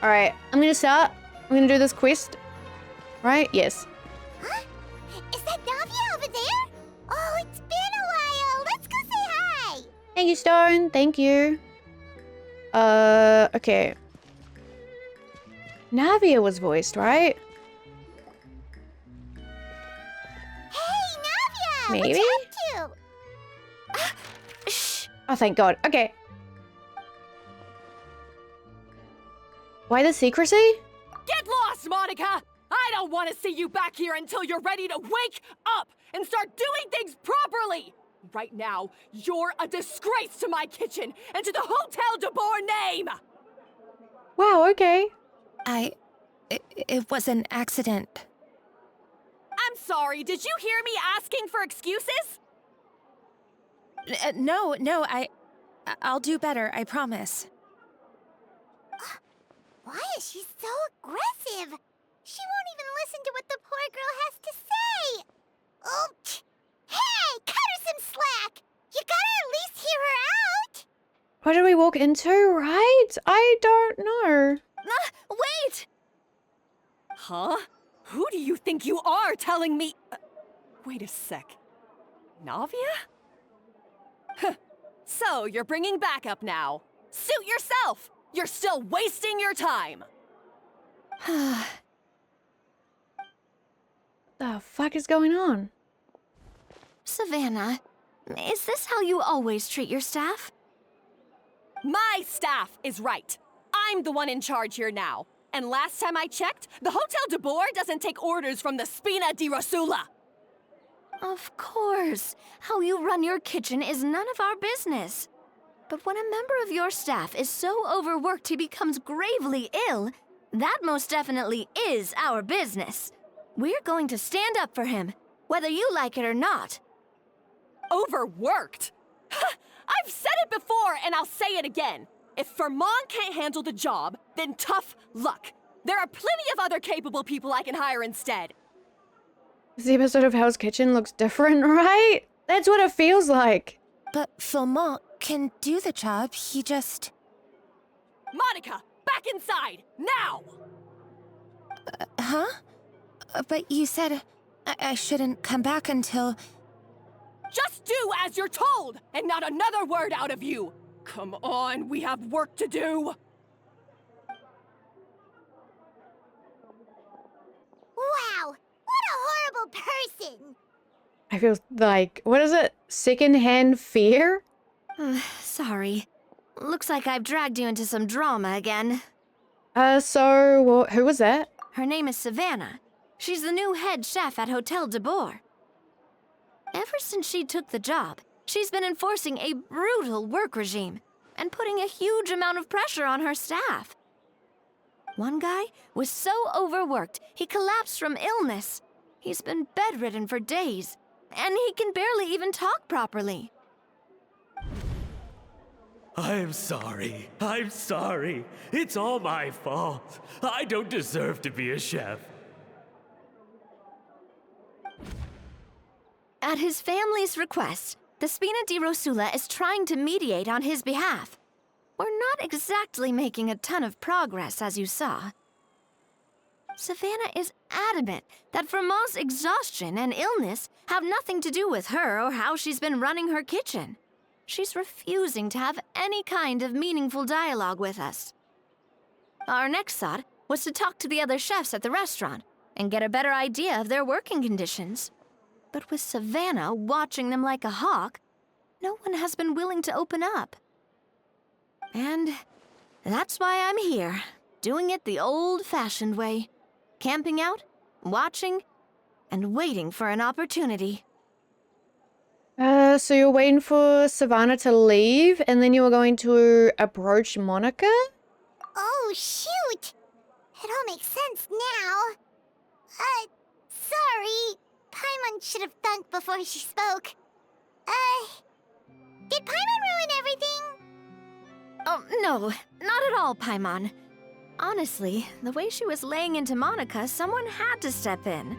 Alright, I'm gonna start. I'm gonna do this quest. Right? Yes. Huh? Is that Navia over there? Oh, it's been a while. Let's go say hi. Thank you, Stone. Thank you. Okay. Navia was voiced, right? Hey, Navia! Maybe? What you up to? Shh! Oh, thank God. Okay. Why the secrecy? Get lost, Monica! I don't want to see you back here until you're ready to wake up and start doing things properly! Right now, you're a disgrace to my kitchen and to the Hotel de Boer name! Wow, okay. It was an accident. I'm sorry, did you hear me asking for excuses? No, I'll do better, I promise. Why is she so aggressive? She won't even listen to what the poor girl has to say. Oh, hey, cut her some slack. You gotta at least hear her out. What did we walk into, right? I don't know. Wait! Huh? Who do you think you are telling me? Wait a sec. Navia? Huh. So, you're bringing backup now. Suit yourself! You're still wasting your time! The fuck is going on? Savannah, is this how you always treat your staff? My staff is right. I'm the one in charge here now. And last time I checked, the Hotel de Boer doesn't take orders from the Spina di Rosula. Of course. How you run your kitchen is none of our business. But when a member of your staff is so overworked he becomes gravely ill, that most definitely is our business. We're going to stand up for him, whether you like it or not. Overworked? I've said it before and I'll say it again. If Vermont can't handle the job, then tough luck. There are plenty of other capable people I can hire instead. This episode of Hell's Kitchen looks different, right? That's what it feels like. But Philmont can do the job, he just... Monica, back inside, now! Huh? But you said I shouldn't come back until... Just do as you're told, and not another word out of you! Come on, we have work to do! Wow, what a horrible person. I feel like, what is it? Secondhand fear? Sorry. Looks like I've dragged you into some drama again. Who was that? Her name is Savannah. She's the new head chef at Hotel de Boer. Ever since she took the job, she's been enforcing a brutal work regime and putting a huge amount of pressure on her staff. One guy was so overworked, he collapsed from illness. He's been bedridden for days, and he can barely even talk properly. I'm sorry. I'm sorry. It's all my fault. I don't deserve to be a chef. At his family's request, the Spina di Rosula is trying to mediate on his behalf. We're not exactly making a ton of progress, as you saw. Savannah is adamant that Vermont's exhaustion and illness have nothing to do with her or how she's been running her kitchen. She's refusing to have any kind of meaningful dialogue with us. Our next thought was to talk to the other chefs at the restaurant and get a better idea of their working conditions. But with Savannah watching them like a hawk, no one has been willing to open up. And that's why I'm here, doing it the old-fashioned way. Camping out, watching, and waiting for an opportunity. So you're waiting for Savannah to leave, and then you were going to approach Monica? Oh, shoot. It all makes sense now. Sorry. Paimon should have thunk before she spoke. Did Paimon ruin everything? Oh, no, not at all, Paimon. Honestly, the way she was laying into Monica, someone had to step in.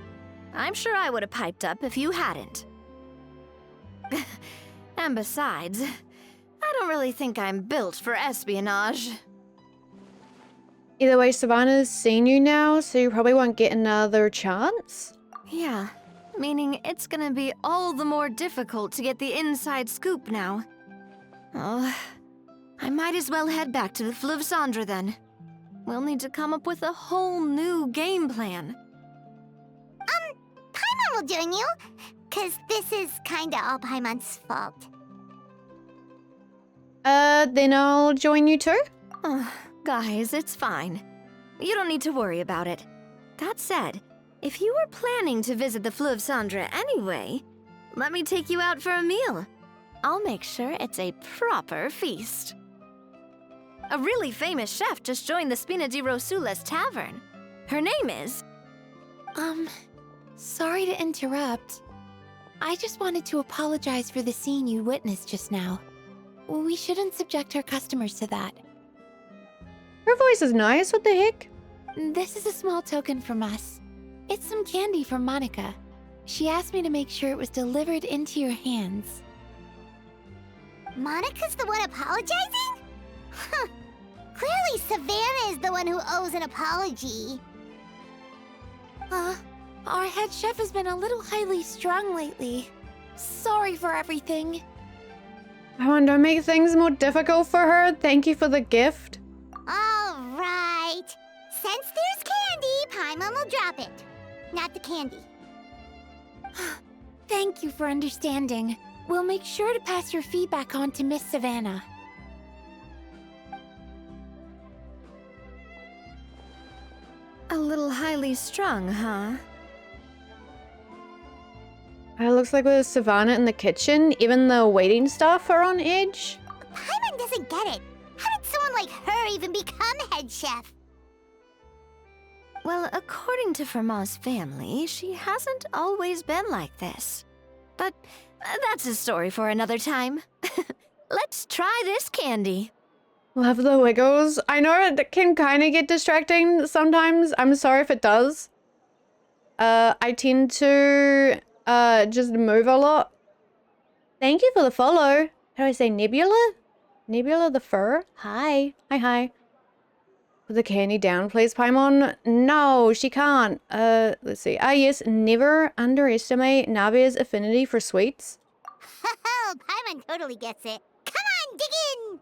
I'm sure I would have piped up if you hadn't. And besides, I don't really think I'm built for espionage. Either way, Savannah's seen you now, so you probably won't get another chance. Yeah, meaning it's gonna be all the more difficult to get the inside scoop now. Oh, I might as well head back to the Fleuve Cendre then. We'll need to come up with a whole new game plan. Paimon will join you, cause this is kinda all Paimon's fault. Then I'll join you too. Oh, guys, it's fine. You don't need to worry about it. That said, if you were planning to visit the Fleuve Cendre anyway, let me take you out for a meal. I'll make sure it's a proper feast. A really famous chef just joined the Spina di Rosula's tavern. Her name is... Sorry to interrupt. I just wanted to apologize for the scene you witnessed just now. We shouldn't subject our customers to that. Her voice is nice, what the heck? This is a small token from us. It's some candy from Monica. She asked me to make sure it was delivered into your hands. Monica's the one apologizing? Huh. Clearly Savannah is the one who owes an apology. Our head chef has been a little highly strung lately. Sorry for everything. Paimon, don't make things more difficult for her. Thank you for the gift. All right. Since there's candy, Paimon will drop it. Not the candy. Thank you for understanding. We'll make sure to pass your feedback on to Miss Savannah. a little highly strung, huh? It looks like with Savannah in the kitchen, even the waiting staff are on edge. Paimon doesn't get it. How did someone like her even become head chef? Well, according to Fermat's family, she hasn't always been like this. But that's a story for another time. Let's try this candy. Love the wiggles. I know it can kind of get distracting sometimes. I'm sorry if it does. I tend to just move a lot. Thank you for the follow. How do I say Nebula? Nebula the fur? Hi. Hi. Put the candy down, please, Paimon. No, she can't. Let's see. Yes, never underestimate Navia's affinity for sweets. Oh, Paimon totally gets it. Come on, dig in!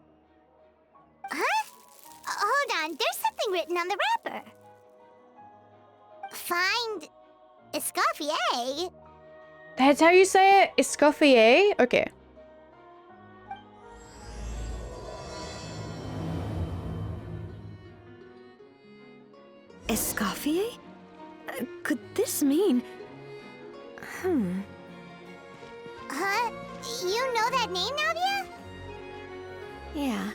Huh? Hold on, there's something written on the wrapper. Find Escoffier. That's how you say it? Escoffier? Okay. Escoffier? Could this mean... Huh? You know that name, Navia? Yeah.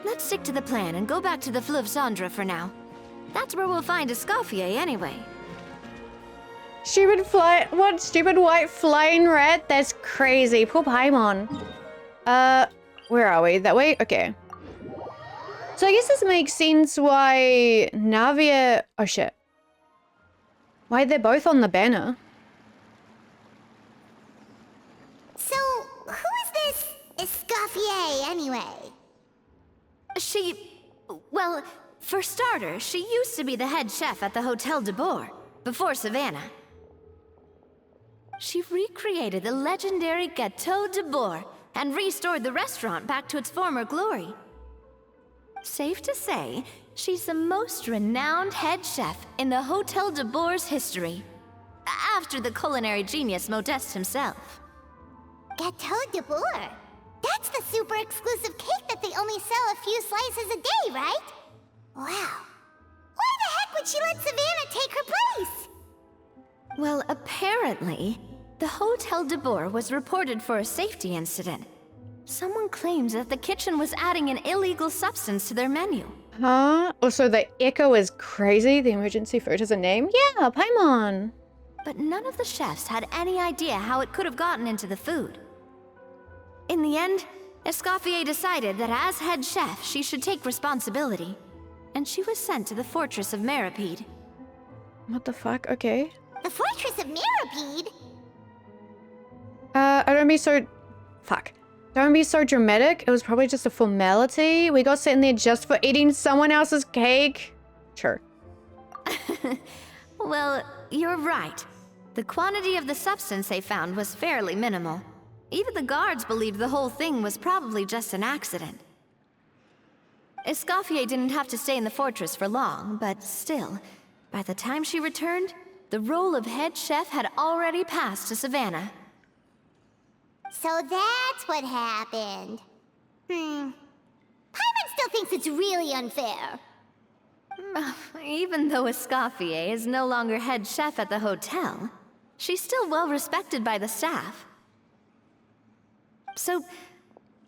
Let's stick to the plan and go back to the Fleuve Cendre for now. That's where we'll find Escoffier anyway. Stupid what? Stupid white flying rat? That's crazy. Poor Paimon. Where are we? That way? Okay. So I guess this makes sense why Navia... Oh shit. Why they're both on the banner. So, who is this Escoffier, anyway? Well, for starters, she used to be the head chef at the Hotel de Boer, before Savannah. She recreated the legendary Gâteau de Boer and restored the restaurant back to its former glory. Safe to say, she's the most renowned head chef in the Hotel de Boer's history, after the culinary genius Modeste himself. Gâteau de Boer. That's the super exclusive cake that they only sell a few slices a day, right? Wow. Why the heck would she let Savannah take her place? Well, apparently, the Hotel de Boer was reported for a safety incident. Someone claims that the kitchen was adding an illegal substance to their menu. Huh? Also, the echo is crazy. The emergency food has a name? Yeah, Paimon. But none of the chefs had any idea how it could have gotten into the food. In the end, Escoffier decided that as head chef, she should take responsibility. And she was sent to the fortress of Meripede. What the fuck? Okay. The Fortress of Meripede? I don't be so... Fuck. Don't be so dramatic. It was probably just a formality. We got sent in there just for eating someone else's cake. Sure. Well, you're right. The quantity of the substance they found was fairly minimal. Even the guards believed the whole thing was probably just an accident. Escoffier didn't have to stay in the fortress for long, but still, by the time she returned, the role of head chef had already passed to Savannah. So that's what happened. Paimon still thinks it's really unfair. Even though Escoffier is no longer head chef at the hotel, she's still well respected by the staff. So,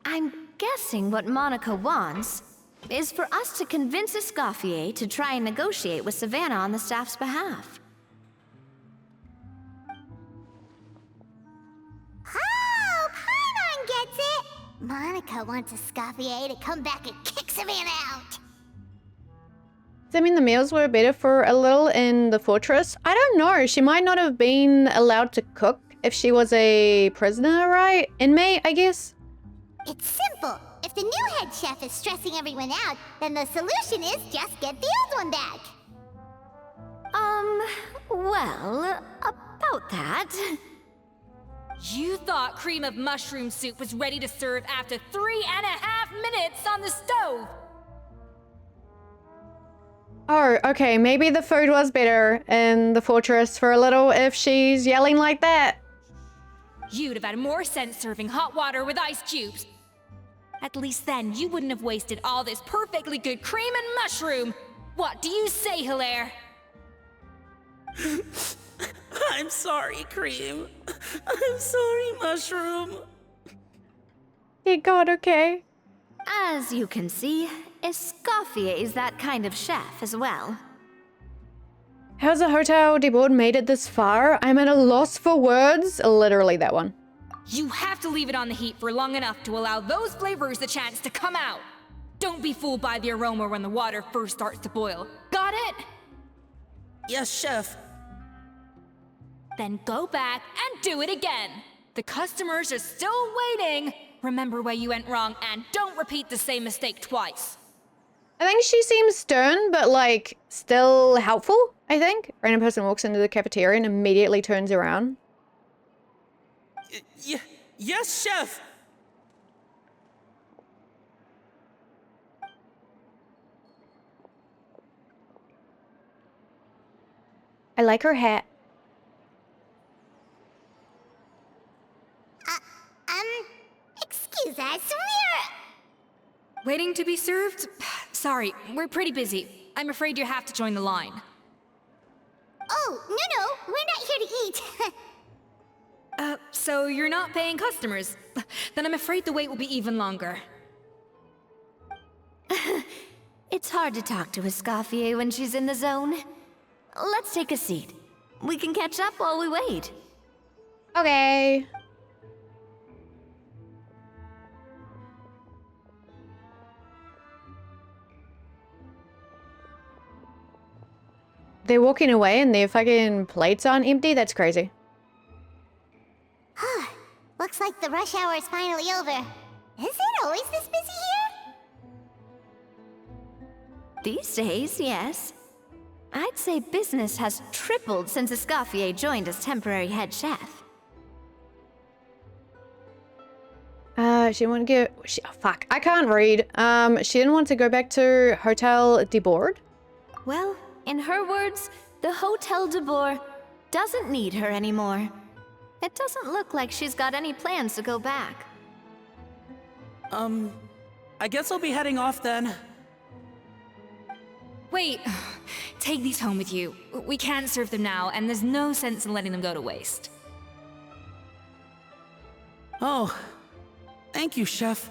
I'm guessing what Monica wants is for us to convince Escoffier to try and negotiate with Savannah on the staff's behalf. Oh, Paimon gets it! Monica wants Escoffier to come back and kick Savannah out. Does that mean the meals were better for a little in the fortress? I don't know. She might not have been allowed to cook if she was a prisoner, right? Inmate, I guess? It's simple. If the new head chef is stressing everyone out, then the solution is just get the old one back. Well, about that... You thought cream of mushroom soup was ready to serve after 3.5 minutes on the stove! Oh, okay. Maybe the food was better in the fortress for a little if she's yelling like that. You'd have had more sense serving hot water with ice cubes. At least then, you wouldn't have wasted all this perfectly good cream and mushroom. What do you say, Hilaire? I'm sorry, Cream. I'm sorry, Mushroom. Dear God, okay. As you can see, Escoffier is that kind of chef as well. How's the Hotel de Board made it this far? I'm at a loss for words. Literally that one. You have to leave it on the heat for long enough to allow those flavors the chance to come out. Don't be fooled by the aroma when the water first starts to boil. Got it? Yes, Chef. Then go back and do it again. The customers are still waiting. Remember where you went wrong and don't repeat the same mistake twice. I think she seems stern, but like still helpful, I think. Random person walks into the cafeteria and immediately turns around. Yes, Chef. I like her hat. Excuse us, Waiting to be served? Sorry, we're pretty busy. I'm afraid you have to join the line. Oh, no, we're not here to eat. So you're not paying customers? Then I'm afraid the wait will be even longer. It's hard to talk to Escoffier when she's in the zone. Let's take a seat. We can catch up while we wait. Okay. They're walking away and their fucking plates aren't empty? That's crazy. Looks like the rush hour is finally over. Is it always this busy here? These days, yes. I'd say business has tripled since Escoffier joined as temporary head chef. She didn't want to go... oh, fuck. I can't read. She didn't want to go back to Hotel de Board? Well, in her words, the Hotel de Boer doesn't need her anymore. It doesn't look like she's got any plans to go back. I guess I'll be heading off then. Wait, take these home with you. We can't serve them now, and there's no sense in letting them go to waste. Oh, thank you, Chef.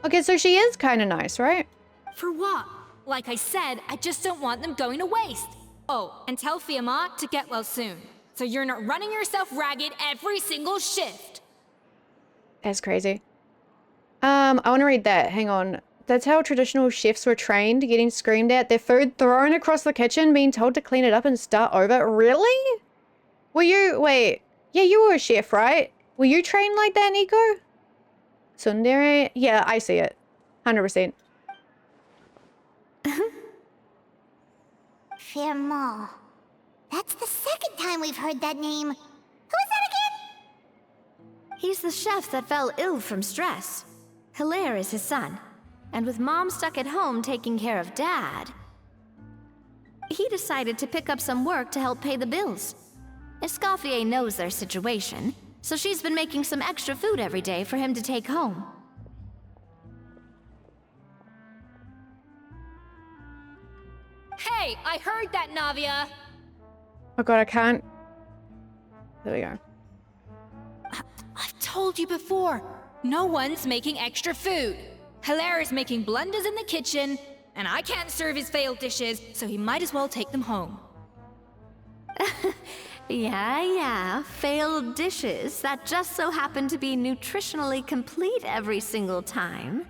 Okay, so she is kind of nice, right? For what? Like I said, I just don't want them going to waste. Oh, and tell Fiamma to get well soon, so you're not running yourself ragged every single shift. That's crazy. I want to read that. Hang on. That's how traditional chefs were trained, getting screamed at, their food thrown across the kitchen, being told to clean it up and start over. Really? Were you... wait. Yeah, you were a chef, right? Were you trained like that, Nico? Tsundere? Yeah, I see it. 100%. Firmo. That's the second time we've heard that name. Who is that again? He's the chef that fell ill from stress. Hilaire is his son. And with Mom stuck at home taking care of Dad, he decided to pick up some work to help pay the bills. Escoffier knows their situation, so she's been making some extra food every day for him to take home. Hey, I heard that, Navia! Oh god, I can't. There we go. I've told you before, no one's making extra food. Hilaire is making blunders in the kitchen, and I can't serve his failed dishes, so he might as well take them home. Yeah, failed dishes that just so happen to be nutritionally complete every single time.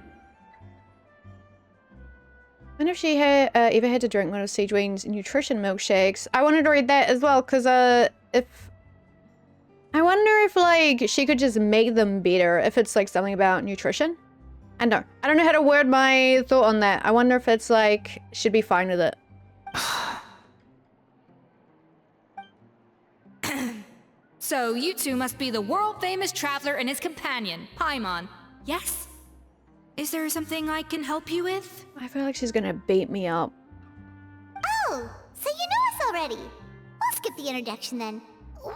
I wonder if she had ever had to drink one of Siegeween's nutrition milkshakes. I wanted to read that as well, because I wonder if like she could just make them better if it's like something about nutrition. I don't know how to word my thought on that. I wonder if it's like she'd be fine with it. So you two must be the world-famous traveler and his companion, Paimon. Yes? Is there something I can help you with? I feel like she's gonna beat me up. Oh, so you know us already. We'll skip the introduction then. We're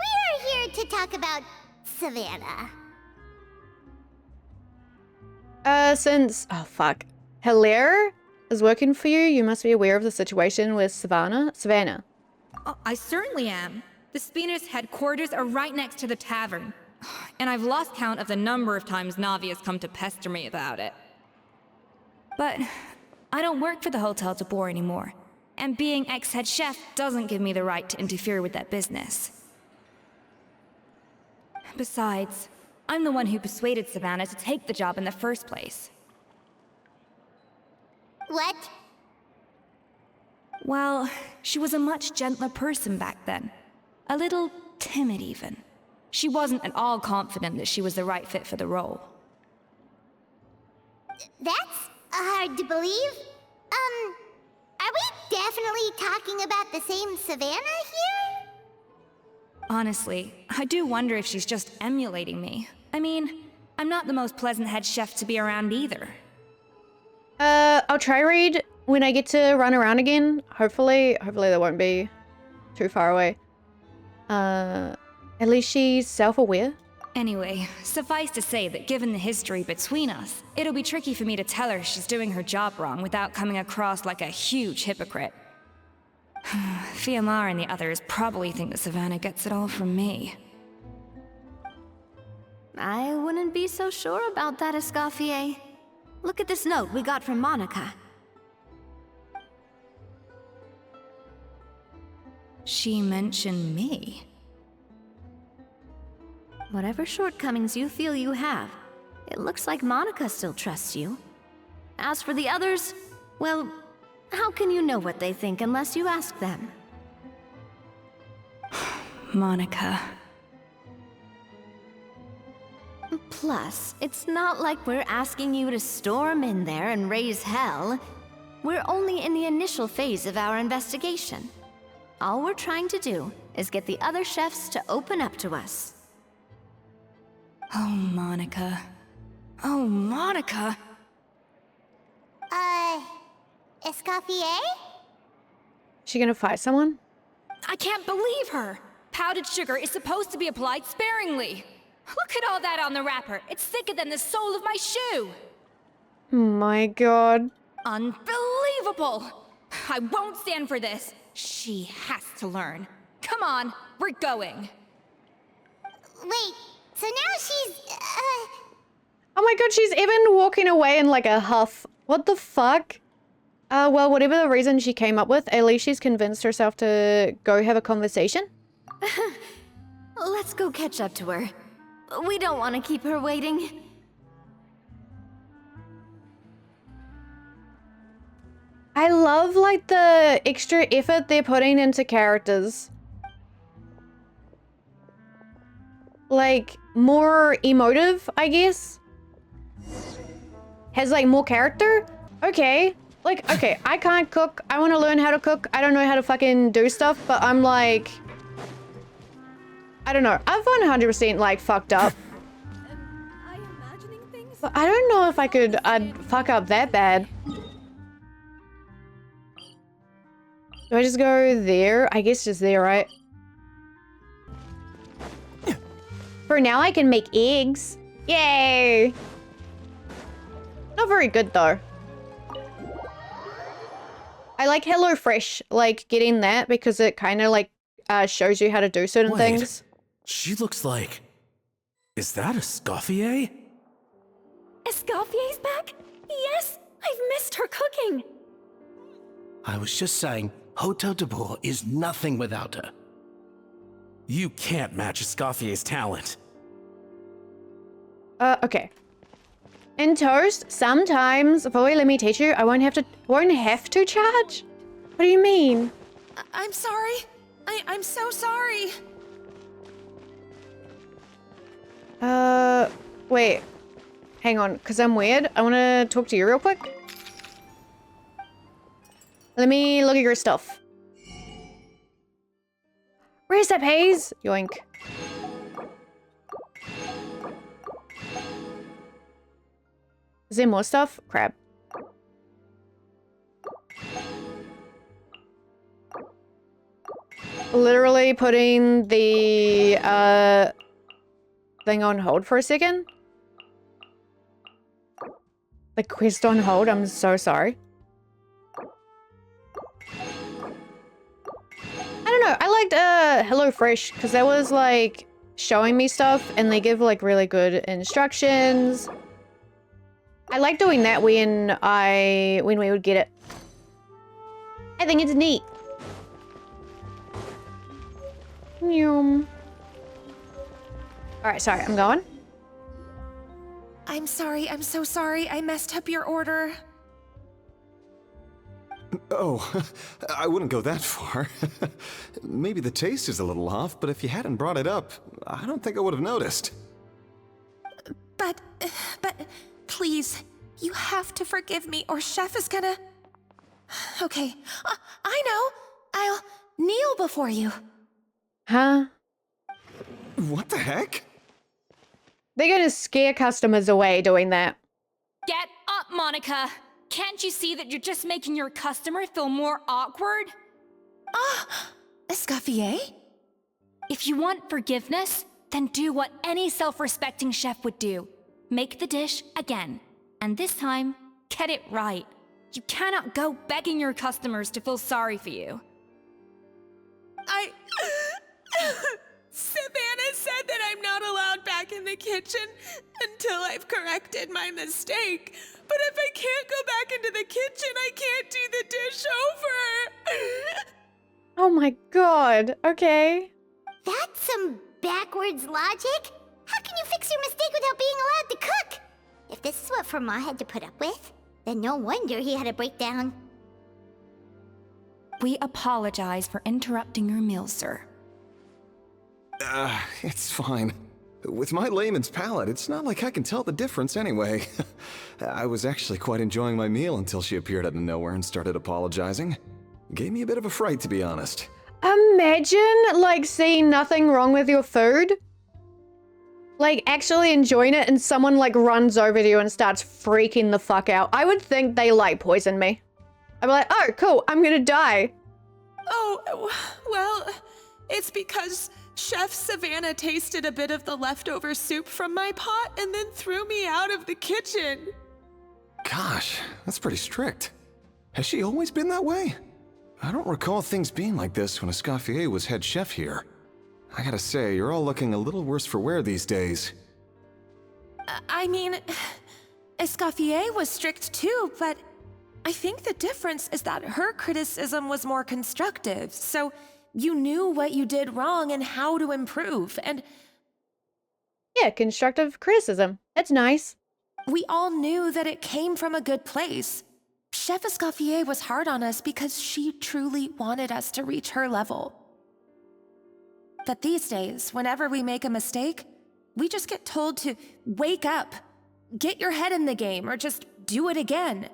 here to talk about Savannah. Since Hilaire is working for you, you must be aware of the situation with Savannah. Oh, I certainly am. The Spina's headquarters are right next to the tavern. And I've lost count of the number of times Navi has come to pester me about it. But I don't work for the hotel de Boer anymore. And being ex-head chef doesn't give me the right to interfere with that business. Besides, I'm the one who persuaded Savannah to take the job in the first place. What? Well, she was a much gentler person back then. A little timid, even. She wasn't at all confident that she was the right fit for the role. That's hard to believe. Are we definitely talking about the same Savannah here? Honestly, I do wonder if she's just emulating me. I mean, I'm not the most pleasant head chef to be around either. I'll try read when I get to run around again. Hopefully that won't be too far away. At least she's self-aware. Anyway, suffice to say that given the history between us, it'll be tricky for me to tell her she's doing her job wrong without coming across like a huge hypocrite. Fiamar and the others probably think that Savannah gets it all from me. I wouldn't be so sure about that, Escoffier. Look at this note we got from Monica. She mentioned me. Whatever shortcomings you feel you have, it looks like Monica still trusts you. As for the others, well, how can you know what they think unless you ask them? Monica. Plus, it's not like we're asking you to storm in there and raise hell. We're only in the initial phase of our investigation. All we're trying to do is get the other chefs to open up to us. Oh, Monica. Oh, Monica! Escoffier? She gonna fight someone? I can't believe her! Powdered sugar is supposed to be applied sparingly. Look at all that on the wrapper. It's thicker than the sole of my shoe. My god. Unbelievable! I won't stand for this. She has to learn. Come on, we're going. Wait, so now she's, Oh my god, she's even walking away in like a huff. What the fuck? Well, whatever the reason she came up with, at least she's convinced herself to go have a conversation. Let's go catch up to her. We don't want to keep her waiting. I love like the extra effort they're putting into characters. Like more emotive, I guess. has like more character. Okay. Like, okay, I can't cook. I want to learn how to cook. I don't know how to fucking do stuff, but I'm like, I don't know. I've 100% like fucked up. I imagining things? But I don't know if I'd fuck up that bad. Do I just go there? I guess just there, right? For now, I can make eggs. Yay! Not very good, though. I like HelloFresh, like, getting that because it kind of, like, shows you how to do certain things. She looks like... Is that Escoffier? Escoffier's back? Yes! I've missed her cooking! I was just saying, Hotel de Bourg is nothing without her. You can't match Escoffier's talent. Okay. In Toast, sometimes, boy, let me teach you, I won't have to charge? What do you mean? I'm sorry. I'm so sorry. Wait. Hang on, because I'm weird. I want to talk to you real quick. Let me look at your stuff. Recipes! Yoink. Is there more stuff? Crap. Literally putting the thing on hold for a second. The quest on hold, I'm so sorry. I don't know, I liked HelloFresh because that was like showing me stuff and they give like really good instructions. I like doing that when we would get it. I think it's neat. Alright, sorry, I'm going. I'm sorry. I'm so sorry. I messed up your order. Oh, I wouldn't go that far. Maybe the taste is a little off, but if you hadn't brought it up, I don't think I would have noticed. But, please, you have to forgive me or Chef is gonna... Okay, I know. I'll kneel before you. Huh? What the heck? They're gonna scare customers away doing that. Get up, Monica! Can't you see that you're just making your customer feel more awkward? Escoffier? If you want forgiveness, then do what any self-respecting chef would do. Make the dish again. And this time, get it right. You cannot go begging your customers to feel sorry for you. Savannah said that I'm not allowed back in the kitchen until I've corrected my mistake. But if I can't go back into the kitchen, I can't do the dish over. Oh my god, okay. That's some backwards logic. How can you fix your mistake without being allowed to cook? If this is what Fermat had to put up with, then no wonder he had a breakdown. We apologize for interrupting your meal, sir. It's fine. With my layman's palate, it's not like I can tell the difference anyway. I was actually quite enjoying my meal until she appeared out of nowhere and started apologizing. Gave me a bit of a fright, to be honest. Imagine, like, seeing nothing wrong with your food. Like, actually enjoying it and someone, like, runs over to you and starts freaking the fuck out. I would think they, like, poisoned me. I'd be like, oh, cool, I'm gonna die. Oh, well, it's because Chef Savannah tasted a bit of the leftover soup from my pot and then threw me out of the kitchen. Gosh, that's pretty strict. Has she always been that way? I don't recall things being like this when Escoffier was head chef here. I gotta say, you're all looking a little worse for wear these days. I mean, Escoffier was strict too, but I think the difference is that her criticism was more constructive, so you knew what you did wrong and how to improve, and... Yeah, constructive criticism. That's nice. We all knew that it came from a good place. Chef Escoffier was hard on us because she truly wanted us to reach her level. But these days, whenever we make a mistake, we just get told to wake up, get your head in the game, or just do it again.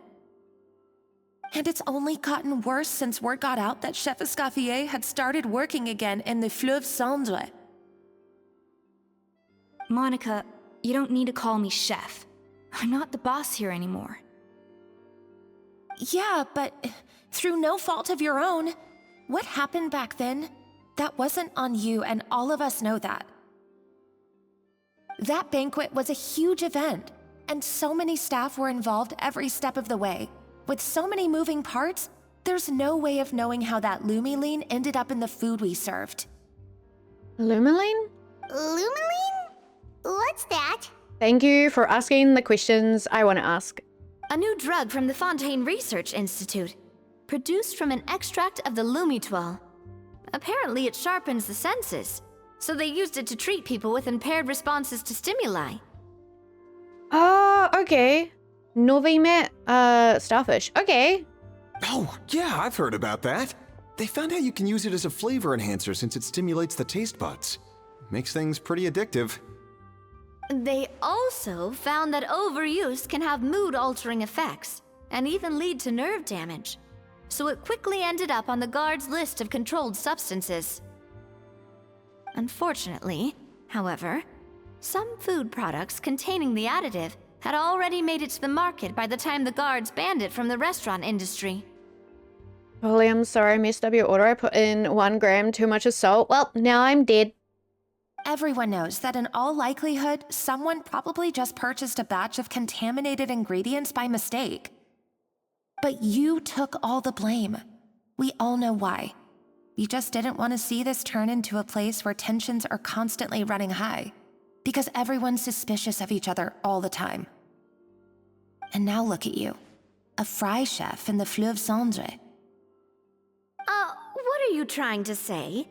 And it's only gotten worse since word got out that Chef Escoffier had started working again in the Fleuve Cendre. Monica, you don't need to call me chef. I'm not the boss here anymore. Yeah, but through no fault of your own, what happened back then, that wasn't on you, and all of us know that. That banquet was a huge event, and so many staff were involved every step of the way. With so many moving parts, there's no way of knowing how that lumiline ended up in the food we served. Lumiline? Lumiline? What's that? Thank you for asking the questions I want to ask. A new drug from the Fontaine Research Institute, produced from an extract of the Lumitoile. Apparently it sharpens the senses, so they used it to treat people with impaired responses to stimuli. Oh, okay. Novimet, starfish. Okay. Oh, yeah, I've heard about that. They found out you can use it as a flavor enhancer since it stimulates the taste buds. Makes things pretty addictive. They also found that overuse can have mood-altering effects, and even lead to nerve damage. So it quickly ended up on the guard's list of controlled substances. Unfortunately, however, some food products containing the additive had already made it to the market by the time the guards banned it from the restaurant industry. Holy, I'm sorry I messed up your order. I put in 1 gram too much of salt. Well, now I'm dead. Everyone knows that in all likelihood, someone probably just purchased a batch of contaminated ingredients by mistake. But you took all the blame. We all know why. You just didn't want to see this turn into a place where tensions are constantly running high, because everyone's suspicious of each other all the time. And now look at you, a fry chef in the Fleuve Cendre. What are you trying to say?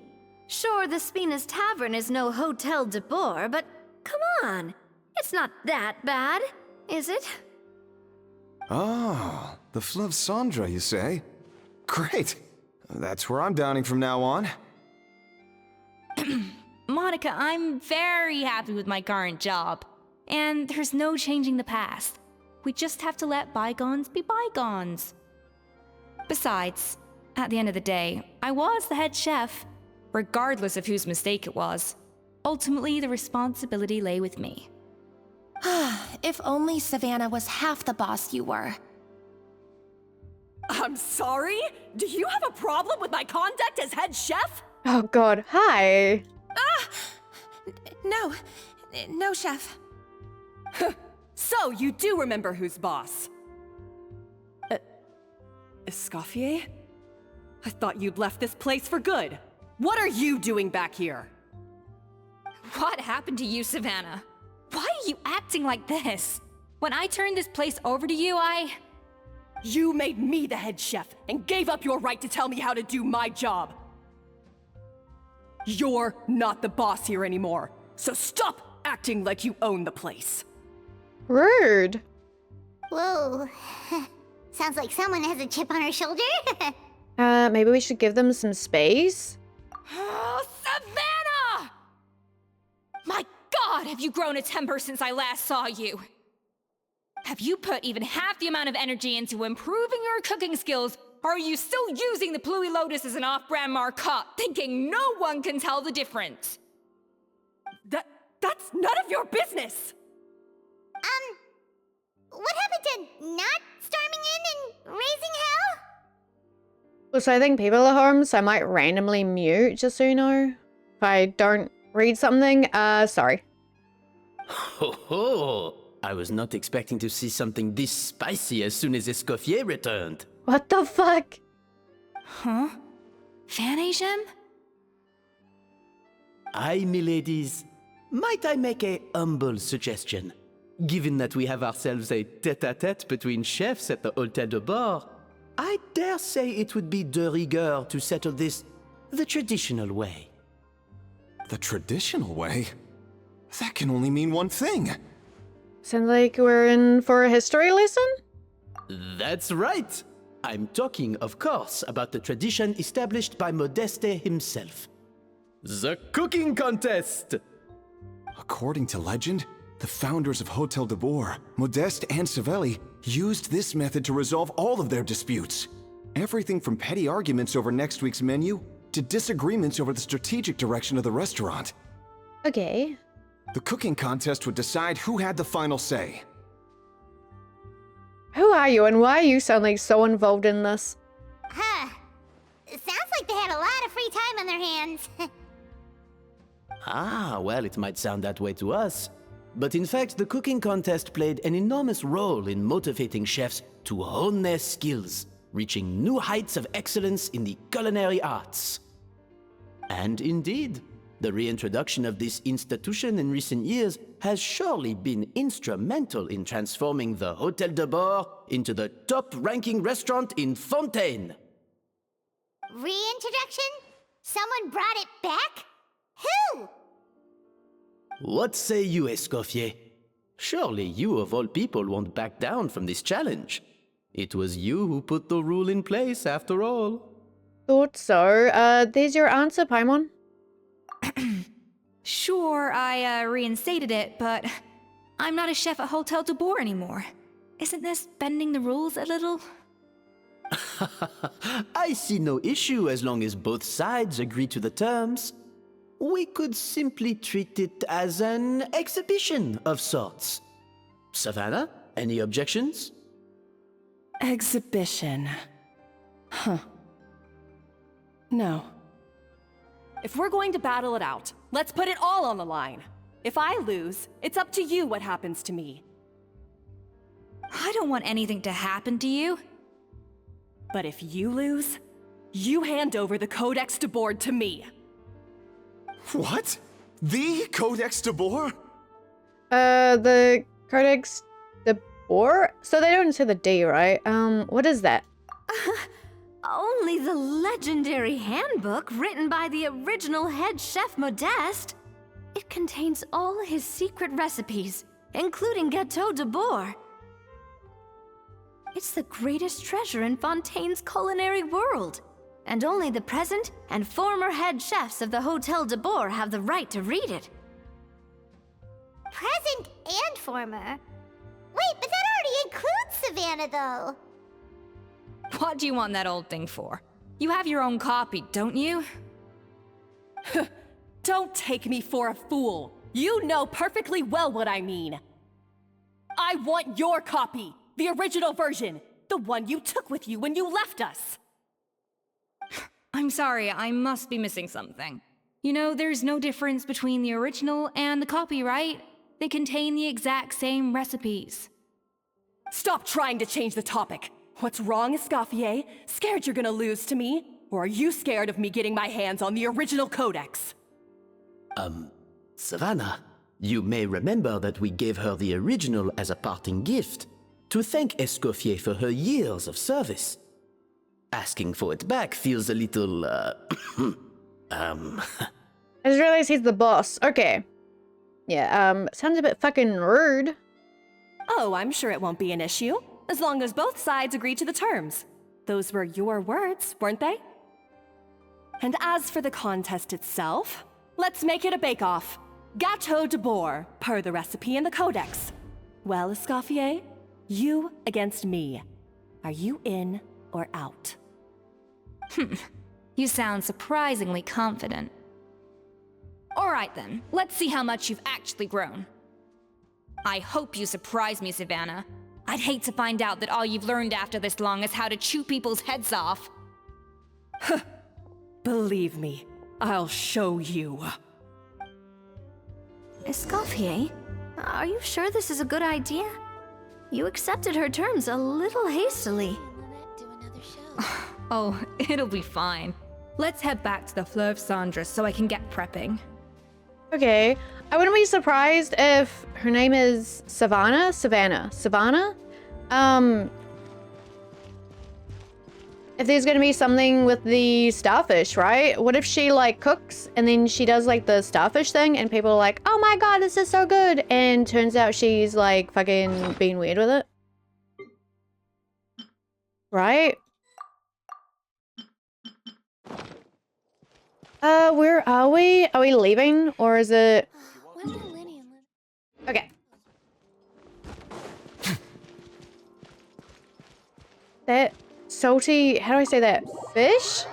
Sure, the Spina's Tavern is no Hotel de Boer, but come on. It's not that bad, is it? Oh, the Fleuve Cendre, you say? Great. That's where I'm dining from now on. Monica, I'm very happy with my current job. And there's no changing the past. We just have to let bygones be bygones. Besides, at the end of the day, I was the head chef, regardless of whose mistake it was. Ultimately, the responsibility lay with me. If only Savannah was half the boss you were. I'm sorry? Do you have a problem with my conduct as head chef? Oh god, hi. No, chef. So, you do remember who's boss? Escoffier? I thought you'd left this place for good. What are you doing back here? What happened to you, Savannah? Why are you acting like this? When I turned this place over to you, You made me the head chef and gave up your right to tell me how to do my job. You're not the boss here anymore, so stop acting like you own the place. Rude. Whoa. Sounds like someone has a chip on her shoulder. Maybe we should give them some space? Oh, Savannah! My God, have you grown a temper since I last saw you? Have you put even half the amount of energy into improving your cooking skills, or are you still using the Pluie Lotus as an off-brand markup, thinking no one can tell the difference? That's none of your business! What happened to not storming in and raising hell? Also, I think people are home, so I might randomly mute, just so you know. If I don't read something, sorry. Ho ho! I was not expecting to see something this spicy as soon as Escoffier returned. What the fuck? Huh? Fan Asian? Aye, miladies. Might I make a humble suggestion? Given that we have ourselves a tête-à-tête between chefs at the Hôtel de Bord, I dare say it would be de rigueur to settle this the traditional way. The traditional way? That can only mean one thing. Sounds like we're in for a history lesson? That's right. I'm talking, of course, about the tradition established by Modeste himself. The cooking contest! According to legend, the founders of Hotel de Boer, Modeste and Savelli, used this method to resolve all of their disputes. Everything from petty arguments over next week's menu to disagreements over the strategic direction of the restaurant. Okay. The cooking contest would decide who had the final say. Who are you and why are you suddenly so involved in this? Huh. It sounds like they had a lot of free time on their hands. Ah, well, it might sound that way to us. But in fact, the cooking contest played an enormous role in motivating chefs to hone their skills, reaching new heights of excellence in the culinary arts. And indeed, the reintroduction of this institution in recent years has surely been instrumental in transforming the Hôtel de Bord into the top-ranking restaurant in Fontaine. Reintroduction? Someone brought it back? Who? What say you, Escoffier? Surely you of all people won't back down from this challenge. It was you who put the rule in place, after all. Thought so. There's your answer, Paimon. Sure, I reinstated it, but I'm not a chef at Hotel de Boer anymore. Isn't this bending the rules a little? I see no issue as long as both sides agree to the terms. We could simply treat it as an exhibition of sorts. Savannah, any objections? Exhibition. Huh. No. If we're going to battle it out, let's put it all on the line. If I lose, it's up to you what happens to me. I don't want anything to happen to you. But if you lose, you hand over the Codex de Board to me. What? The Codex de Boer? The Codex de Boer? So they don't say the D, right? What is that? Only the legendary handbook written by the original head chef Modeste. It contains all his secret recipes, including Gâteau de Boer. It's the greatest treasure in Fontaine's culinary world, and only the present and former head chefs of the Hôtel de Boer have the right to read it. Present and former? Wait, but that already includes Savannah, though. What do you want that old thing for? You have your own copy, don't you? Don't take me for a fool. You know perfectly well what I mean. I want your copy, the original version, the one you took with you when you left us. I'm sorry, I must be missing something. You know, there's no difference between the original and the copy, right? They contain the exact same recipes. Stop trying to change the topic. What's wrong, Escoffier? Scared you're gonna lose to me? Or are you scared of me getting my hands on the original codex? Savannah, you may remember that we gave her the original as a parting gift, to thank Escoffier for her years of service. Asking for it back feels a little, I just realized he's the boss. Okay. Yeah, sounds a bit fucking rude. Oh, I'm sure it won't be an issue, as long as both sides agree to the terms. Those were your words, weren't they? And as for the contest itself, let's make it a bake-off. Gâteau de Boer, per the recipe in the codex. Well, Escoffier, you against me. Are you in or out? You sound surprisingly confident. Alright then, let's see how much you've actually grown. I hope you surprise me, Savannah. I'd hate to find out that all you've learned after this long is how to chew people's heads off. Believe me, I'll show you. Escoffier, are you sure this is a good idea? You accepted her terms a little hastily. Oh, it'll be fine. Let's head back to the Fleuve Cendres so I can get prepping. Okay. I wouldn't be surprised if her name is Savannah? Savannah? If there's gonna be something with the starfish, right? What if she, like, cooks and then she does, like, the starfish thing and people are like, oh my god, this is so good! And turns out she's, like, fucking being weird with it. Right? Where are we? Are we leaving? Or is it... Okay. That salty, how do I say that? Fish?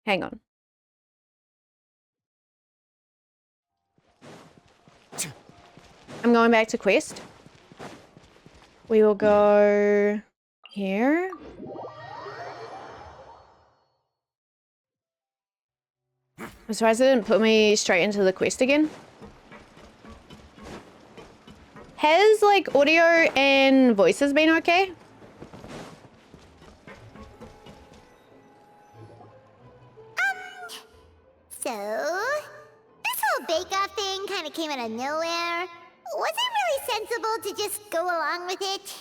Hang on. I'm going back to quest. We will go here. I'm surprised it didn't put me straight into the quest again. Has, like, audio and voices been okay? So, this whole bake-off thing kind of came out of nowhere. Was it really sensible to just go along with it?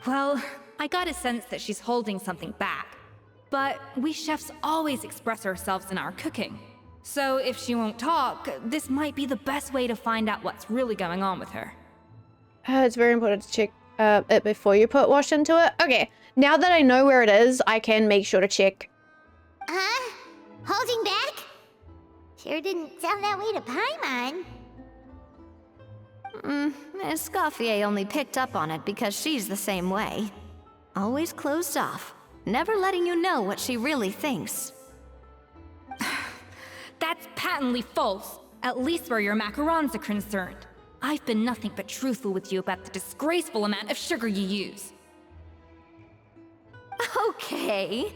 Well, I got a sense that she's holding something back. But we chefs always express ourselves in our cooking. So if she won't talk, this might be the best way to find out what's really going on with her. It's very important to check it before you put wash into it. Okay, now that I know where it is, I can make sure to check. Huh? Holding back? Sure didn't sound that way to Paimon. Escoffier only picked up on it because she's the same way. Always closed off, never letting you know what she really thinks. That's patently false, at least where your macarons are concerned. I've been nothing but truthful with you about the disgraceful amount of sugar you use. Okay,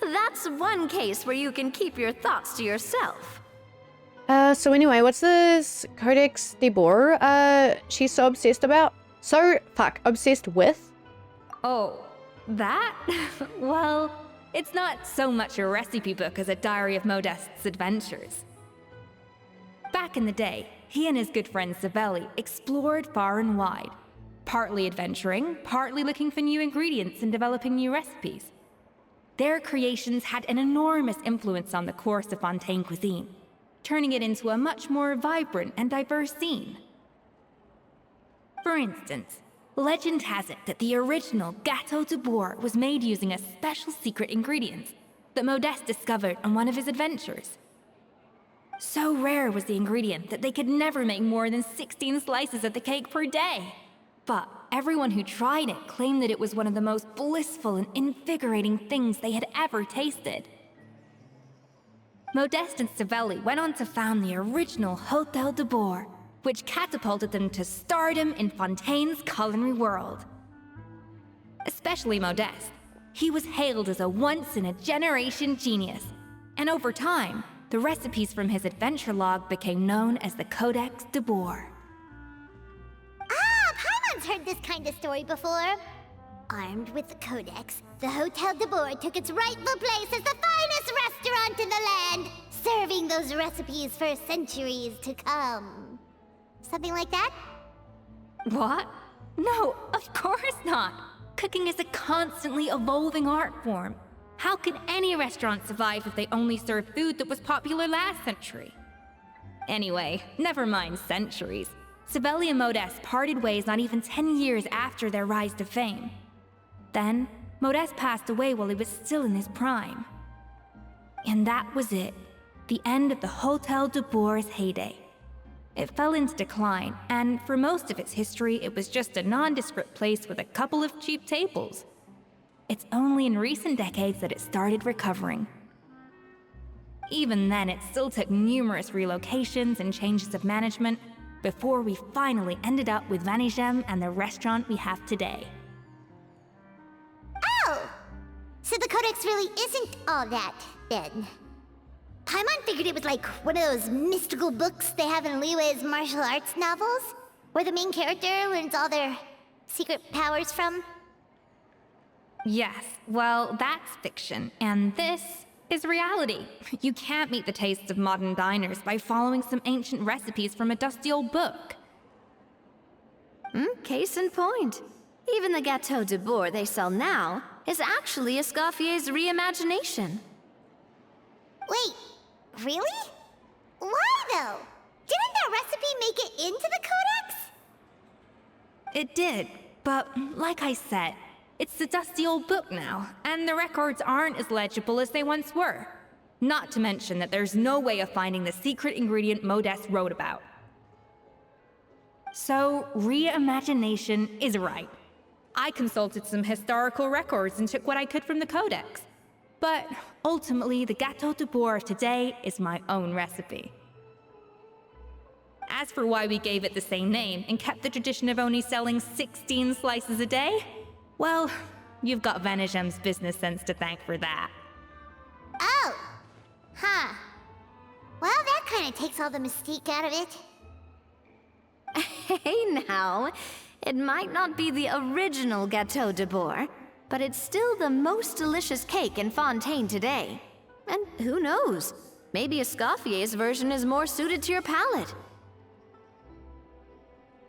that's one case where you can keep your thoughts to yourself. So anyway, what's this Codex de Boer, she's so obsessed about? Obsessed with? Oh, that? Well, it's not so much a recipe book as a diary of Modeste's adventures. Back in the day, he and his good friend Savelli explored far and wide, partly adventuring, partly looking for new ingredients and developing new recipes. Their creations had an enormous influence on the course of Fontaine cuisine, turning it into a much more vibrant and diverse scene. For instance, legend has it that the original Gâteau de Boer was made using a special secret ingredient that Modeste discovered on one of his adventures. So rare was the ingredient that they could never make more than 16 slices of the cake per day. But everyone who tried it claimed that it was one of the most blissful and invigorating things they had ever tasted. Modeste and Savelli went on to found the original Hôtel de Boer, which catapulted them to stardom in Fontaine's culinary world. Especially Modeste. He was hailed as a once-in-a-generation genius, and over time, the recipes from his adventure log became known as the Codex de Boer. Ah, Paimon's heard this kind of story before. Armed with the Codex, the Hôtel de Boer took its rightful place as the finest restaurant in the land, serving those recipes for centuries to come. Something like that? What? No, of course not. Cooking is a constantly evolving art form. How could any restaurant survive if they only served food that was popular last century? Anyway, never mind centuries. Savelli and Modeste parted ways not even 10 years after their rise to fame. Then, Modeste passed away while he was still in his prime. And that was it. The end of the Hôtel de Boer's heyday. It fell into decline, and for most of its history, it was just a nondescript place with a couple of cheap tables. It's only in recent decades that it started recovering. Even then, it still took numerous relocations and changes of management before we finally ended up with Vanigem and the restaurant we have today. Oh! So the Codex really isn't all that, then. Paimon figured it was like one of those mystical books they have in Liyue's martial arts novels, where the main character learns all their secret powers from. Yes, well, that's fiction, and this is reality. You can't meet the tastes of modern diners by following some ancient recipes from a dusty old book. Case in point. Even the Gâteau de Boer they sell now is actually Escoffier's reimagination. Wait, really? Why though? Didn't that recipe make it into the Codex? It did, but like I said, it's the dusty old book now, and the records aren't as legible as they once were. Not to mention that there's no way of finding the secret ingredient Modeste wrote about. So, reimagination is right. I consulted some historical records and took what I could from the codex. But ultimately, the Gâteau de Bourg of today is my own recipe. As for why we gave it the same name and kept the tradition of only selling 16 slices a day, well, you've got Venegem's business sense to thank for that. Oh. Huh. Well, that kind of takes all the mystique out of it. Hey now, it might not be the original Gâteau de Bourg, but it's still the most delicious cake in Fontaine today. And who knows, maybe Escoffier's version is more suited to your palate.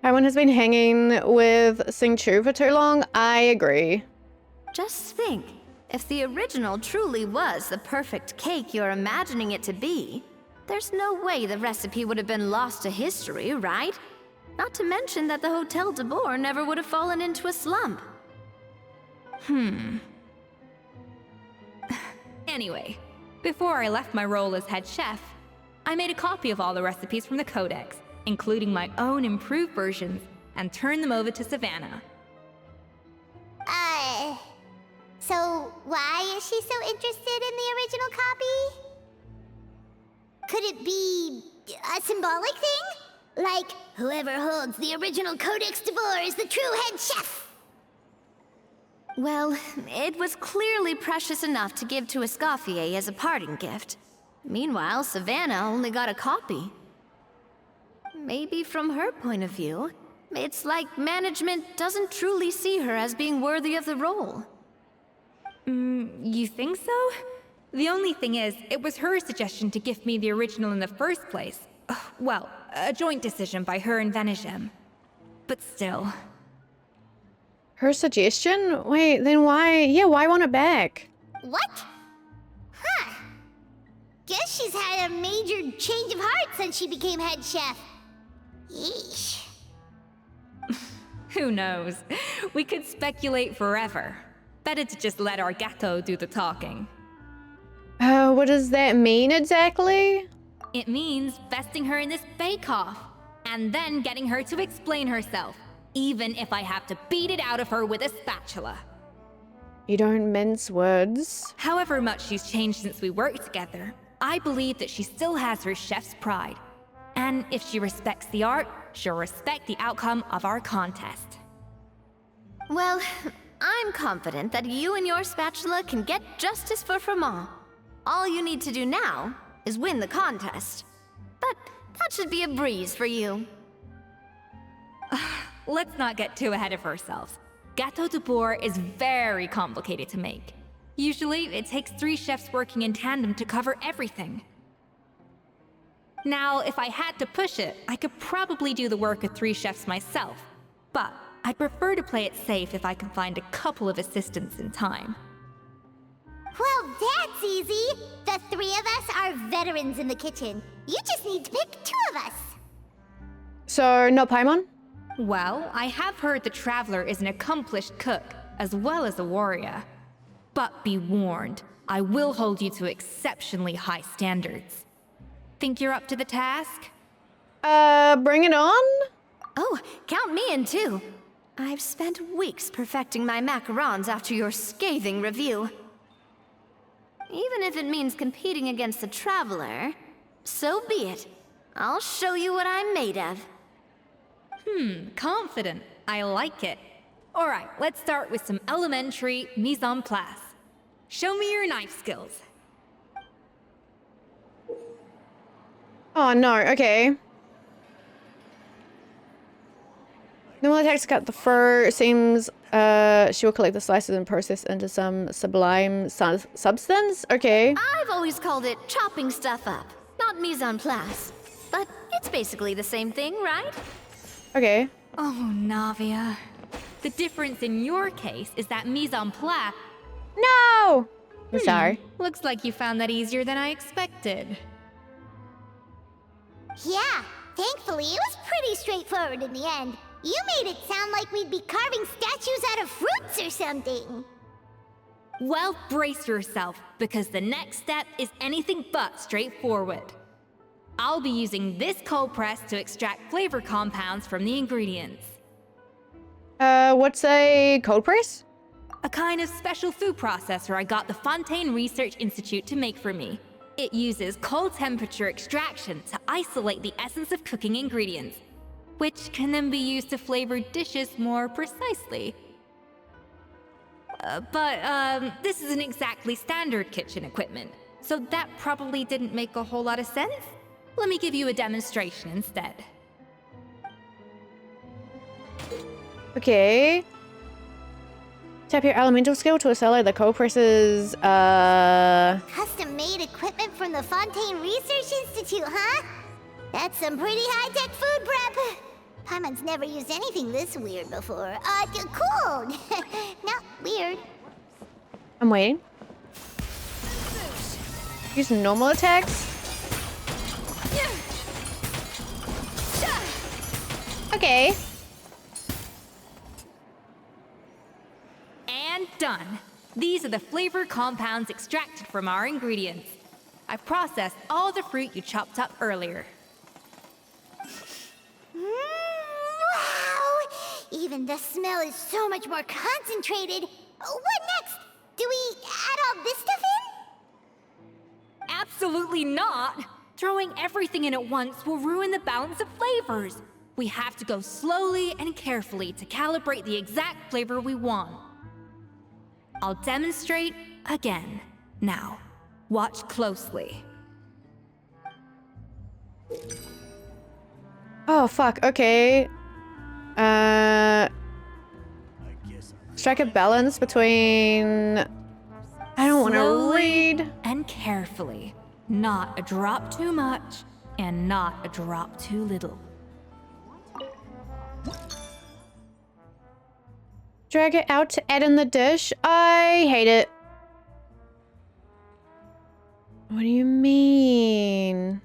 Everyone has been hanging with Xingqiu for too long. I agree. Just think, if the original truly was the perfect cake you're imagining it to be, there's no way the recipe would have been lost to history, right? Not to mention that the Hotel de Bourg never would have fallen into a slump. Anyway, before I left my role as head chef, I made a copy of all the recipes from the codex, including my own improved versions, and turned them over to Savannah. So why is she so interested in the original copy? Could it be a symbolic thing? Like, whoever holds the original Codex de Bourg is the true head chef? Well, it was clearly precious enough to give to Escoffier as a parting gift. Meanwhile, Savannah only got a copy. Maybe from her point of view, it's like management doesn't truly see her as being worthy of the role. You think so? The only thing is, it was her suggestion to gift me the original in the first place. Well, a joint decision by her and Venegem. But still. Her suggestion? Wait, then why? Yeah, why want it back? What? Huh. Guess she's had a major change of heart since she became head chef. Yeesh. Who knows? We could speculate forever. Better to just let our Gâteau do the talking. What does that mean exactly? It means besting her in this bake-off, and then getting her to explain herself, even if I have to beat it out of her with a spatula. You don't mince words. However much she's changed since we worked together, I believe that she still has her chef's pride. And if she respects the art, she'll respect the outcome of our contest. Well, I'm confident that you and your spatula can get justice for Froment. All you need to do now is win the contest. But that should be a breeze for you. Let's not get too ahead of ourselves. Gâteau de Bourg is very complicated to make. Usually, it takes 3 chefs working in tandem to cover everything. Now, if I had to push it, I could probably do the work of 3 chefs myself. But I'd prefer to play it safe if I can find a couple of assistants in time. Well, that's easy. The 3 of us are veterans in the kitchen. You just need to pick 2 of us. So, no Paimon? Well, I have heard the Traveler is an accomplished cook, as well as a warrior. But be warned, I will hold you to exceptionally high standards. Think you're up to the task? Bring it on? Oh, count me in too. I've spent weeks perfecting my macarons after your scathing review. Even if it means competing against the Traveler, so be it. I'll show you what I'm made of. Confident. I like it. Alright, let's start with some elementary mise en place. Show me your knife skills. Oh no, okay. Normal attacks cut the fur. Seems she will collect the slices and process into some sublime substance? Okay. I've always called it chopping stuff up, not mise en place. But it's basically the same thing, right? Okay. Oh, Navia. The difference in your case is that mise en place. No! I'm sorry. Looks like you found that easier than I expected. Yeah, thankfully it was pretty straightforward in the end. You made it sound like we'd be carving statues out of fruits or something. Well, brace yourself, because the next step is anything but straightforward. I'll be using this cold press to extract flavor compounds from the ingredients. What's a cold press? A kind of special food processor I got the Fontaine Research Institute to make for me. It uses cold temperature extraction to isolate the essence of cooking ingredients, which can then be used to flavor dishes more precisely. But this isn't exactly standard kitchen equipment, so that probably didn't make a whole lot of sense. Let me give you a demonstration instead. Okay. Tap your elemental skill to accelerate the cold presses, Custom-made equipment from the Fontaine Research Institute, huh? That's some pretty high-tech food prep. Paimon's never used anything this weird before. Cool. No, weird. I'm waiting. Use normal attacks. Okay. And done. These are the flavor compounds extracted from our ingredients. I've processed all the fruit you chopped up earlier. Wow! Even the smell is so much more concentrated. What next? Do we add all this stuff in? Absolutely not! Throwing everything in at once will ruin the balance of flavors. We have to go slowly and carefully to calibrate the exact flavor we want. I'll demonstrate again. Now, watch closely. Oh, fuck. Okay. Strike a balance between... I don't want to Slowly read. and carefully. Not a drop too much, and not a drop too little. Drag it out to add in the dish. I hate it. What do you mean?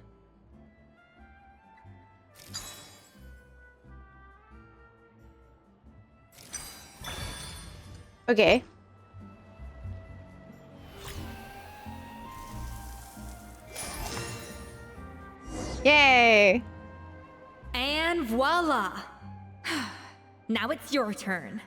Okay. Yay! And voila! Now it's your turn.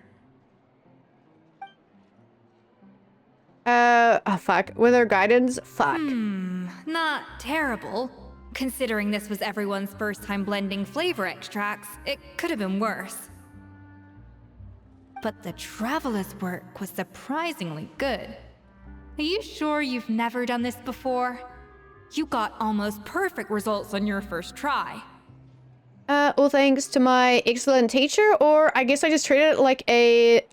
Oh fuck. With our guidance? Fuck. Not terrible. Considering this was everyone's first time blending flavor extracts, it could have been worse. But the Traveler's work was surprisingly good. Are you sure you've never done this before? You got almost perfect results on your first try. All thanks to my excellent teacher, or I guess I just treated it like a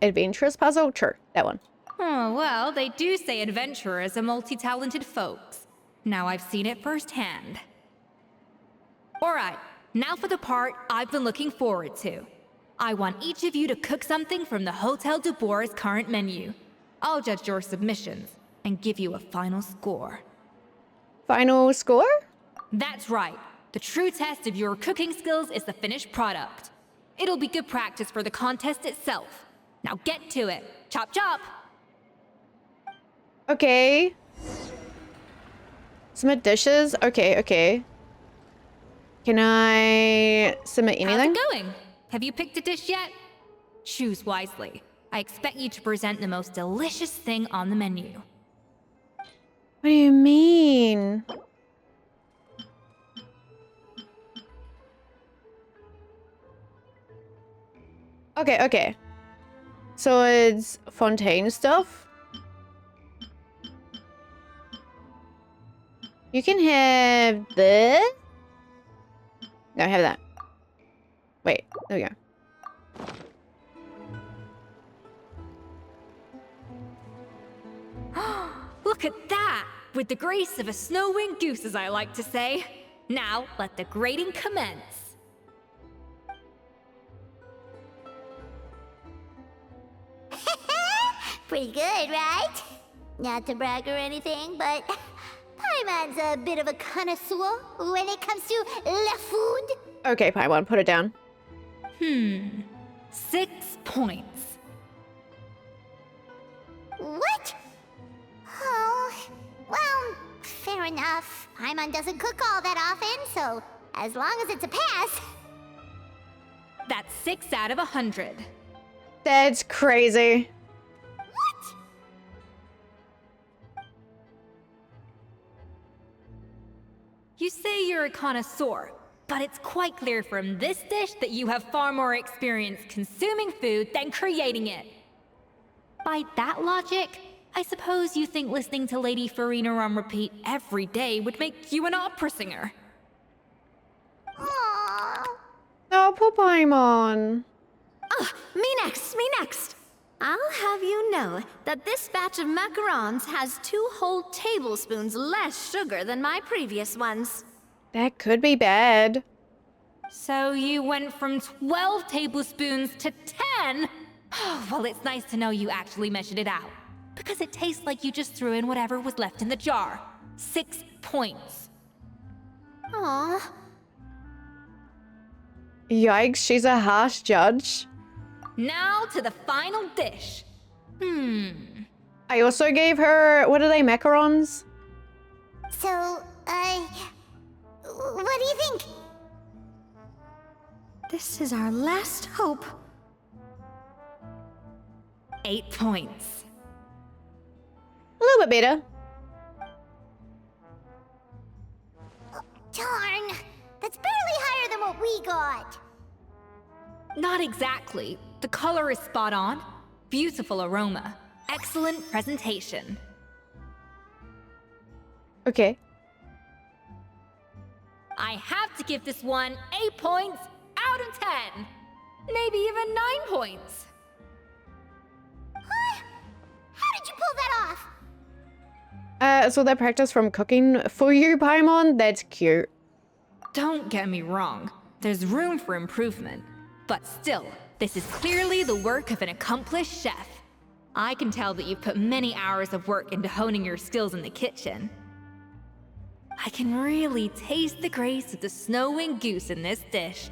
adventurous puzzle. Sure, that one. Oh, well, they do say adventurers are multi-talented folks. Now I've seen it firsthand. Alright, now for the part I've been looking forward to. I want each of you to cook something from the Hotel de Bois' current menu. I'll judge your submissions and give you a final score. Final score? That's right. The true test of your cooking skills is the finished product. It'll be good practice for the contest itself. Now get to it. Chop chop! Okay. Submit dishes? Okay, okay. Can I submit anything? How's it going? Have you picked a dish yet? Choose wisely. I expect you to present the most delicious thing on the menu. What do you mean? Okay, okay. So it's Fontaine stuff? You can have this? No, have that. Wait, there we go. Look at that! With the grace of a snow-winged goose, as I like to say. Now, let the grating commence. Pretty good, right? Not to brag or anything, but Paimon's a bit of a connoisseur when it comes to la food. Okay, Paimon, put it down. 6 points. What? Oh, well, fair enough. Paimon doesn't cook all that often, so as long as it's a pass. That's 6 out of 100. That's crazy. What? You say you're a connoisseur, but it's quite clear from this dish that you have far more experience consuming food than creating it. By that logic, I suppose you think listening to Lady Farina on repeat every day would make you an opera singer. Aww. Oh, poor Paimon. Me next, me next. I'll have you know that this batch of macarons has 2 whole tablespoons less sugar than my previous ones. That could be bad. So you went from 12 tablespoons to 10? Well, it's nice to know you actually measured it out. Because it tastes like you just threw in whatever was left in the jar. 6 points. Aw. Yikes, she's a harsh judge. Now to the final dish. I also gave her, what are they, macarons? So, what do you think? This is our last hope. 8 points. A little bit better. Darn, that's barely higher than what we got. Not exactly. The color is spot on. Beautiful aroma. Excellent presentation. Okay. I have to give this one 8 points out of 10. Maybe even 9 points. Huh? How did you pull that off? So that practice from cooking for you, Paimon? That's cute. Don't get me wrong. There's room for improvement. But still, this is clearly the work of an accomplished chef. I can tell that you've put many hours of work into honing your skills in the kitchen. I can really taste the grace of the snow-winged goose in this dish.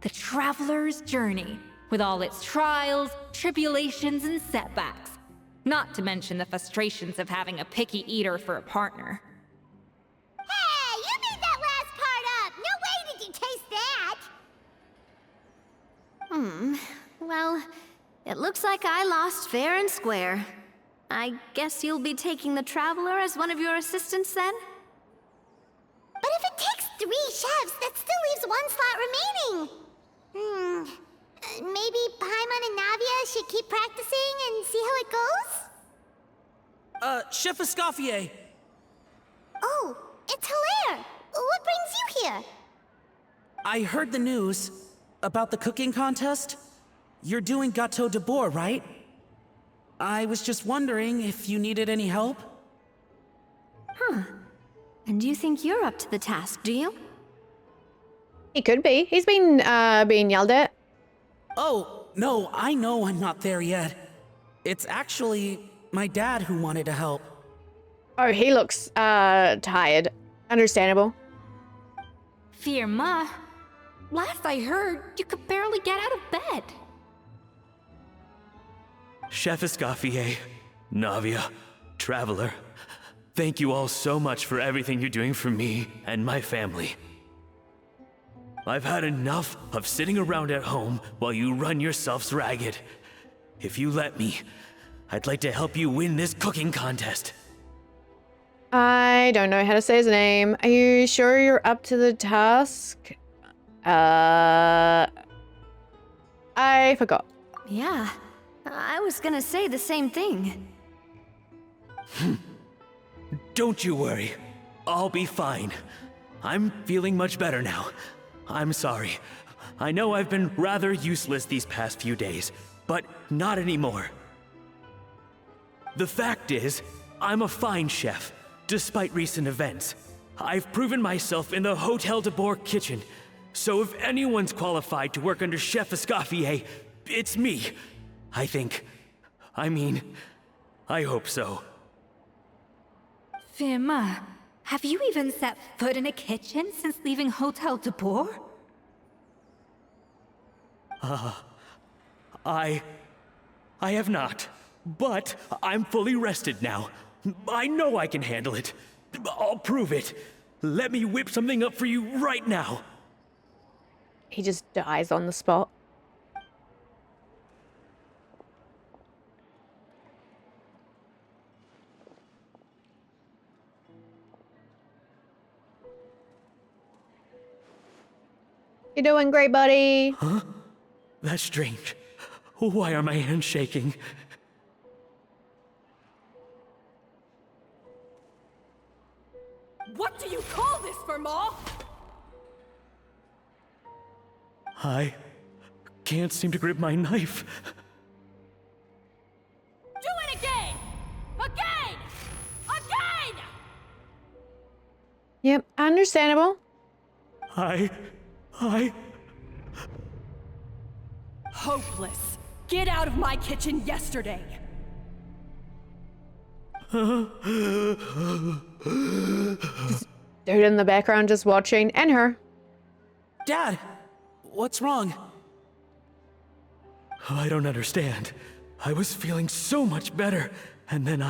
The traveler's journey, with all its trials, tribulations, and setbacks. Not to mention the frustrations of having a picky eater for a partner. Hey, you made that last part up! No way did you taste that! Well, it looks like I lost fair and square. I guess you'll be taking the Traveler as one of your assistants then? But if it takes 3 chefs, that still leaves 1 slot remaining. Maybe Paimon and Navia should keep practicing and see how it goes? Chef Escoffier. Oh, it's Hilaire! What brings you here? I heard the news about the cooking contest. You're doing Gâteau de Bourg, right? I was just wondering if you needed any help. And you think you're up to the task, do you? He could be. He's been being yelled at. Oh, no, I know I'm not there yet. It's actually my dad who wanted to help. Oh, he looks tired. Understandable. Firma, last I heard, you could barely get out of bed. Chef Escoffier, Navia, Traveler, thank you all so much for everything you're doing for me and my family. I've had enough of sitting around at home while you run yourselves ragged. If you let me, I'd like to help you win this cooking contest. I don't know how to say his name. Are you sure you're up to the task? I forgot. Yeah, I was gonna say the same thing. Don't you worry. I'll be fine. I'm feeling much better now. I'm sorry. I know I've been rather useless these past few days, but not anymore. The fact is, I'm a fine chef, despite recent events. I've proven myself in the Hotel de Bourg kitchen, so if anyone's qualified to work under Chef Escoffier, it's me. I think. I hope so. Firma, have you even set foot in a kitchen since leaving Hotel de Bourg? I have not, but I'm fully rested now. I know I can handle it. I'll prove it. Let me whip something up for you right now. He just dies on the spot. You're doing great, buddy. Huh? That's strange. Why are my hands shaking? What do you call this, Verma? I can't seem to grip my knife. Do it again! Again! Again! Yep, understandable. I... Hopeless. Get out of my kitchen yesterday. Dude in the background just watching, and her. Dad, what's wrong? I don't understand. I was feeling so much better, and then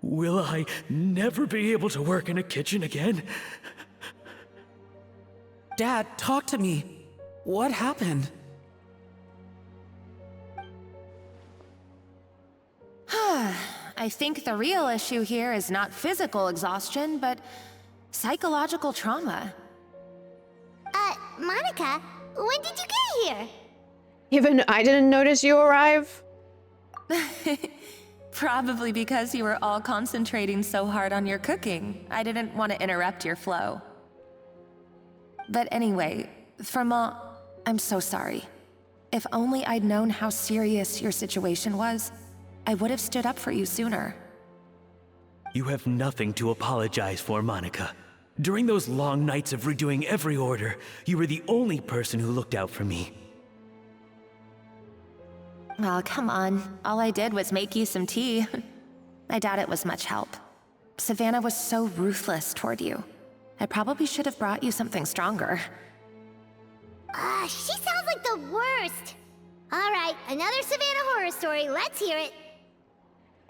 Will I never be able to work in a kitchen again? Dad, talk to me. What happened? I think the real issue here is not physical exhaustion, but psychological trauma. Monica, when did you get here? Even I didn't notice you arrive. Probably because you were all concentrating so hard on your cooking. I didn't want to interrupt your flow. But anyway, Verma, I'm so sorry. If only I'd known how serious your situation was, I would have stood up for you sooner. You have nothing to apologize for, Monica. During those long nights of redoing every order, you were the only person who looked out for me. Oh, come on. All I did was make you some tea. I doubt it was much help. Savannah was so ruthless toward you. I probably should have brought you something stronger. She sounds like the worst. All right, another Savannah horror story. Let's hear it.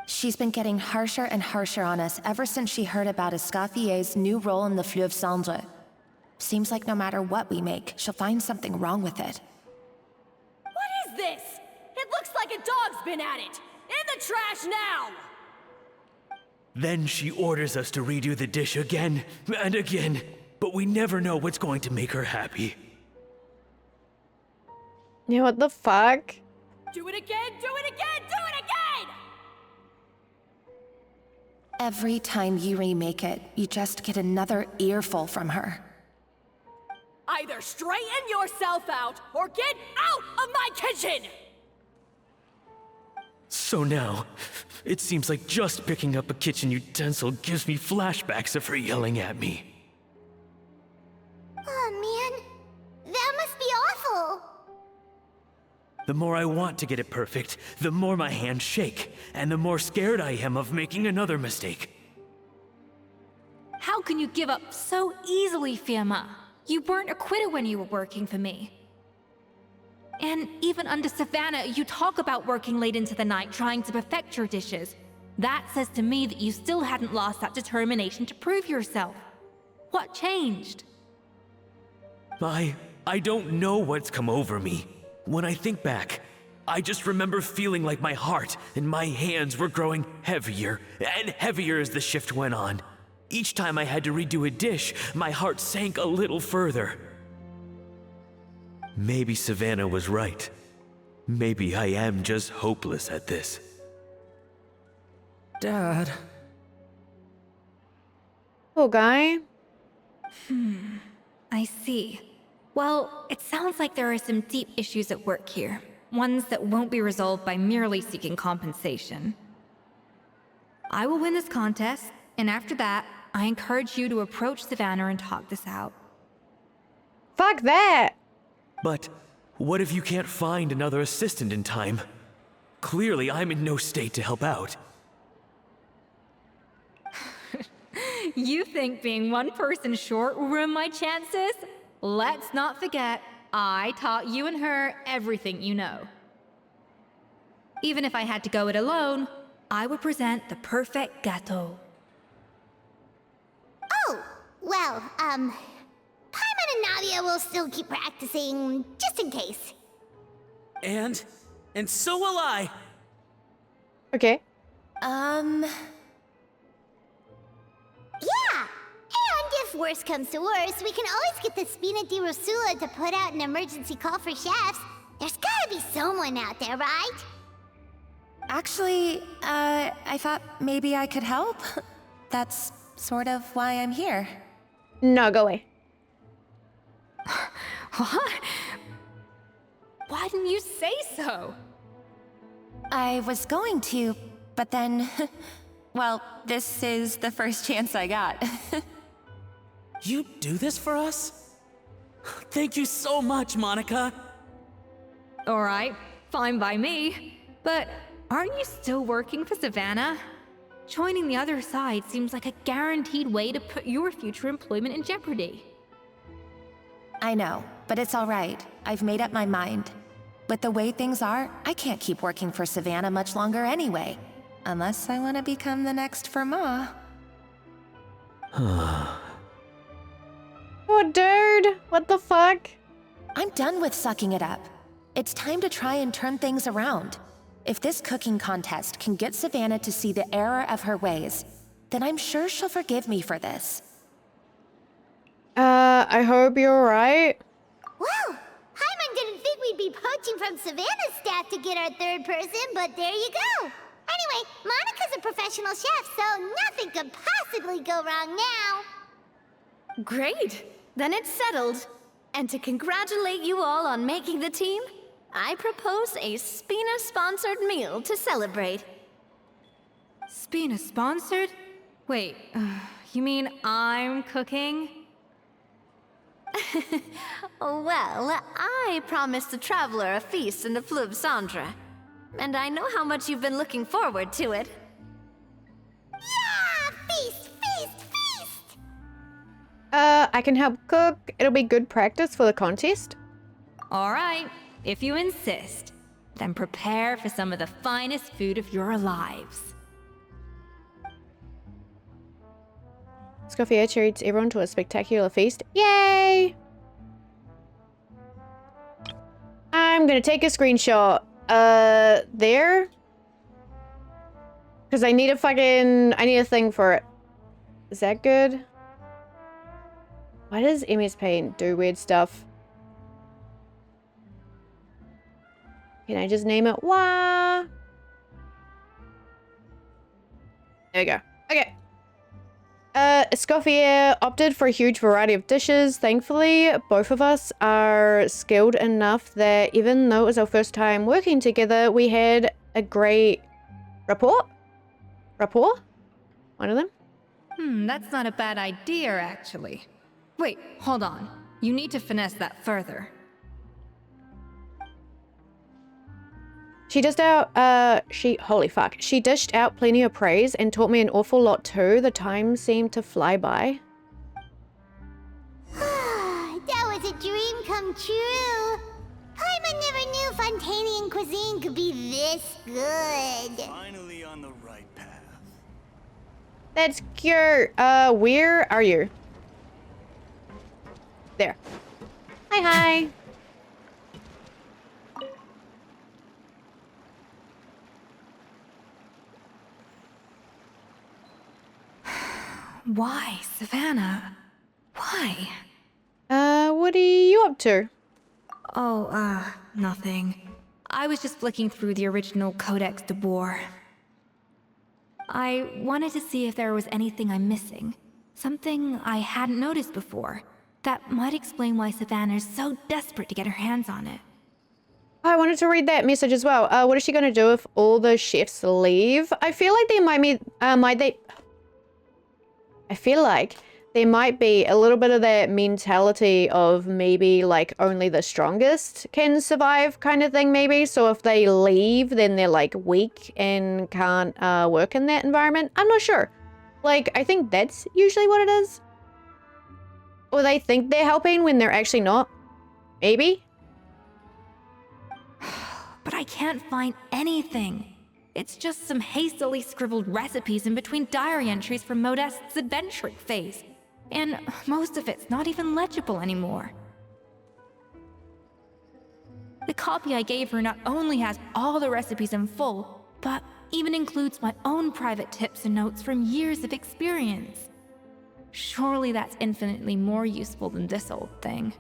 She's been getting harsher and harsher on us ever since she heard about Escaffier's new role in the Fleuve Cendre. Seems like no matter what we make, she'll find something wrong with it. What is this? It looks like a dog's been at it! In the trash now! Then she orders us to redo the dish again and again, but we never know what's going to make her happy. Yeah, what the fuck? Do it again, do it again, do it again! Every time you remake it, you just get another earful from her. Either straighten yourself out, or get out of my kitchen! So now, it seems like just picking up a kitchen utensil gives me flashbacks of her yelling at me. Oh man, that must be awful. The more I want to get it perfect, the more my hands shake, and the more scared I am of making another mistake. How can you give up so easily, Firma? You weren't a quitter when you were working for me. And even under Savannah, you talk about working late into the night trying to perfect your dishes. That says to me that you still hadn't lost that determination to prove yourself. What changed? I don't know what's come over me. When I think back, I just remember feeling like my heart and my hands were growing heavier and heavier as the shift went on. Each time I had to redo a dish, my heart sank a little further. Maybe Savannah was right. Maybe I am just hopeless at this. Dad. Poor guy. I see. Well, it sounds like there are some deep issues at work here. Ones that won't be resolved by merely seeking compensation. I will win this contest, and after that, I encourage you to approach Savannah and talk this out. Fuck that! But what if you can't find another assistant in time? Clearly, I'm in no state to help out. You think being one person short will ruin my chances? Let's not forget, I taught you and her everything you know. Even if I had to go it alone, I would present the perfect gâteau. Oh, well, Paimon and Nadia will still keep practicing, just in case. And so will I. Okay. Yeah, and if if worse comes to worse, we can always get the Spina di Rosula to put out an emergency call for chefs. There's gotta be someone out there, right? Actually, I thought maybe I could help. That's sort of why I'm here. No, go away. What? Why didn't you say so? I was going to, but then... well, this is the first chance I got. You do this for us? Thank you so much, Monica. Alright, fine by me. But aren't you still working for Savannah? Joining the other side seems like a guaranteed way to put your future employment in jeopardy. I know, but it's all right. I've made up my mind. With the way things are, I can't keep working for Savannah much longer anyway. Unless I want to become the next Fermat. Oh, dude, what the fuck? I'm done with sucking it up. It's time to try and turn things around. If this cooking contest can get Savannah to see the error of her ways, then I'm sure she'll forgive me for this. I hope you're right. Well, Hyman didn't think we'd be poaching from Savannah's staff to get our third person, but there you go. Anyway, Monica's a professional chef, so nothing could possibly go wrong now. Great! Then it's settled. And to congratulate you all on making the team, I propose a Spina-sponsored meal to celebrate. Spina sponsored? Wait, you mean I'm cooking? Well, I promised the traveler a feast in the Fleuve Cendre. And I know how much you've been looking forward to it. Yeah! Feast, feast, feast! I can help cook. It'll be good practice for the contest. Alright, if you insist. Then prepare for some of the finest food of your lives. Scoffier treats everyone to a spectacular feast. Yay! I'm gonna take a screenshot. There? Because I need a thing for it. Is that good? Why does MS Paint do weird stuff? Can I just name it? Wah! There we go. Okay. Escoffier opted for a huge variety of dishes. Thankfully, both of us are skilled enough that even though it was our first time working together, we had a great rapport? Rapport? One of them? That's not a bad idea, actually. Wait, hold on. You need to finesse that further. She dished out, holy fuck. She dished out plenty of praise and taught me an awful lot too. The time seemed to fly by. That was a dream come true. Hyman never knew Fontanian cuisine could be this good. Finally on the right path. That's cute. Where are you? There. Hi. Why, Savannah? Why? What are you up to? Oh, nothing. I was just flicking through the original Codex de Boer. I wanted to see if there was anything I'm missing. Something I hadn't noticed before. That might explain why Savannah's so desperate to get her hands on it. I wanted to read that message as well. What is she gonna do if all the chefs leave? I feel like there might be a little bit of that mentality of maybe like only the strongest can survive kind of thing maybe. So if they leave, then they're like weak and can't work in that environment. I'm not sure. Like, I think that's usually what it is. Or they think they're helping when they're actually not. Maybe. But I can't find anything. It's just some hastily scribbled recipes in between diary entries from Modeste's adventuring phase. And most of it's not even legible anymore. The copy I gave her not only has all the recipes in full, but even includes my own private tips and notes from years of experience. Surely that's infinitely more useful than this old thing.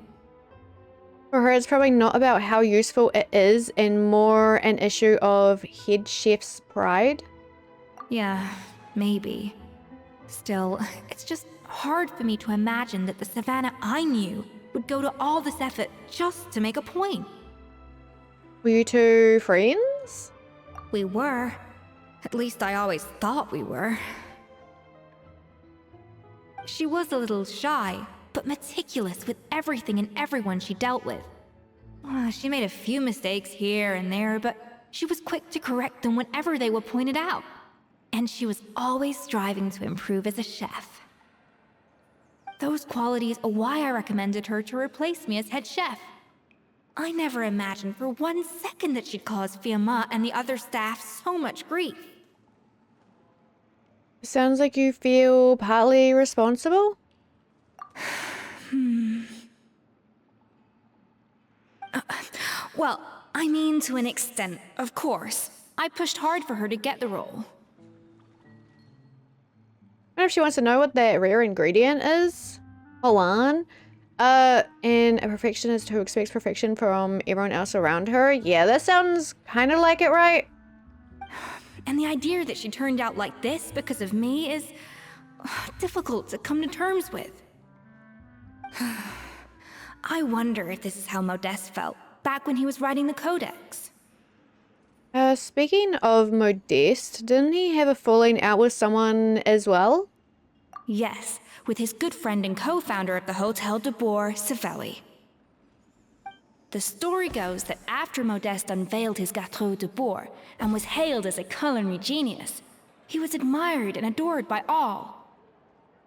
For her, it's probably not about how useful it is and more an issue of head chef's pride. Yeah, maybe. Still, it's just hard for me to imagine that the Savannah I knew would go to all this effort just to make a point. Were you two friends? We were. At least I always thought we were. She was a little shy, but meticulous with everything and everyone she dealt with. She made a few mistakes here and there, but she was quick to correct them whenever they were pointed out. And she was always striving to improve as a chef. Those qualities are why I recommended her to replace me as head chef. I never imagined for 1 second that she'd cause Fiamma and the other staff so much grief. Sounds like you feel partly responsible? Well, I mean to an extent, of course. I pushed hard for her to get the role. I wonder if she wants to know what that rare ingredient is. Hold on. And a perfectionist who expects perfection from everyone else around her. Yeah, that sounds kind of like it, right? And the idea that she turned out like this because of me is difficult to come to terms with. I wonder if this is how Modeste felt back when he was writing the Codex. Speaking of Modeste, didn't he have a falling out with someone as well? Yes, with his good friend and co-founder of the Hotel de Boer, Savelli. The story goes that after Modeste unveiled his Gâteau de Boer and was hailed as a culinary genius, he was admired and adored by all.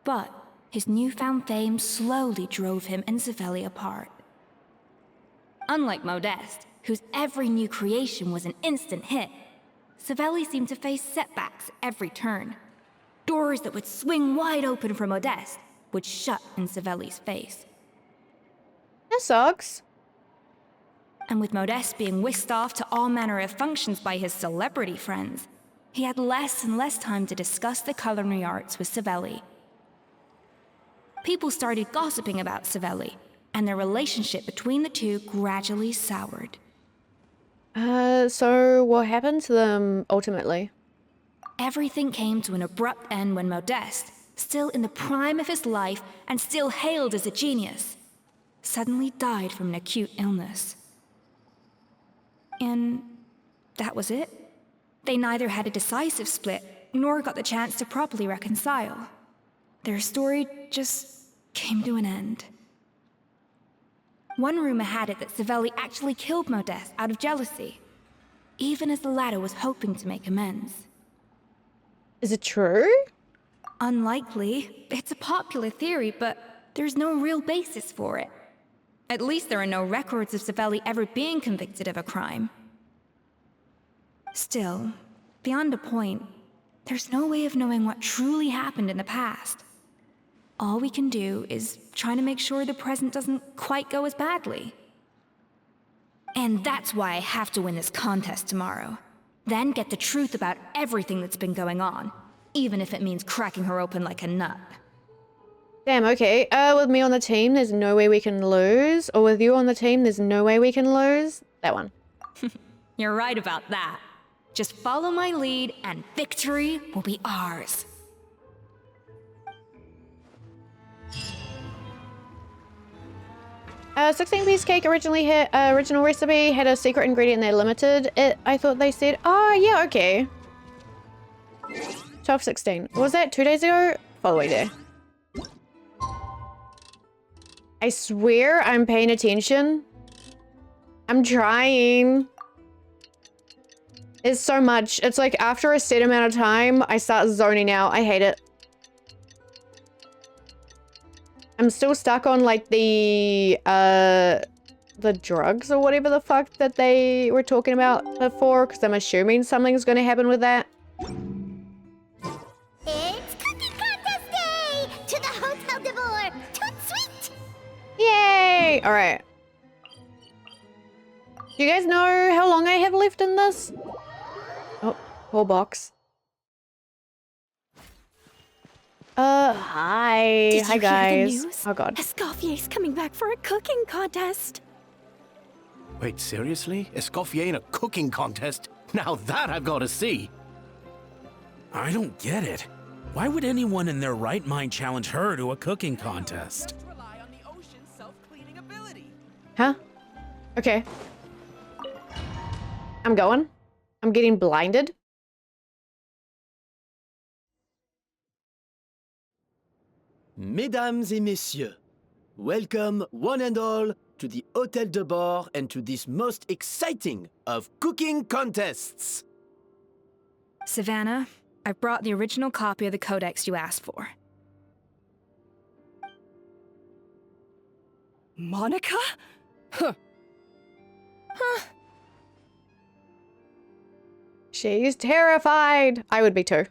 But his newfound fame slowly drove him and Savelli apart. Unlike Modeste, whose every new creation was an instant hit, Savelli seemed to face setbacks every turn. Doors that would swing wide open for Modeste would shut in Savelli's face. That sucks. And with Modeste being whisked off to all manner of functions by his celebrity friends, he had less and less time to discuss the culinary arts with Savelli. People started gossiping about Savelli, and their relationship between the two gradually soured. So what happened to them ultimately? Everything came to an abrupt end when Modeste, still in the prime of his life and still hailed as a genius, suddenly died from an acute illness. And that was it. They neither had a decisive split, nor got the chance to properly reconcile. Their story just came to an end. One rumor had it that Savelli actually killed Modeste out of jealousy, even as the latter was hoping to make amends. Is it true? Unlikely. It's a popular theory, but there's no real basis for it. At least there are no records of Savelli ever being convicted of a crime. Still, beyond a point, there's no way of knowing what truly happened in the past. All we can do is try to make sure the present doesn't quite go as badly. And that's why I have to win this contest tomorrow. Then get the truth about everything that's been going on, even if it means cracking her open like a nut. Damn, okay. With me on the team, there's no way we can lose. Or with you on the team, there's no way we can lose. That one. You're right about that. Just follow my lead and victory will be ours. A 16-piece cake originally hit original recipe, had a secret ingredient they limited it, I thought they said. Oh, yeah, okay. 12/16. Was that 2 days ago? Following day. I swear I'm paying attention. I'm trying. It's so much. It's like after a set amount of time, I start zoning out. I hate it. I'm still stuck on like the drugs or whatever the fuck that they were talking about before, because I'm assuming something's going to happen with that. It's cooking contest day to the Hotel de Boer. Toot sweet! Yay! All right. Do you guys know how long I have left in this? Oh, poor box. Hi. Did Hi, you guys. hear the news? Oh, God. Escoffier's coming back for a cooking contest. Wait, seriously? Escoffier in a cooking contest? Now that I've got to see. I don't get it. Why would anyone in their right mind challenge her to a cooking contest? Rely on the ocean's self-cleaning ability. Huh? Okay. I'm going. I'm getting blinded. Mesdames et messieurs, welcome one and all to the Hôtel de Bord and to this most exciting of cooking contests. Savannah, I brought the original copy of the codex you asked for. Monica? Huh. She's terrified. I would be too.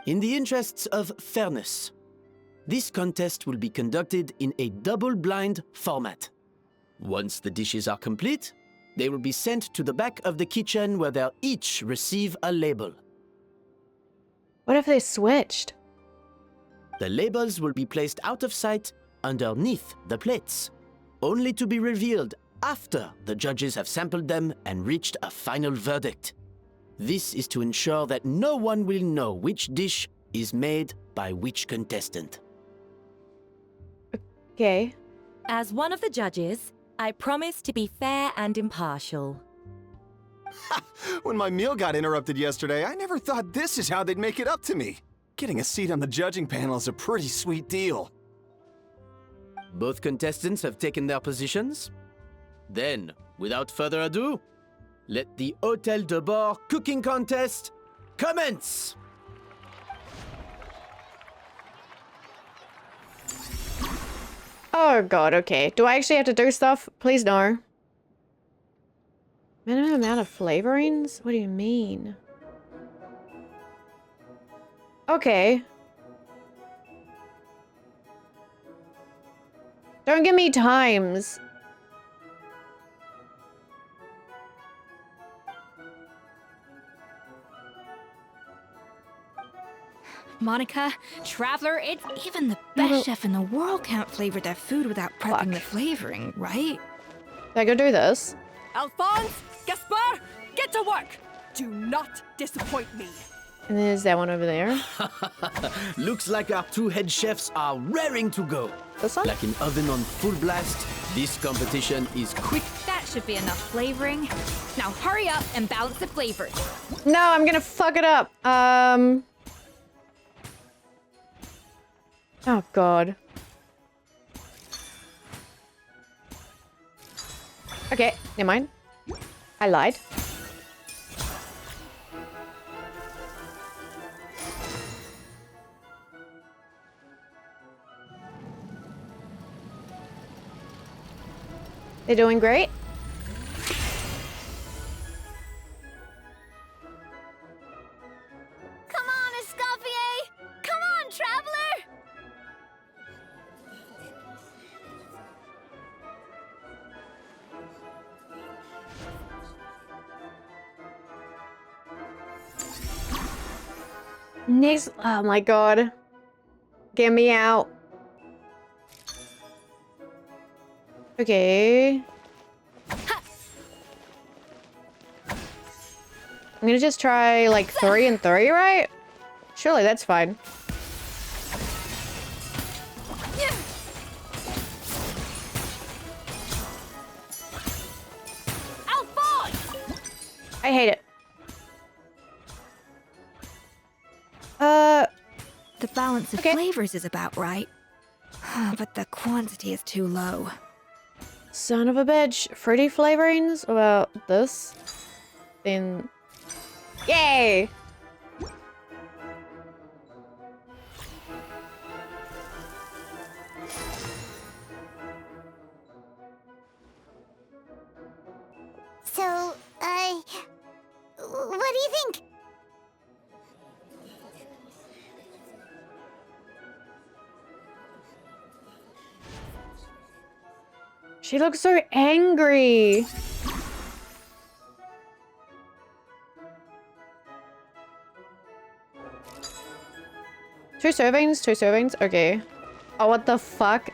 In the interests of fairness, this contest will be conducted in a double-blind format. Once the dishes are complete, they will be sent to the back of the kitchen where they'll each receive a label. What if they switched? The labels will be placed out of sight underneath the plates, only to be revealed after the judges have sampled them and reached a final verdict. This is to ensure that no one will know which dish is made by which contestant. Okay. As one of the judges, I promise to be fair and impartial. When my meal got interrupted yesterday, I never thought this is how they'd make it up to me. Getting a seat on the judging panel is a pretty sweet deal. Both contestants have taken their positions. Then, without further ado, let the Hôtel de Bord cooking contest commence! Oh, God. Okay. Do I actually have to do stuff? Please no. Minimum amount of flavorings? What do you mean? Okay. Don't give me times. Monica, Traveler, it's even the best chef in the world can't flavor their food without prepping the flavoring, right? Did I go do this? Alphonse, Gaspar, get to work. Do not disappoint me. And then is that one over there? Looks like our two head chefs are raring to go. This one? Like an oven on full blast, this competition is quick. That should be enough flavoring. Now hurry up and balance the flavors. No, I'm gonna fuck it up. Oh, God. Okay, never mind. I lied. They're doing great. Come on, Escoffier! Come on, Traveler! Next, oh my God. Get me out. Okay. I'm gonna just try like 3 and 3, right? Surely that's fine. I hate it. The balance of flavors is about right. But the quantity is too low. Son of a bitch. Fruity flavorings? What about this? Then... Yay! So, what do you think? She looks so angry. 2 servings, 2 servings. Okay. Oh, what the fuck?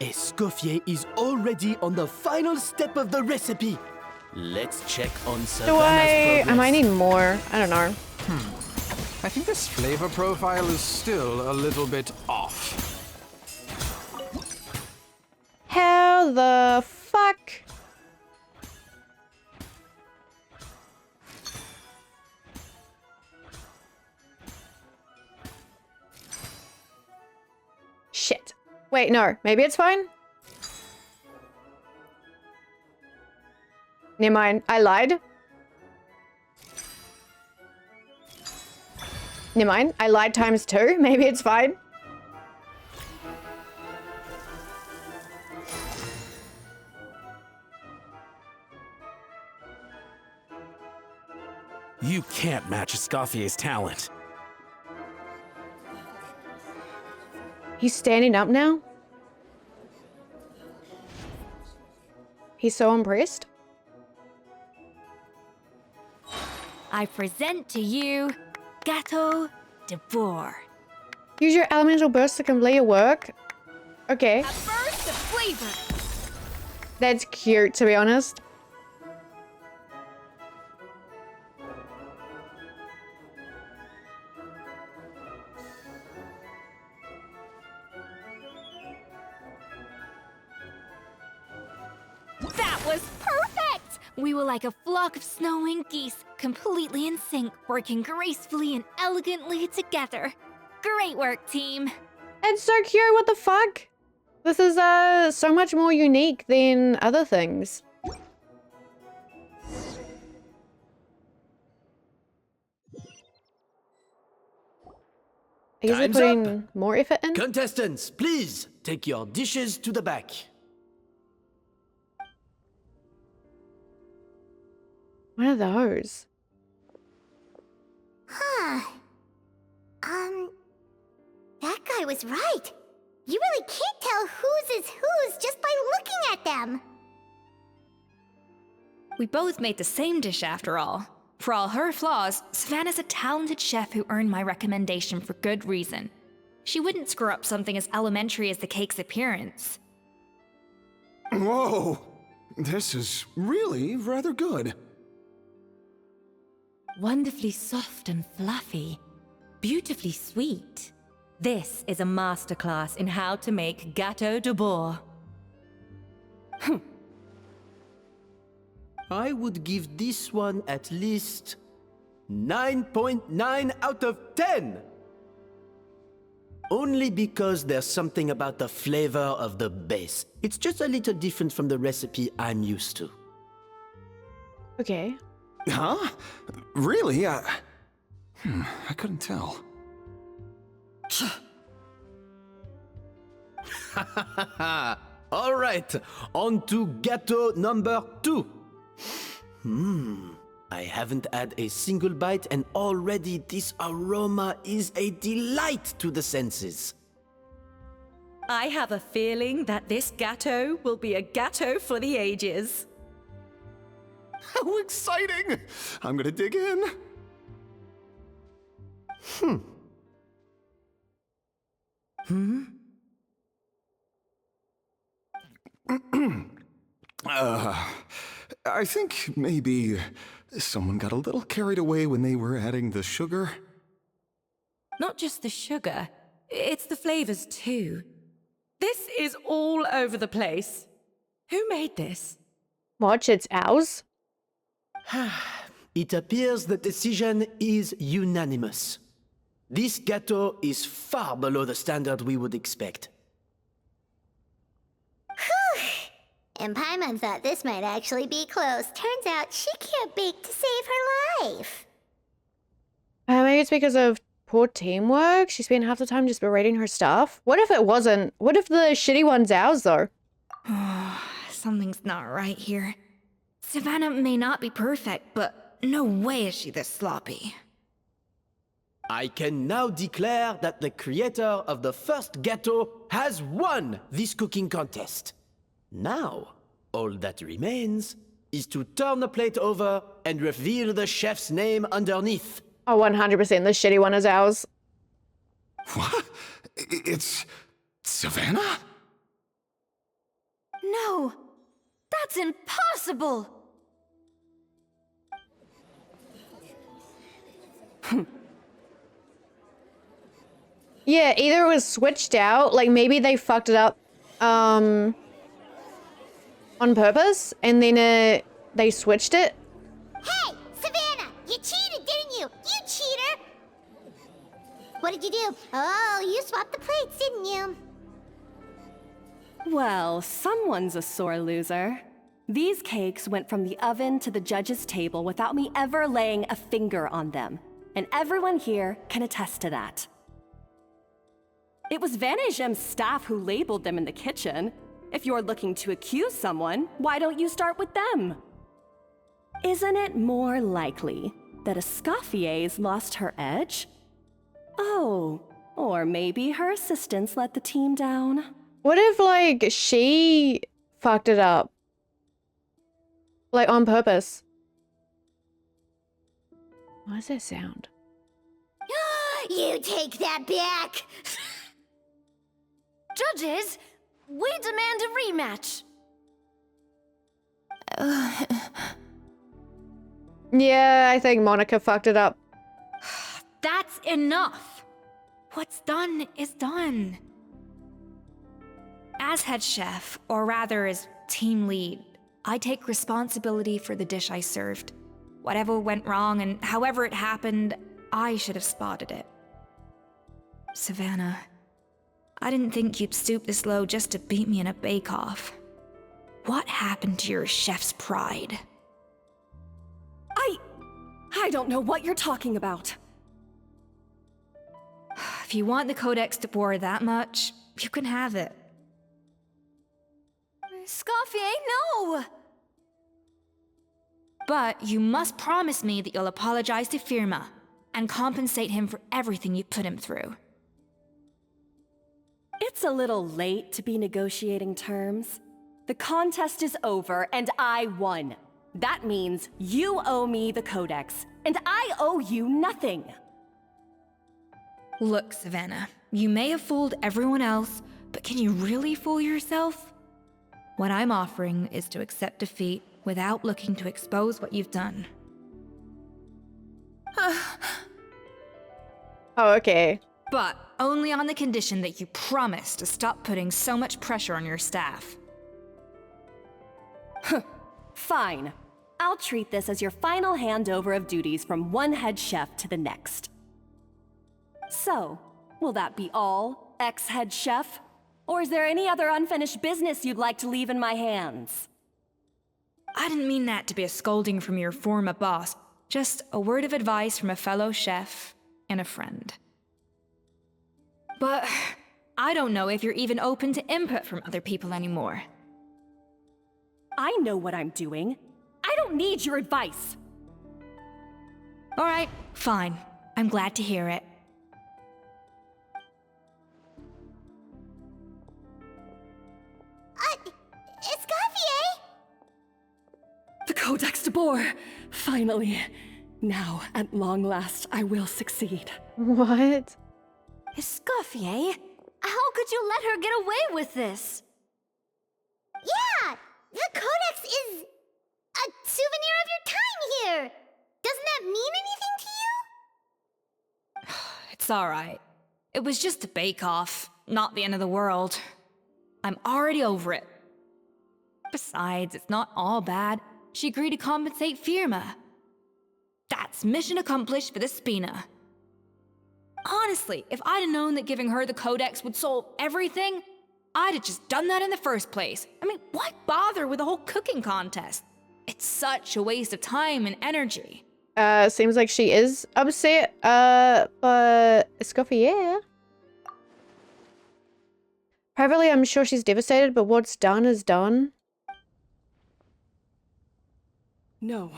Escoffier is already on the final step of the recipe. Let's check on Do Savannah's I might need more. I don't know. I think this flavor profile is still a little bit off. How the fuck? Shit. Wait, no. Maybe it's fine? Never mind. I lied. Never mind. I lied times 2. Maybe it's fine. You can't match Escoffier's talent. He's standing up now? He's so impressed? I present to you Gâteau de Bourg. Use your elemental burst to complete your work. Okay. A burst of flavor. That's cute, to be honest. That was perfect! We were like a flock of snowing geese, completely in sync, working gracefully and elegantly together. Great work, team. It's so cute, what the fuck? This is so much more unique than other things. I guess they're Time's putting more effort in. Contestants, please take your dishes to the back. What are those? Huh. That guy was right. You really can't tell whose is whose just by looking at them. We both made the same dish after all. For all her flaws, Savannah's a talented chef who earned my recommendation for good reason. She wouldn't screw up something as elementary as the cake's appearance. Whoa! This is really rather good. Wonderfully soft and fluffy. Beautifully sweet. This is a masterclass in how to make Gâteau de Bourg. I would give this one at least 9.9 out of 10. Only because there's something about the flavor of the base. It's just a little different from the recipe I'm used to. Okay. Huh? Really? I couldn't tell. All right, on to gâteau number 2. I haven't had a single bite and already this aroma is a delight to the senses. I have a feeling that this gâteau will be a gâteau for the ages. How exciting! I'm gonna dig in. I think maybe someone got a little carried away when they were adding the sugar. Not just the sugar, it's the flavors too. This is all over the place. Who made this? Watch, it's ours. It appears the decision is unanimous. This gâteau is far below the standard we would expect. Whew! And Paimon thought this might actually be close. Turns out she can't bake to save her life. Maybe it's because of poor teamwork. She spent half the time just berating her staff. What if it wasn't? What if the shitty one's ours, though? Something's not right here. Savannah may not be perfect, but no way is she this sloppy. I can now declare that the creator of the first gâteau has won this cooking contest. Now, all that remains is to turn the plate over and reveal the chef's name underneath. Oh, 100% the shitty one is ours. What? It's Savannah? No! That's impossible! Yeah, either it was switched out, like maybe they fucked it up on purpose, and then they switched it. Hey, Savannah, you cheated, didn't you? You cheater! What did you do? Oh, you swapped the plates, didn't you? Well, someone's a sore loser. These cakes went from the oven to the judge's table without me ever laying a finger on them. And everyone here can attest to that. It was Van Gem's staff who labeled them in the kitchen. If you're looking to accuse someone, why don't you start with them? Isn't it more likely that Escoffier's lost her edge? Oh, or maybe her assistants let the team down. What if, like, she fucked it up? Like, on purpose? What does that sound? You take that back! Judges, we demand a rematch. Yeah, I think Monica fucked it up. That's enough. What's done is done. As head chef, or rather as team lead, I take responsibility for the dish I served. Whatever went wrong and however it happened, I should have spotted it. Savannah, I didn't think you'd stoop this low just to beat me in a bake-off. What happened to your chef's pride? I don't know what you're talking about. If you want the Codex de Boer that much, you can have it. Scoffier, no! But you must promise me that you'll apologize to Firma and compensate him for everything you put him through. It's a little late to be negotiating terms. The contest is over and I won. That means you owe me the Codex, and I owe you nothing. Look, Savannah, you may have fooled everyone else, but can you really fool yourself? What I'm offering is to accept defeat without looking to expose what you've done. Oh, okay. But only on the condition that you promise to stop putting so much pressure on your staff. Fine. I'll treat this as your final handover of duties from one head chef to the next. So, will that be all, ex-head chef? Or is there any other unfinished business you'd like to leave in my hands? I didn't mean that to be a scolding from your former boss, just a word of advice from a fellow chef and a friend. But I don't know if you're even open to input from other people anymore. I know what I'm doing. I don't need your advice. All right, fine. I'm glad to hear it. Escoffier? The Codex de Boer! Finally. Now, at long last, I will succeed. What? Escoffier? How could you let her get away with this? Yeah! The Codex is a souvenir of your time here! Doesn't that mean anything to you? It's all right. It was just a bake-off, not the end of the world. I'm already over it. Besides, it's not all bad. She agreed to compensate Firma. That's mission accomplished for the Spina. Honestly, if I'd have known that giving her the Codex would solve everything, I'd have just done that in the first place. I mean, why bother with the whole cooking contest? It's such a waste of time and energy. Seems like she is upset, but Escoffier. Privately, I'm sure she's devastated, but what's done is done. No.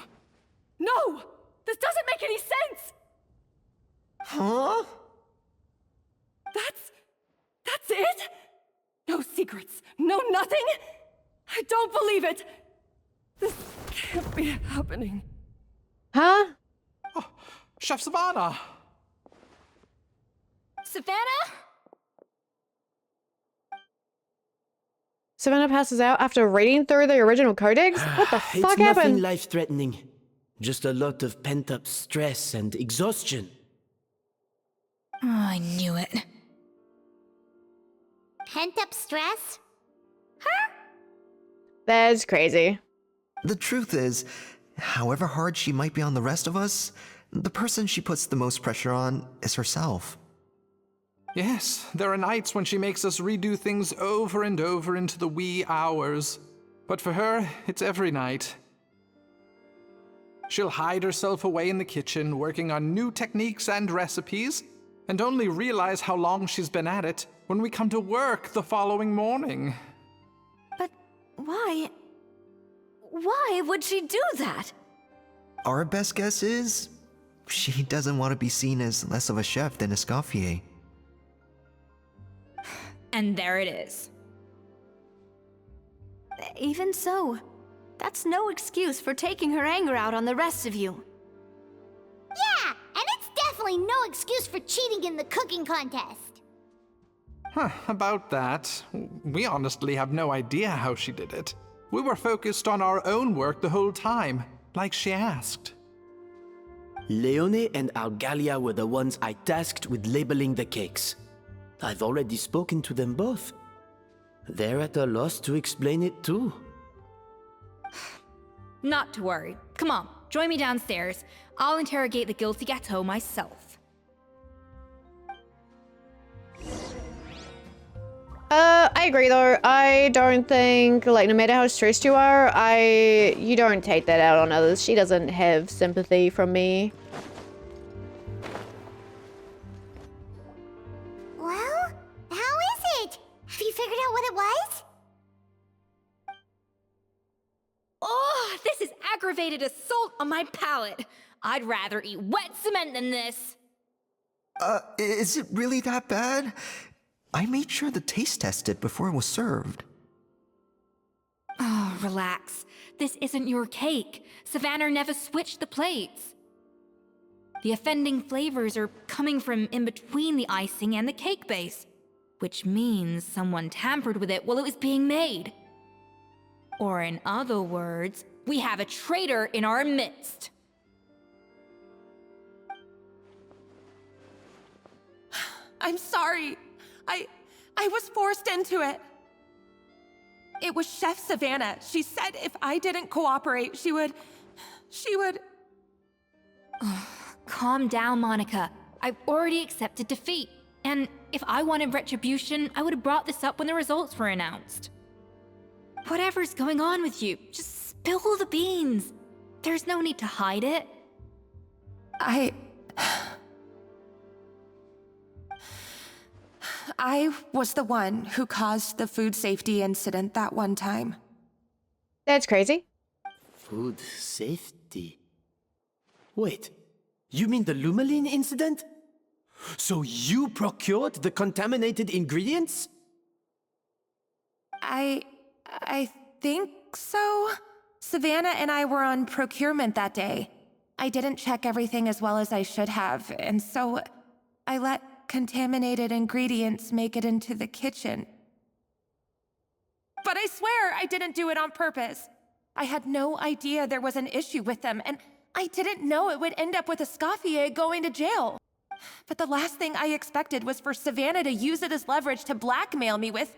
No! This doesn't make any sense! Huh? That's it? No secrets, no nothing? I don't believe it! This can't be happening. Huh? Chef Savannah! Savannah? Savannah passes out after reading through the original codex? What the It's fuck nothing happened? life-threatening. Just a lot of pent-up stress and exhaustion. Oh, I knew it. Pent-up stress? That's crazy. The truth is, however hard she might be on the rest of us, the person she puts the most pressure on is herself. Yes, there are nights when she makes us redo things over and over into the wee hours. But for her, it's every night. She'll hide herself away in the kitchen, working on new techniques and recipes, and only realize how long she's been at it when we come to work the following morning. But why? Why would she do that? Our best guess is she doesn't want to be seen as less of a chef than Escoffier. And there it is. Even so, that's no excuse for taking her anger out on the rest of you. Yeah, and it's definitely no excuse for cheating in the cooking contest. About that, we honestly have no idea how she did it. We were focused on our own work the whole time, like she asked. Leone and Argalia were the ones I tasked with labeling the cakes. I've already spoken to them both. They're at a loss to explain it too. Not to worry. Come on, join me downstairs. I'll interrogate the guilty gâteau myself. I agree though. I don't think, like, no matter how stressed you are, you don't take that out on others. She doesn't have sympathy from me. Well, how is it? Have you figured out what it was? Oh, this is aggravated assault on my palate. I'd rather eat wet cement than this. Is it really that bad? I made sure to taste test it before it was served. Oh, relax. This isn't your cake. Savannah never switched the plates. The offending flavors are coming from in between the icing and the cake base, which means someone tampered with it while it was being made. Or in other words, we have a traitor in our midst. I'm sorry. I was forced into it. It was Chef Savannah. She said if I didn't cooperate, she would... Calm down, Monica. I've already accepted defeat. And if I wanted retribution, I would have brought this up when the results were announced. Whatever's going on with you, just spill the beans. There's no need to hide it. I was the one who caused the food safety incident that one time. That's crazy. Food safety? Wait, you mean the Lumaline incident? So you procured the contaminated ingredients? I think so. Savannah and I were on procurement that day. I didn't check everything as well as I should have, and so I let contaminated ingredients make it into the kitchen. But I swear I didn't do it on purpose. I had no idea there was an issue with them, and I didn't know it would end up with Escoffier going to jail. But the last thing I expected was for Savannah to use it as leverage to blackmail me with...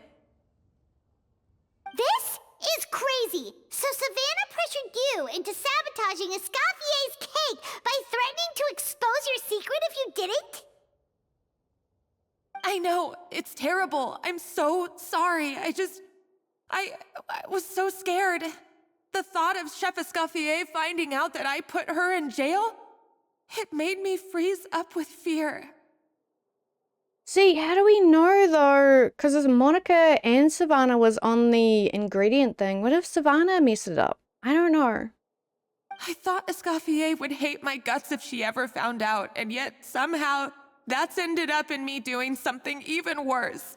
This is crazy! So Savannah pressured you into sabotaging Escoffier's cake by threatening to expose your secret if you didn't? I know, it's terrible. I'm so sorry. I was so scared. The thought of Chef Escoffier finding out that I put her in jail, it made me freeze up with fear. See, how do we know though? Because Monica and Savannah was on the ingredient thing. What if Savannah messed it up? I don't know. I thought Escoffier would hate my guts if she ever found out, and yet somehow that's ended up in me doing something even worse.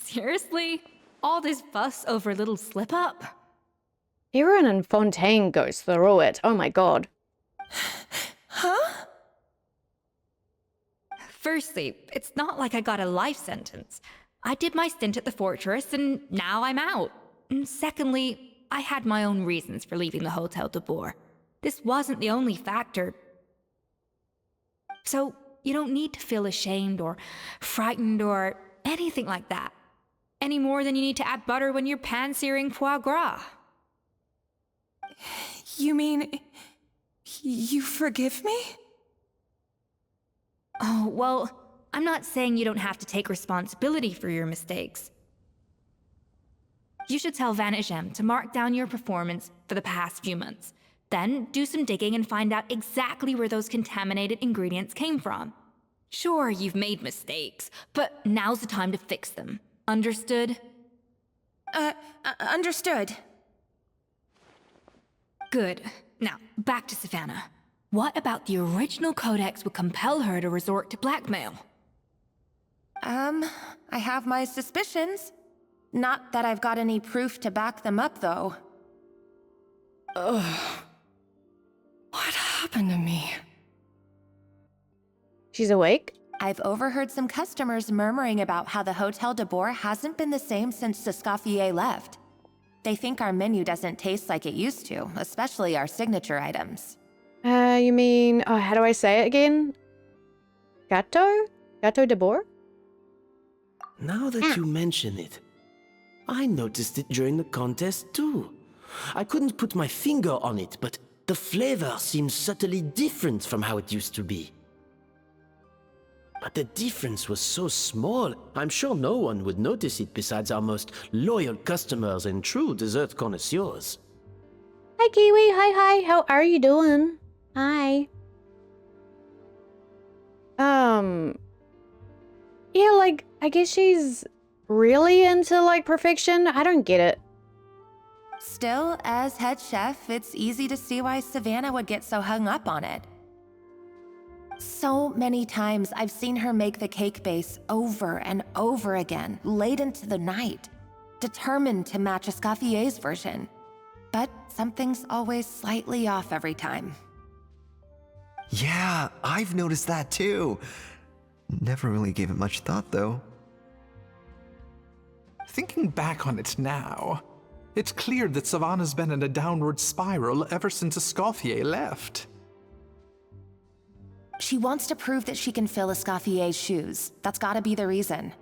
Seriously? All this fuss over a little slip-up? Aaron and Fontaine goes through it. Oh my god. Huh? Firstly, it's not like I got a life sentence. I did my stint at the fortress and now I'm out. And secondly, I had my own reasons for leaving the Hotel de Boer. This wasn't the only factor. So, you don't need to feel ashamed or frightened or anything like that. Any more than you need to add butter when you're pan-searing foie gras. You mean... you forgive me? Oh, well, I'm not saying you don't have to take responsibility for your mistakes. You should tell Vanagem to mark down your performance for the past few months. Then do some digging and find out exactly where those contaminated ingredients came from. Sure, you've made mistakes, but now's the time to fix them. Understood? Understood. Good. Now, back to Savannah. What about the original codex would compel her to resort to blackmail? I have my suspicions. Not that I've got any proof to back them up, though. Ugh. What happened to me? She's awake? I've overheard some customers murmuring about how the Hotel de Boer hasn't been the same since Escoffier left. They think our menu doesn't taste like it used to, especially our signature items. You mean, oh, how do I say it again? Gateau? Gateau de Boer? Now that you mention it, I noticed it during the contest too. I couldn't put my finger on it, but the flavor seems subtly different from how it used to be. But the difference was so small, I'm sure no one would notice it besides our most loyal customers and true dessert connoisseurs. Hi, Kiwi. Hi. How are you doing? Hi. Yeah, like, I guess she's really into, like, perfection. I don't get it. Still, as head chef, it's easy to see why Savannah would get so hung up on it. So many times I've seen her make the cake base over and over again, late into the night, determined to match Escoffier's version. But something's always slightly off every time. Yeah, I've noticed that too. Never really gave it much thought, though. Thinking back on it now, it's clear that Savannah's been in a downward spiral ever since Escoffier left. She wants to prove that she can fill Escoffier's shoes. That's gotta be the reason.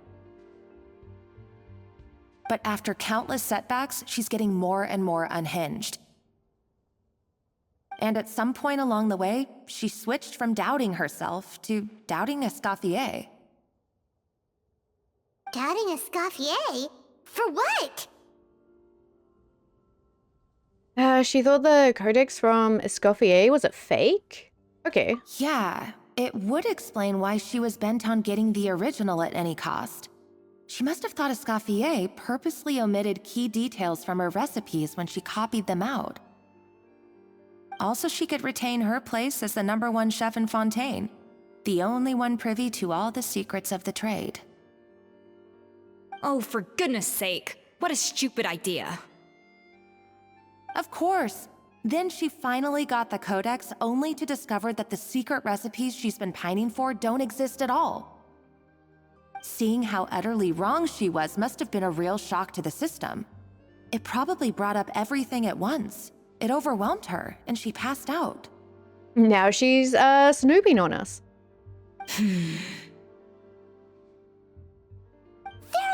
But after countless setbacks, she's getting more and more unhinged. And at some point along the way, she switched from doubting herself to doubting Escoffier. Doubting Escoffier? For what? She thought the codex from Escoffier was a fake? Okay. Yeah, it would explain why she was bent on getting the original at any cost. She must have thought Escoffier purposely omitted key details from her recipes when she copied them out. Also, she could retain her place as the #1 chef in Fontaine, the only one privy to all the secrets of the trade. Oh, for goodness sake. What a stupid idea. Of course. Then she finally got the codex only to discover that the secret recipes she's been pining for don't exist at all. Seeing how utterly wrong she was must have been a real shock to the system. It probably brought up everything at once. It overwhelmed her, and she passed out. Now she's, snooping on us. There's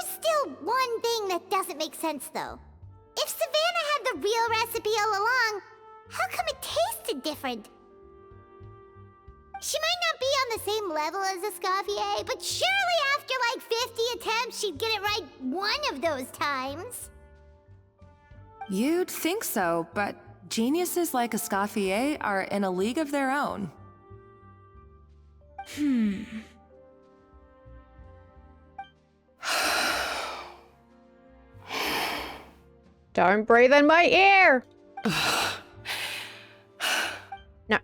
still one thing that doesn't make sense, though. If Savannah had the real recipe all along, how come it tasted different? She might not be on the same level as Escoffier, but surely after like 50 attempts, she'd get it right one of those times. You'd think so, but geniuses like Escoffier are in a league of their own. Don't breathe in my ear! No.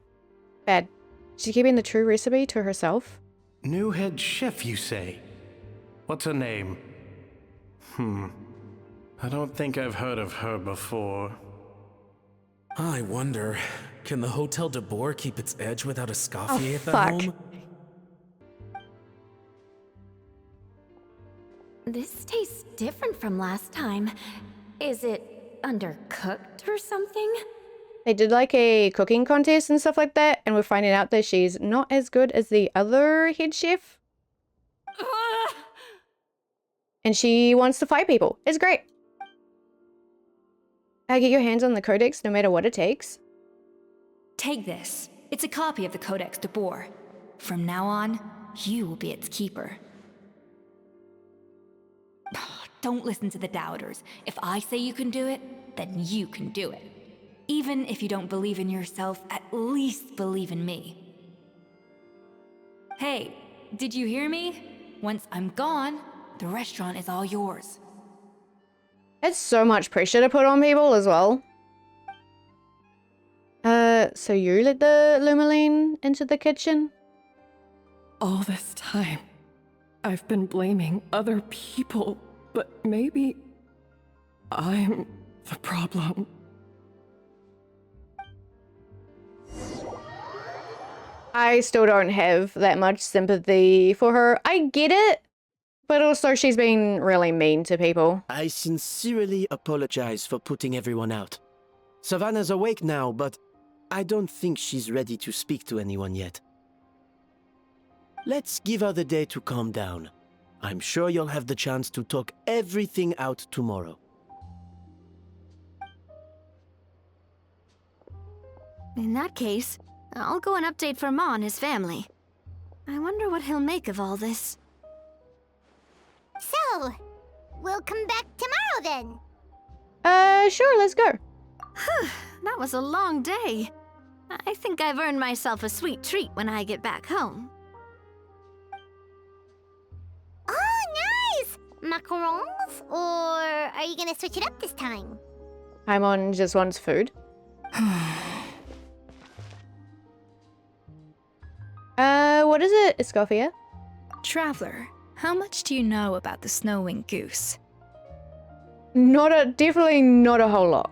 Bad. She's keeping the true recipe to herself? New head chef, you say? What's her name? I don't think I've heard of her before. I wonder, can the Hotel de Boer keep its edge without a Scoffier at the fuck. helm? This tastes different from last time. Is it undercooked or something? They did like a cooking contest and stuff like that, and we're finding out that she's not as good as the other head chef. And she wants to fight people. It's great. Get your hands on the codex no matter what it takes. Take this. It's a copy of the Codex de Boer. From now on, you will be its keeper. Don't listen to the doubters. If I say you can do it, then you can do it. Even if you don't believe in yourself, at least believe in me. Hey, did you hear me? Once I'm gone, the restaurant is all yours. It's so much pressure to put on people as well. So you let the Lumaline into the kitchen? All this time, I've been blaming other people, but maybe I'm the problem. I still don't have that much sympathy for her. I get it, but also she's been really mean to people. I sincerely apologize for putting everyone out. Savannah's awake now, but I don't think she's ready to speak to anyone yet. Let's give her the day to calm down. I'm sure you'll have the chance to talk everything out tomorrow. In that case, I'll go and update for Ma and his family. I wonder what he'll make of all this. So, we'll come back tomorrow then. Sure, let's go. That was a long day. I think I've earned myself a sweet treat when I get back home. Oh, nice! Macarons? Or are you gonna switch it up this time? Paimon just wants food. What is it, Escoffia? Traveler, how much do you know about the snow-winged goose? Definitely not a whole lot.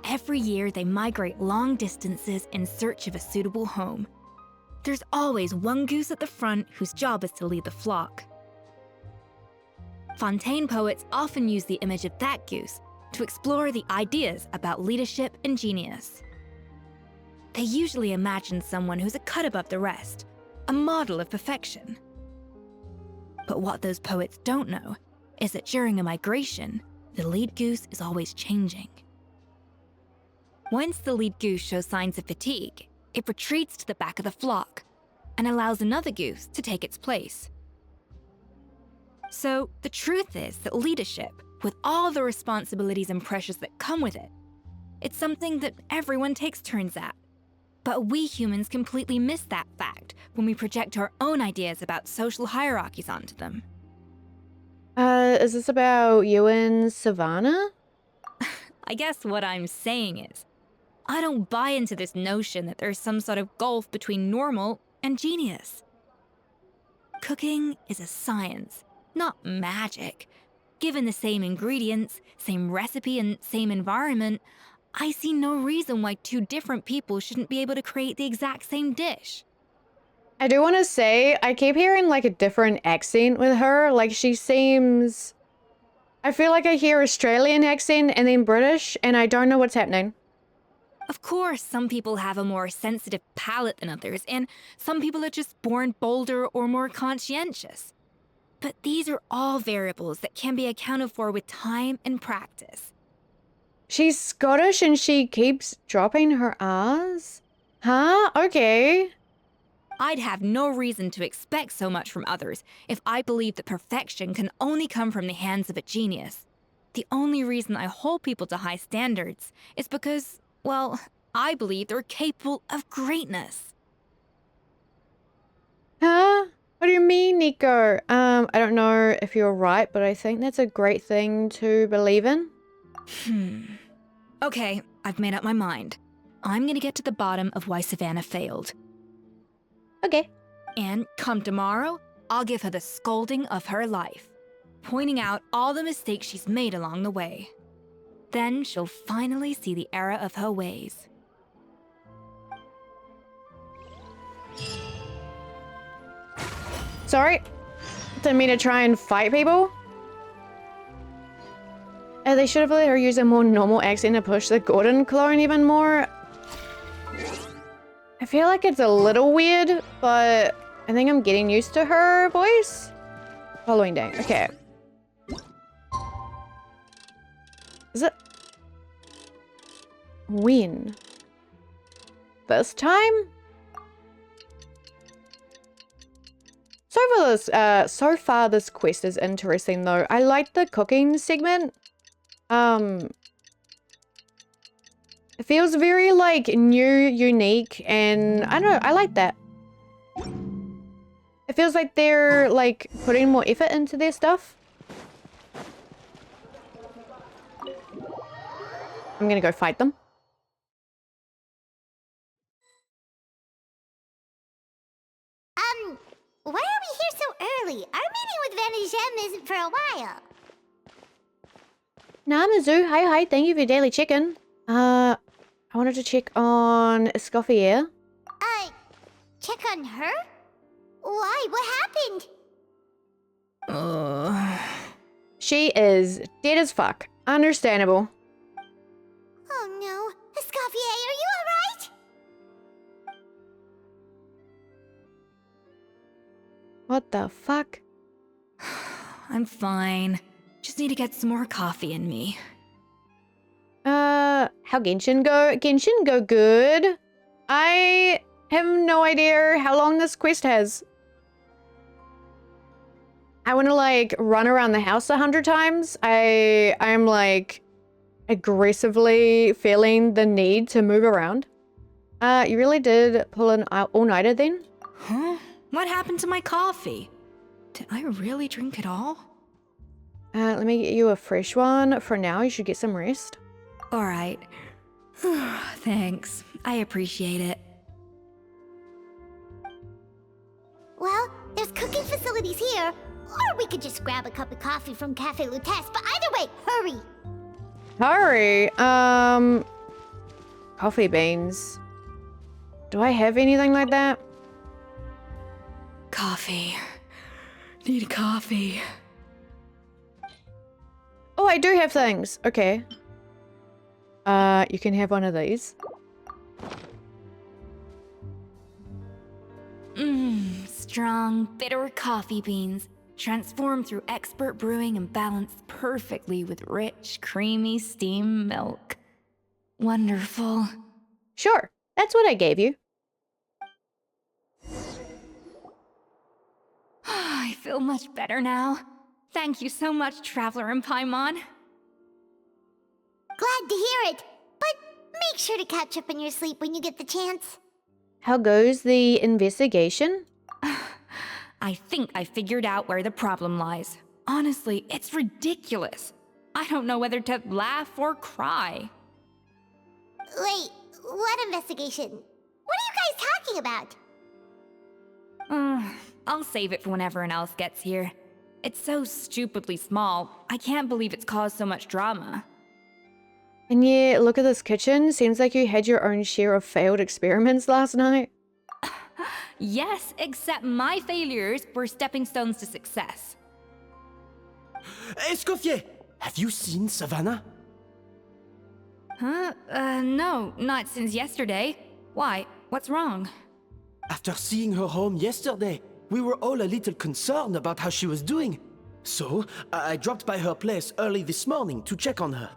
Every year, they migrate long distances in search of a suitable home. There's always one goose at the front whose job is to lead the flock. Fontaine poets often use the image of that goose to explore the ideas about leadership and genius. They usually imagine someone who's a cut above the rest, a model of perfection. But what those poets don't know is that during a migration, the lead goose is always changing. Once the lead goose shows signs of fatigue, it retreats to the back of the flock and allows another goose to take its place. So the truth is that leadership, with all the responsibilities and pressures that come with it, it's something that everyone takes turns at. But we humans completely miss that fact when we project our own ideas about social hierarchies onto them. Is this about you and Savannah? I guess what I'm saying is, I don't buy into this notion that there's some sort of gulf between normal and genius. Cooking is a science, not magic. Given the same ingredients, same recipe, and same environment, I see no reason why two different people shouldn't be able to create the exact same dish. I do want to say, I keep hearing like a different accent with her. Like she seems... I feel like I hear Australian accent and then British, and I don't know what's happening. Of course, some people have a more sensitive palate than others, and some people are just born bolder or more conscientious. But these are all variables that can be accounted for with time and practice. She's Scottish and she keeps dropping her R's? Huh? Okay. I'd have no reason to expect so much from others if I believed that perfection can only come from the hands of a genius. The only reason I hold people to high standards is because, well, I believe they're capable of greatness. Huh? What do you mean, Nico? I don't know if you're right, but I think that's a great thing to believe in. Okay, I've made up my mind. I'm gonna get to the bottom of why Savannah failed. Okay. And come tomorrow, I'll give her the scolding of her life. pointing out all the mistakes she's made along the way. Then she'll finally see the error of her ways. Sorry. Didn't mean to try and fight people. They should have let her use a more normal accent to push the Gordon clone even more. I feel like it's a little weird, but I think I'm getting used to her voice. Following day. Okay. Is it? When? This time? So far this quest is interesting though. I like the cooking segment. It feels very like new, unique, and I don't know, I like that. It feels like they're like putting more effort into their stuff. I'm gonna go fight them. Why are we here so early? Our meeting with Vanigem isn't for a while. Namazu, hi, thank you for your daily check-in. I wanted to check on Escoffier. Check on her? Why? What happened? She is dead as fuck. Understandable. Oh no. Escoffier, are you alright? What the fuck? I'm fine. Just need to get some more coffee in me. How Genshin go? Genshin go good. I have no idea how long this quest has. I want to like run around the house 100 times. I'm like aggressively feeling the need to move around. You really did pull an all-nighter then? Huh? What happened to my coffee? Did I really drink it all? Let me get you a fresh one. For now, you should get some rest. All right. Thanks. I appreciate it. Well, there's cooking facilities here. Or we could just grab a cup of coffee from Cafe Lutece, but either way, hurry! Hurry! Coffee beans. Do I have anything like that? Coffee. Need coffee. Oh, I do have things. Okay. You can have one of these. Strong, bitter coffee beans. Transformed through expert brewing and balanced perfectly with rich, creamy steam milk. Wonderful. Sure, that's what I gave you. I feel much better now. Thank you so much, Traveler and Paimon. Glad to hear it, but make sure to catch up on your sleep when you get the chance. How goes the investigation? I think I figured out where the problem lies. Honestly, it's ridiculous. I don't know whether to laugh or cry. Wait, what investigation? What are you guys talking about? I'll save it for when everyone else gets here. It's so stupidly small. I can't believe it's caused so much drama. And yeah, look at this kitchen. Seems like you had your own share of failed experiments last night. Yes, except my failures were stepping stones to success. Escoffier, have you seen Savannah? Huh? No, not since yesterday. Why? What's wrong? After seeing her home yesterday, we were all a little concerned about how she was doing. So, I dropped by her place early this morning to check on her.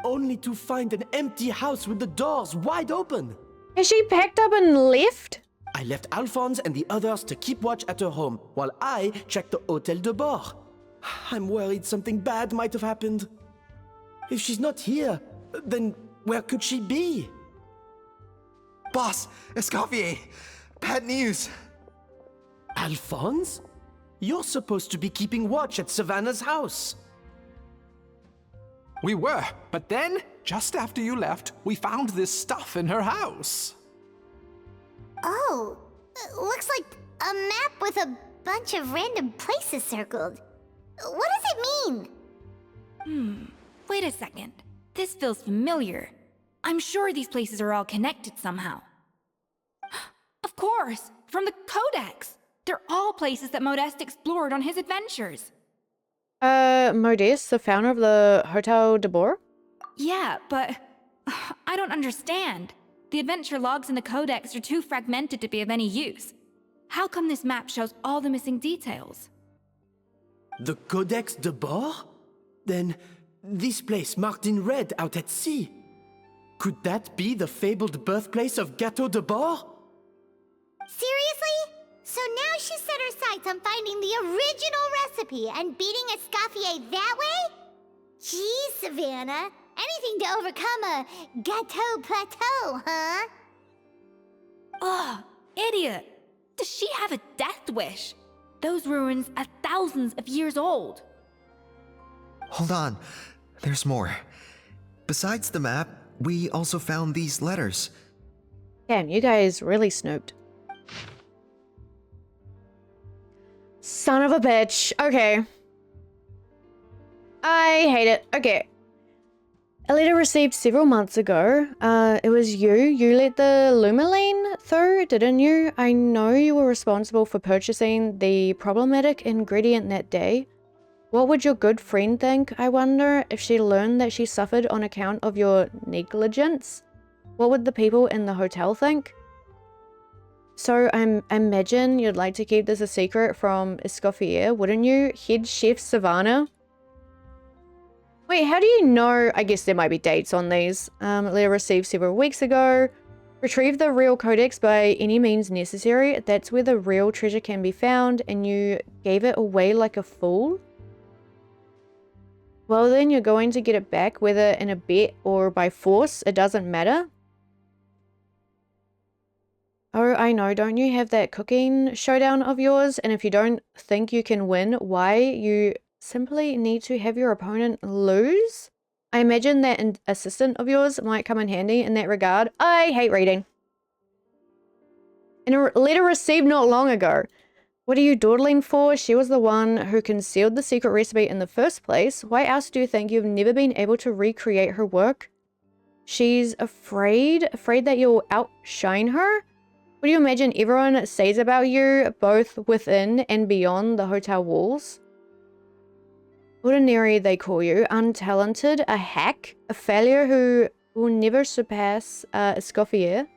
Only to find an empty house with the doors wide open. Has she packed up and left? I left Alphonse and the others to keep watch at her home, while I checked the Hôtel de Bord. I'm worried something bad might have happened. If she's not here, then where could she be? Boss, Escoffier, bad news. Alphonse? You're supposed to be keeping watch at Savannah's house. We were, but then, just after you left, we found this stuff in her house. Oh, looks like a map with a bunch of random places circled. What does it mean? Wait a second. This feels familiar. I'm sure these places are all connected somehow. Of course, from the Codex. They're all places that Modeste explored on his adventures. Modeste, the founder of the Hotel de Boer? Yeah, but I don't understand. The adventure logs in the Codex are too fragmented to be of any use. How come this map shows all the missing details? The Codex de Boer? Then this place marked in red out at sea. Could that be the fabled birthplace of Gâteau de Boer? Seriously? So now she set her sights on finding the original recipe and beating Escoffier that way? Geez, Savannah. Anything to overcome a Gâteau plateau, huh? Ugh, idiot! Does she have a death wish? Those ruins are thousands of years old. Hold on, there's more. Besides the map, we also found these letters. Damn, you guys really snooped. Son of a bitch. Okay. I hate it. Okay. A letter received several months ago. It was you. You let the Lumaline through, didn't you? I know you were responsible for purchasing the problematic ingredient that day. What would your good friend think, I wonder, if she learned that she suffered on account of your negligence? What would the people in the hotel think? So I imagine you'd like to keep this a secret from Escoffier, wouldn't you? Head Chef Savannah? Wait, how do you know? I guess there might be dates on these. Letter received several weeks ago. Retrieve the real codex by any means necessary. That's where the real treasure can be found, and you gave it away like a fool? Well then, you're going to get it back, whether in a bet or by force. It doesn't matter. Oh, I know. Don't you have that cooking showdown of yours? And if you don't think you can win, why? You simply need to have your opponent lose? I imagine that an assistant of yours might come in handy in that regard. I hate reading. In a letter received not long ago. What are you dawdling for? She was the one who concealed the secret recipe in the first place. Why else do you think you've never been able to recreate her work? She's afraid that you'll outshine her? What do you imagine everyone says about you, both within and beyond the hotel walls? Ordinary, they call you. Untalented, a hack, a failure who will never surpass Escoffier.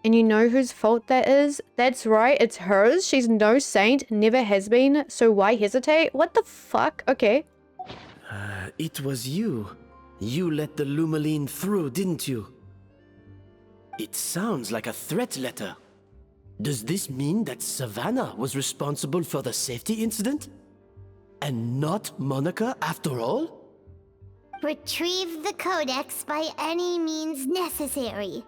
And you know whose fault that is? That's right, it's hers. She's no saint, never has been. So why hesitate? What the fuck? Okay. It was you. You let the Lumaline through, didn't you? It sounds like a threat letter. Does this mean that Savannah was responsible for the safety incident? And not Monica after all? Retrieve the codex by any means necessary.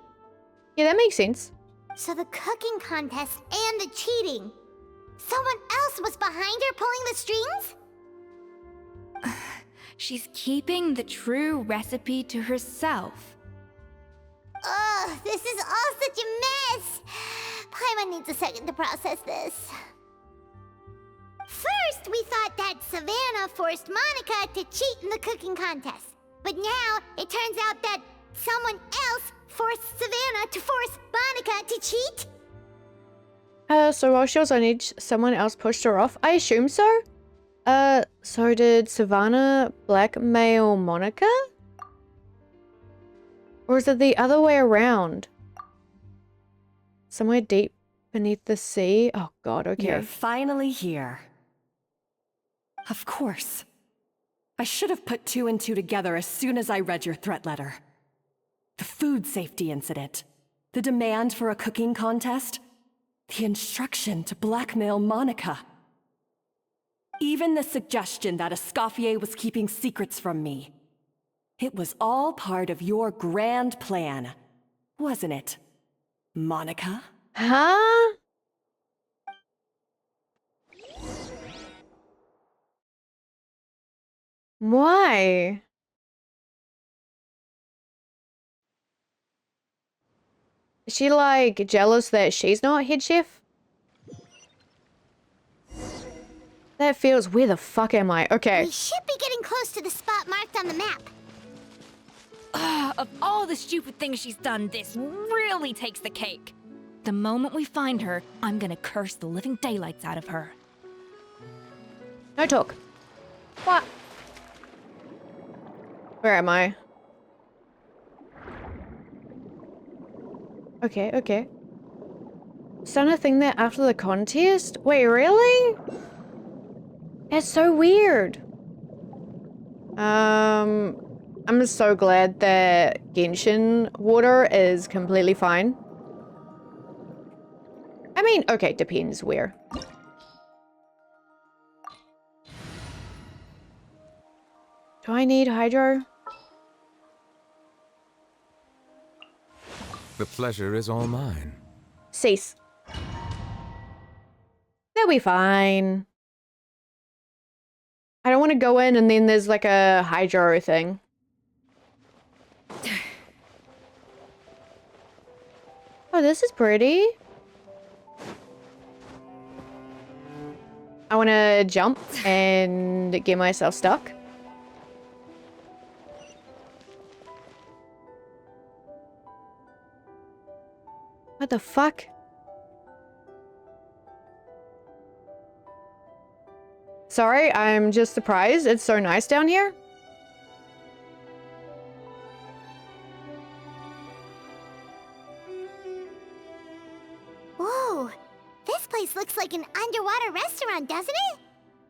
Yeah, that makes sense. So the cooking contest and the cheating. Someone else was behind her pulling the strings? She's keeping the true recipe to herself. Ugh, this is all such a mess. Paimon needs a second to process this. First, we thought that Savannah forced Monica to cheat in the cooking contest. But now, it turns out that someone else forced Savannah to force Monica to cheat? So while she was on edge, someone else pushed her off? I assume so? So did Savannah blackmail Monica? Or is it the other way around? Somewhere deep beneath the sea? Oh god, okay. You're finally here. Of course. I should have put two and two together as soon as I read your threat letter. The food safety incident, the demand for a cooking contest, the instruction to blackmail Monica. Even the suggestion that Escoffier was keeping secrets from me. It was all part of your grand plan, wasn't it, Monica? Huh? Why? Is she like jealous that she's not head chef? That feels... Where the fuck am I? Okay. We should be getting close to the spot marked on the map. Of all the stupid things she's done, this really takes the cake. The moment we find her, I'm gonna curse the living daylights out of her. No talk. What? Where am I? Okay, okay. Done a thing there after the contest? Wait, really? That's so weird. I'm so glad that Genshin water is completely fine. I mean, okay, depends where. Do I need hydro? The pleasure is all mine. Cease. They'll be fine. I don't want to go in and then there's like a hydro thing. Oh, this is pretty. I want to jump and get myself stuck. What the fuck? Sorry, I'm just surprised. It's so nice down here. Whoa, this place looks like an underwater restaurant, doesn't it?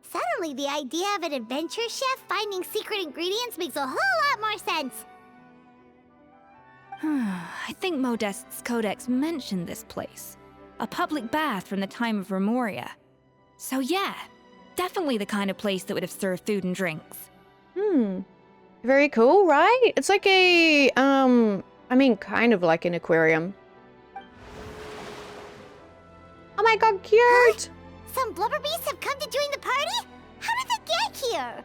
Suddenly, the idea of an adventure chef finding secret ingredients makes a whole lot more sense. I think Modest's codex mentioned this place. A public bath from the time of Remoria. So yeah, definitely the kind of place that would have served food and drinks. Very cool, right? It's like a, I mean, kind of like an aquarium. Oh my god, cute! Huh? Some blubber beasts have come to join the party? How did they get here?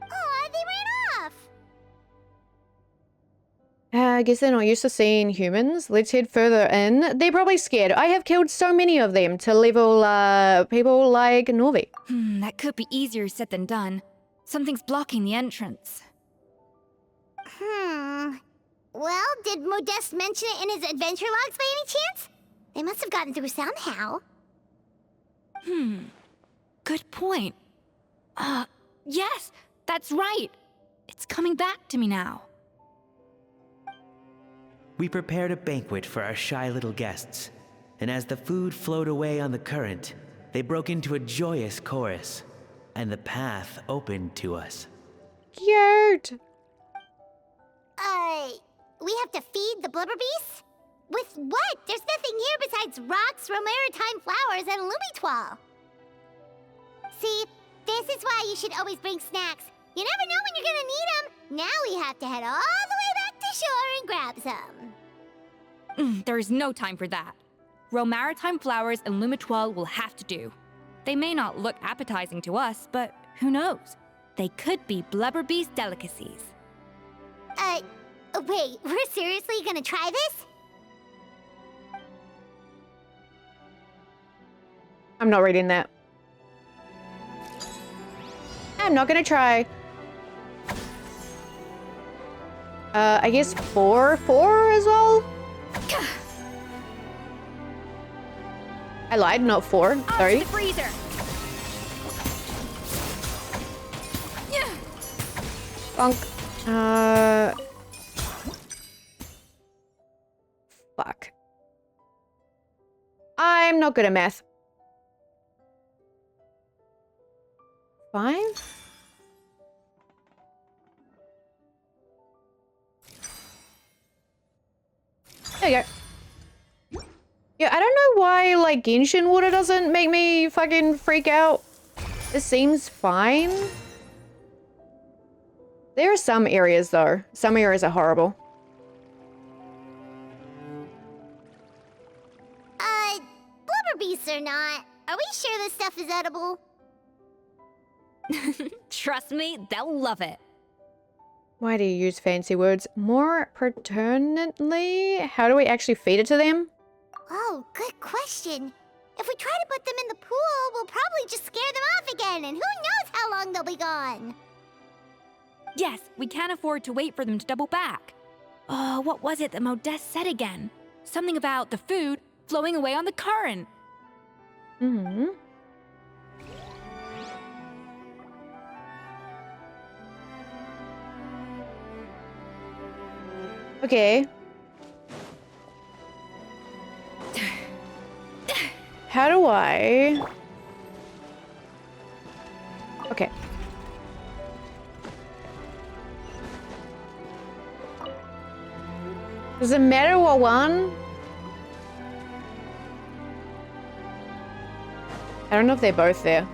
Aw, they ran off! I guess they're not used to seeing humans. Let's head further in. They're probably scared. I have killed so many of them to level, people like Norvi. That could be easier said than done. Something's blocking the entrance. Well, did Modeste mention it in his adventure logs by any chance? They must have gotten through somehow. Good point. Yes, that's right. It's coming back to me now. We prepared a banquet for our shy little guests, and as the food flowed away on the current, they broke into a joyous chorus, and the path opened to us. Cute! We have to feed the blubber beasts? With what? There's nothing here besides rocks, romaritime flowers, and lumitwal. See, this is why you should always bring snacks. You never know when you're gonna need them. Now we have to head all the way back to shore and grab some. There's no time for that. Romaritime flowers and lumitwal will have to do. They may not look appetizing to us, but who knows? They could be blubber beast delicacies. Wait, we're seriously gonna try this? I'm not reading that. I'm not gonna try. I guess 4 as well? I lied, not 4. Sorry. The freezer. Bonk. Fuck. I'm not good at math. 5? There you go. Yeah, I don't know why, like, Genshin water doesn't make me fucking freak out. It seems fine. There are some areas, though. Some areas are horrible. Blubber beasts or not, are we sure this stuff is edible? Trust me, they'll love it. Why do you use fancy words? More pertinently? How do we actually feed it to them? Oh, good question. If we try to put them in the pool, we'll probably just scare them off again, and who knows how long they'll be gone. Yes, we can't afford to wait for them to double back. Oh, what was it that Modeste said again? Something about the food flowing away on the current. Mm-hmm. Okay. How do I... Okay. Does it matter what one? I don't know if they're both there.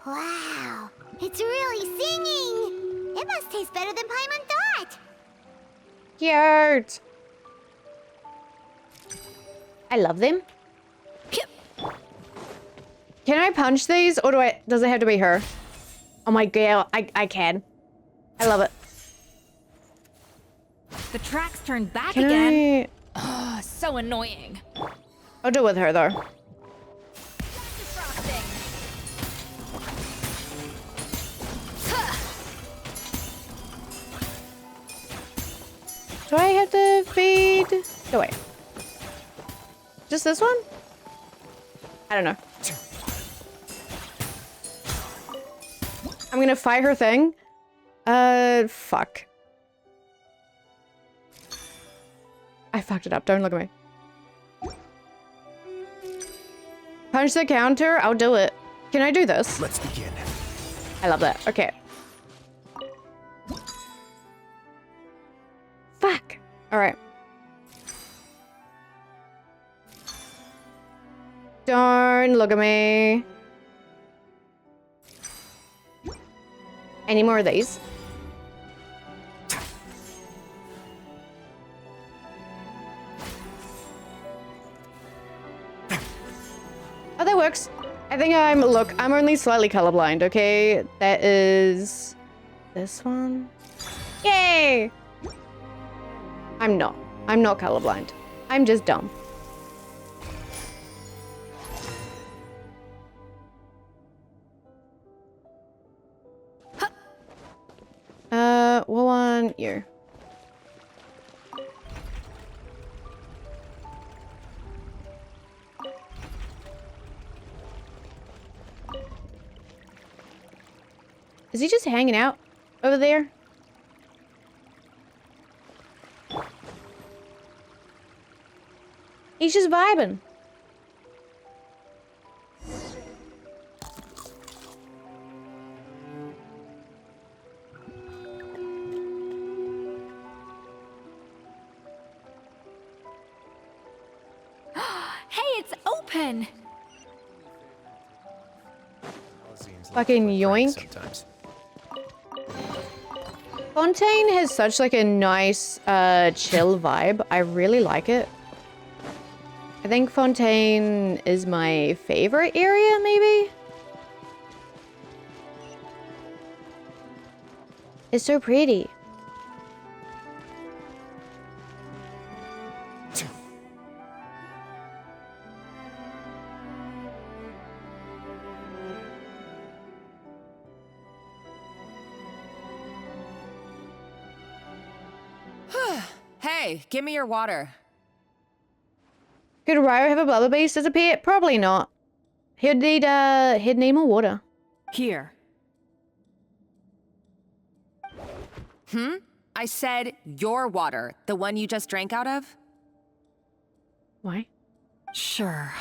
Wow, it's really singing! It must taste better than Paimon thought! Cute! I love them. Can I punch these, or does it have to be her? Oh my god, I can. I love it. The tracks turned back Can again. Ugh, so annoying. I'll do it with her, though. Do I have to feed? Oh, wait. Just this one? I don't know. I'm gonna fight her thing. Fuck. I fucked it up. Don't look at me. Punch the counter? I'll do it. Can I do this? Let's begin. I love that. Okay. Fuck. All right. Don't look at me. Any more of these? Oh, that works. I think look, I'm only slightly colorblind, okay? That is this one. Yay! I'm not colorblind. I'm just dumb. What one? You. Is he just hanging out over there? He's just vibing. Hey, it's open. Fucking yoink. Fontaine has such like a nice chill vibe. I really like it. I think Fontaine is my favorite area, maybe? It's so pretty. Hey, give me your water. Could Ryo have a blubber beast as a pet? Probably not. He'd need more water. Here. I said your water, the one you just drank out of? Why? Sure.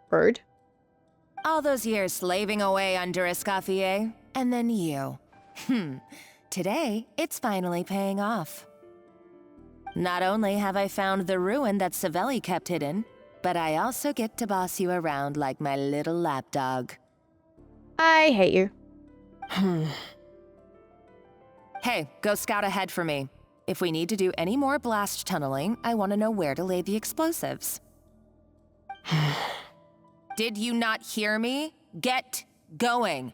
Bird. All those years slaving away under Escoffier, and then you. Today, it's finally paying off. Not only have I found the ruin that Savelli kept hidden, but I also get to boss you around like my little lapdog. I hate you. Hey, go scout ahead for me. if we need to do any more blast tunneling, I want to know where to lay the explosives. Did you not hear me? Get going.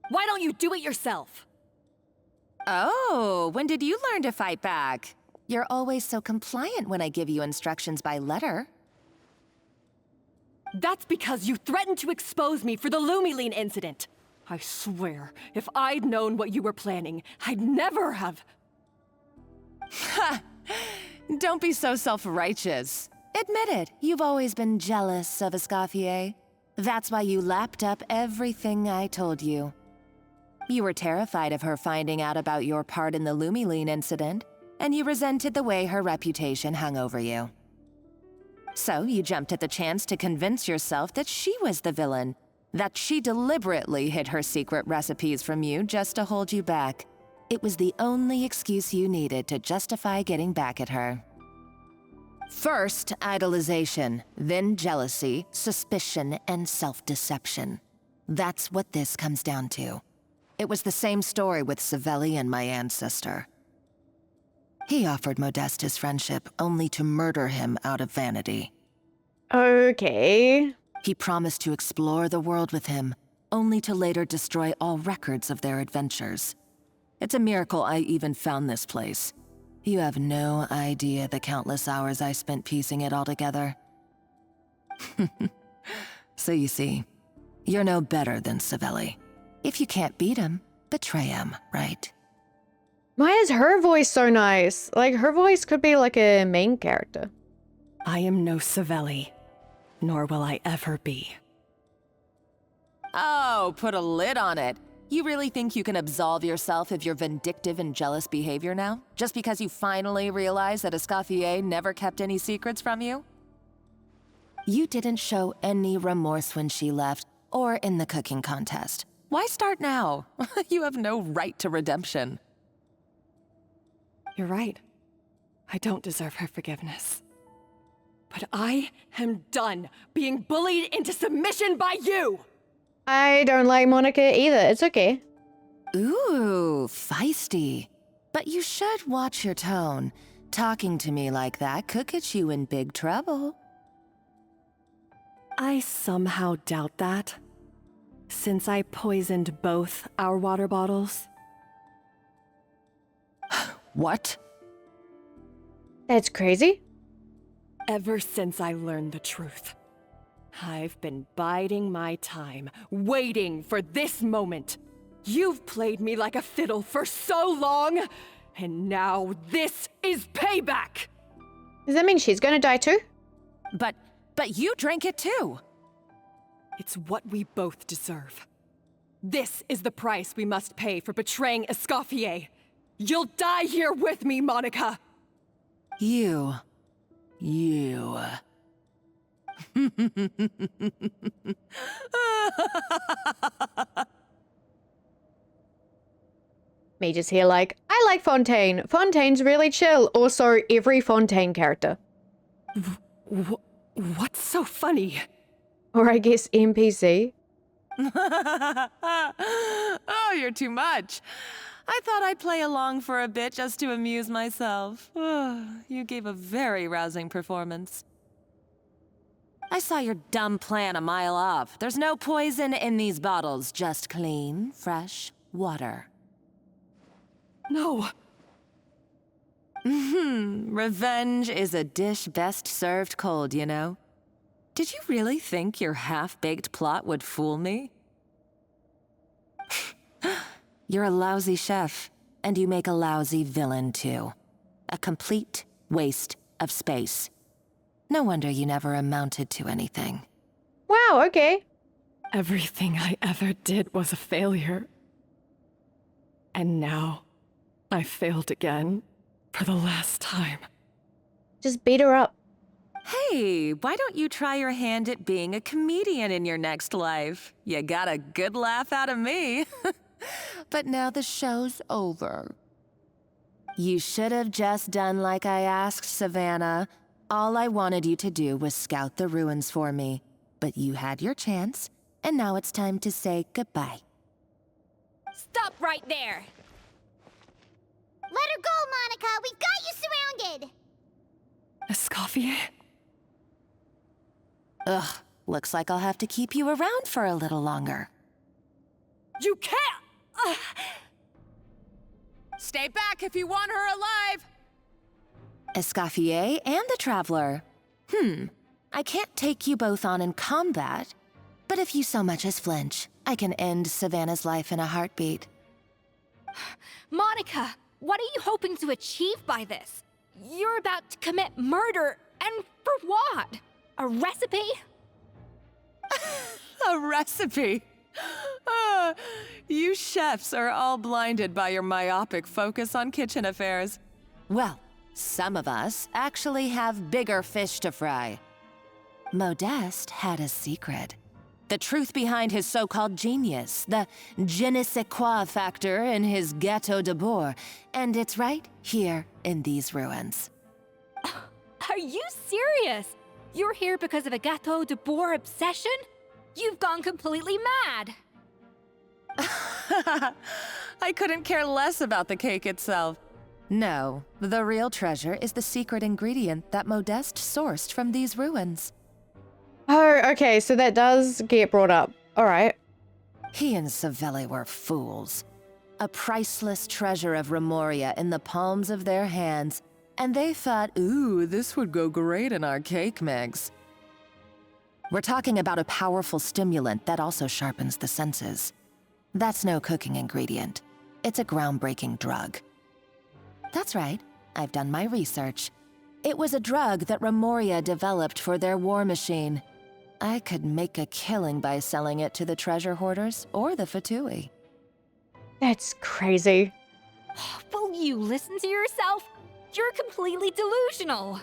Why don't you do it yourself? Oh, when did you learn to fight back? You're always so compliant when I give you instructions by letter. That's because you threatened to expose me for the Lumiline incident. I swear, if I'd known what you were planning, I'd never have... Ha! Don't be so self-righteous. Admit it, you've always been jealous of Escoffier. That's why you lapped up everything I told you. You were terrified of her finding out about your part in the Lumiline incident, and you resented the way her reputation hung over you. So you jumped at the chance to convince yourself that she was the villain, that she deliberately hid her secret recipes from you just to hold you back. It was the only excuse you needed to justify getting back at her. First, idolization, then jealousy, suspicion, and self-deception. That's what this comes down to. It was the same story with Savelli and my ancestor. He offered Modestus friendship only to murder him out of vanity. Okay. He promised to explore the world with him, only to later destroy all records of their adventures. It's a miracle I even found this place. You have no idea the countless hours I spent piecing it all together. So you see, you're no better than Savelli. If you can't beat him, betray him, right? Why is her voice so nice? Like, her voice could be like a main character. I am no Savelli, nor will I ever be. Oh, put a lid on it. You really think you can absolve yourself of your vindictive and jealous behavior now? Just because you finally realize that Escoffier never kept any secrets from you? You didn't show any remorse when she left, or in the cooking contest. Why start now? You have no right to redemption. You're right. I don't deserve her forgiveness. But I am done being bullied into submission by you! I don't like Monica either. It's okay. Ooh, feisty. But you should watch your tone. Talking to me like that could get you in big trouble. I somehow doubt that, since I poisoned both our water bottles. What? That's crazy. Ever since I learned the truth, I've been biding my time, waiting for this moment. You've played me like a fiddle for so long, and now this is payback! Does that mean she's gonna die too? But you drank it too! It's what we both deserve. This is the price we must pay for betraying Escoffier. You'll die here with me, Monica! You. Me just here like, I like Fontaine. Fontaine's really chill. Also, every Fontaine character. What's so funny? Or I guess NPC. Oh, you're too much. I thought I'd play along for a bit just to amuse myself. You gave a very rousing performance. I saw your dumb plan a mile off. There's no poison in these bottles, just clean, fresh water. No. Revenge is a dish best served cold, you know? Did you really think your half-baked plot would fool me? You're a lousy chef, and you make a lousy villain, too. A complete waste of space. No wonder you never amounted to anything. Wow, okay. Everything I ever did was a failure. And now, I failed again, for the last time. Just beat her up. Hey, why don't you try your hand at being a comedian in your next life? You got a good laugh out of me. But now the show's over. You should have just done like I asked, Savannah. All I wanted you to do was scout the ruins for me. But you had your chance, and now it's time to say goodbye. Stop right there! Let her go, Monica. We've got you surrounded. Escoffier? Ugh, looks like I'll have to keep you around for a little longer. You can't! Stay back if you want her alive! Escoffier and the Traveler. I can't take you both on in combat, but if you so much as flinch, I can end Savannah's life in a heartbeat. Monica, what are you hoping to achieve by this? You're about to commit murder, and for what? A recipe? A recipe? You chefs are all blinded by your myopic focus on kitchen affairs. Well, some of us actually have bigger fish to fry. Modeste had a secret. The truth behind his so-called genius, the je ne sais quoi factor in his Gâteau de Bourg, and it's right here in these ruins. Are you serious? You're here because of a Gâteau de Bourg obsession? You've gone completely mad! I couldn't care less about the cake itself. No, the real treasure is the secret ingredient that Modeste sourced from these ruins. Oh, okay, so that does get brought up. Alright. He and Savelli were fools. A priceless treasure of Remoria in the palms of their hands, and they thought, ooh, this would go great in our cake mix. We're talking about a powerful stimulant that also sharpens the senses. That's no cooking ingredient. It's a groundbreaking drug. That's right, I've done my research. It was a drug that Remoria developed for their war machine. I could make a killing by selling it to the treasure hoarders or the Fatui. That's crazy. Will you listen to yourself? You're completely delusional.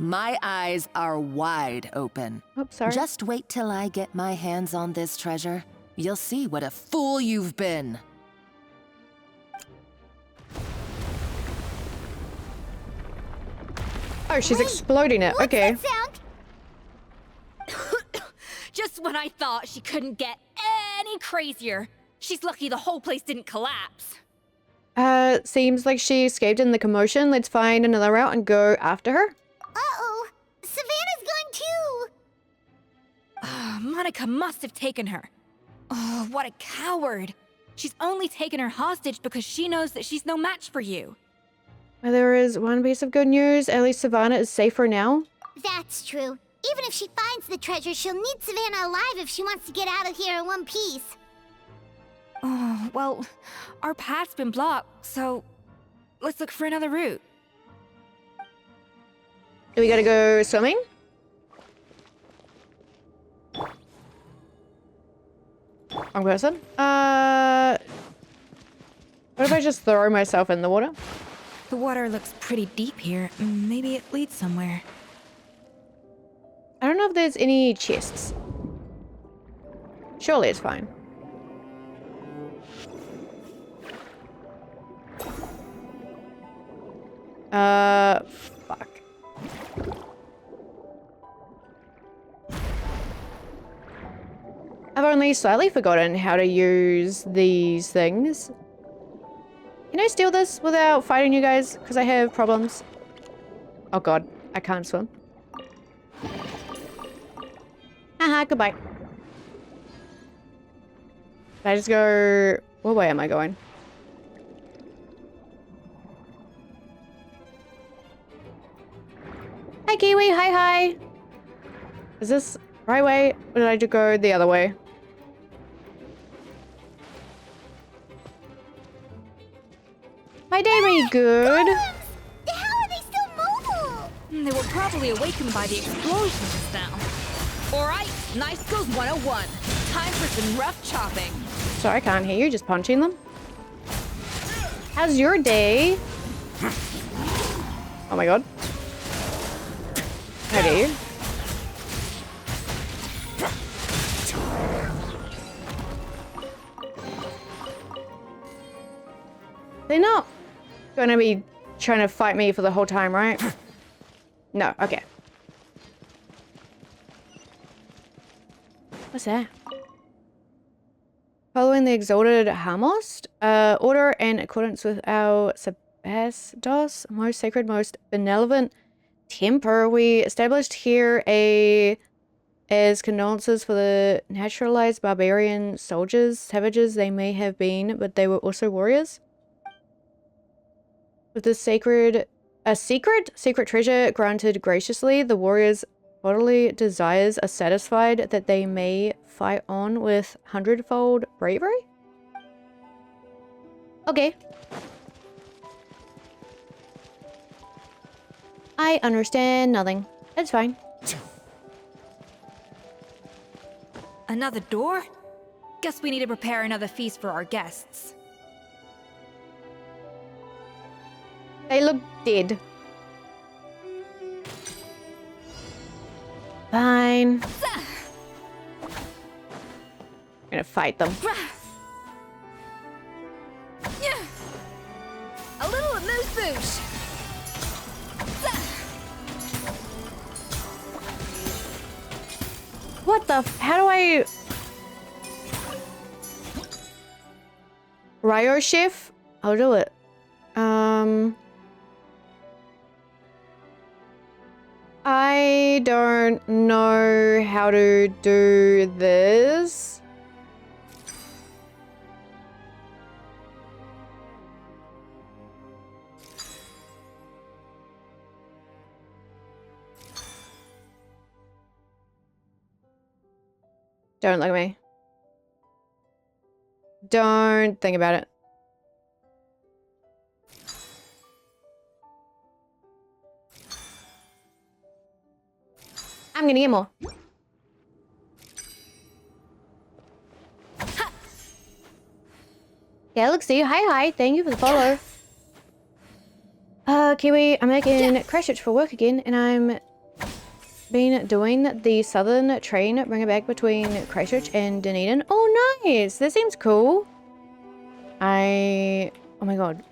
My eyes are wide open. Oops, sorry. Just wait till I get my hands on this treasure. You'll see what a fool you've been. Oh, she's exploding it. Okay. Just when I thought she couldn't get any crazier. She's lucky the whole place didn't collapse. Seems like she escaped in the commotion. Let's find another route and go after her. Uh-oh. Savannah's gone too. Monica must have taken her. Oh, what a coward. She's only taken her hostage because she knows that she's no match for you. Well, there is one piece of good news. At least Savannah is safer now. That's true. Even if she finds the treasure, she'll need Savannah alive if she wants to get out of here in one piece. Oh, well, our path's been blocked, so let's look for another route. Do we gotta go swimming? Wrong person. What if I just throw myself in the water? The water looks pretty deep here. Maybe it leads somewhere. I don't know if there's any chests. Surely it's fine. Fuck. I've only slightly forgotten how to use these things. Can I steal this without fighting you guys? Because I have problems. Oh god, I can't swim. Haha, goodbye. Can I just go... What way am I going? Hi, Kiwi. Hi, hi. Is this the right way? Or did I just go the other way? My day really good. How are they still mobile? They were probably awakened by the explosion just now. Alright, Knife Skills 101. Time for some rough chopping. Sorry, I can't hear you. Just punching them. How's your day? Oh my god. How dare you? They're not gonna be trying to fight me for the whole time, right? No, okay. What's that? Following the exalted Harmost, order in accordance with our Sebastos, most sacred, most benevolent temper, we established here as condolences for the naturalized barbarian soldiers, savages they may have been, but they were also warriors. With the secret treasure granted graciously, the warriors' bodily desires are satisfied that they may fight on with 100-fold bravery? Okay. I understand nothing. It's fine. Another door? Guess we need to prepare another feast for our guests. They look dead. Fine. I'm gonna fight them. A little amuse-bouche. What the how do I... Ryo Chef? I'll do it. I don't know how to do this. Don't look at me. Don't think about it. I'm gonna get more. Galaxy, hi. Thank you for the follow. Kiwi, I'm making Christchurch for work again, and I'm been doing the southern train, bring it back between Christchurch and Dunedin. Oh, nice! That seems cool. Oh my god.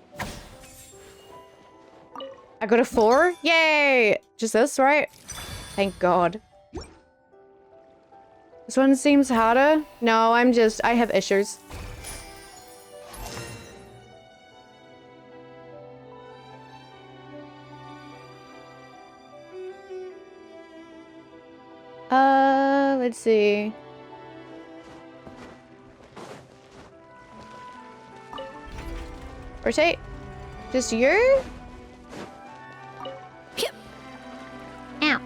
I got a 4? Yay! Just this, right? Thank God. This one seems harder. No, I have issues. Let's see. Rotate. Just you? Ow.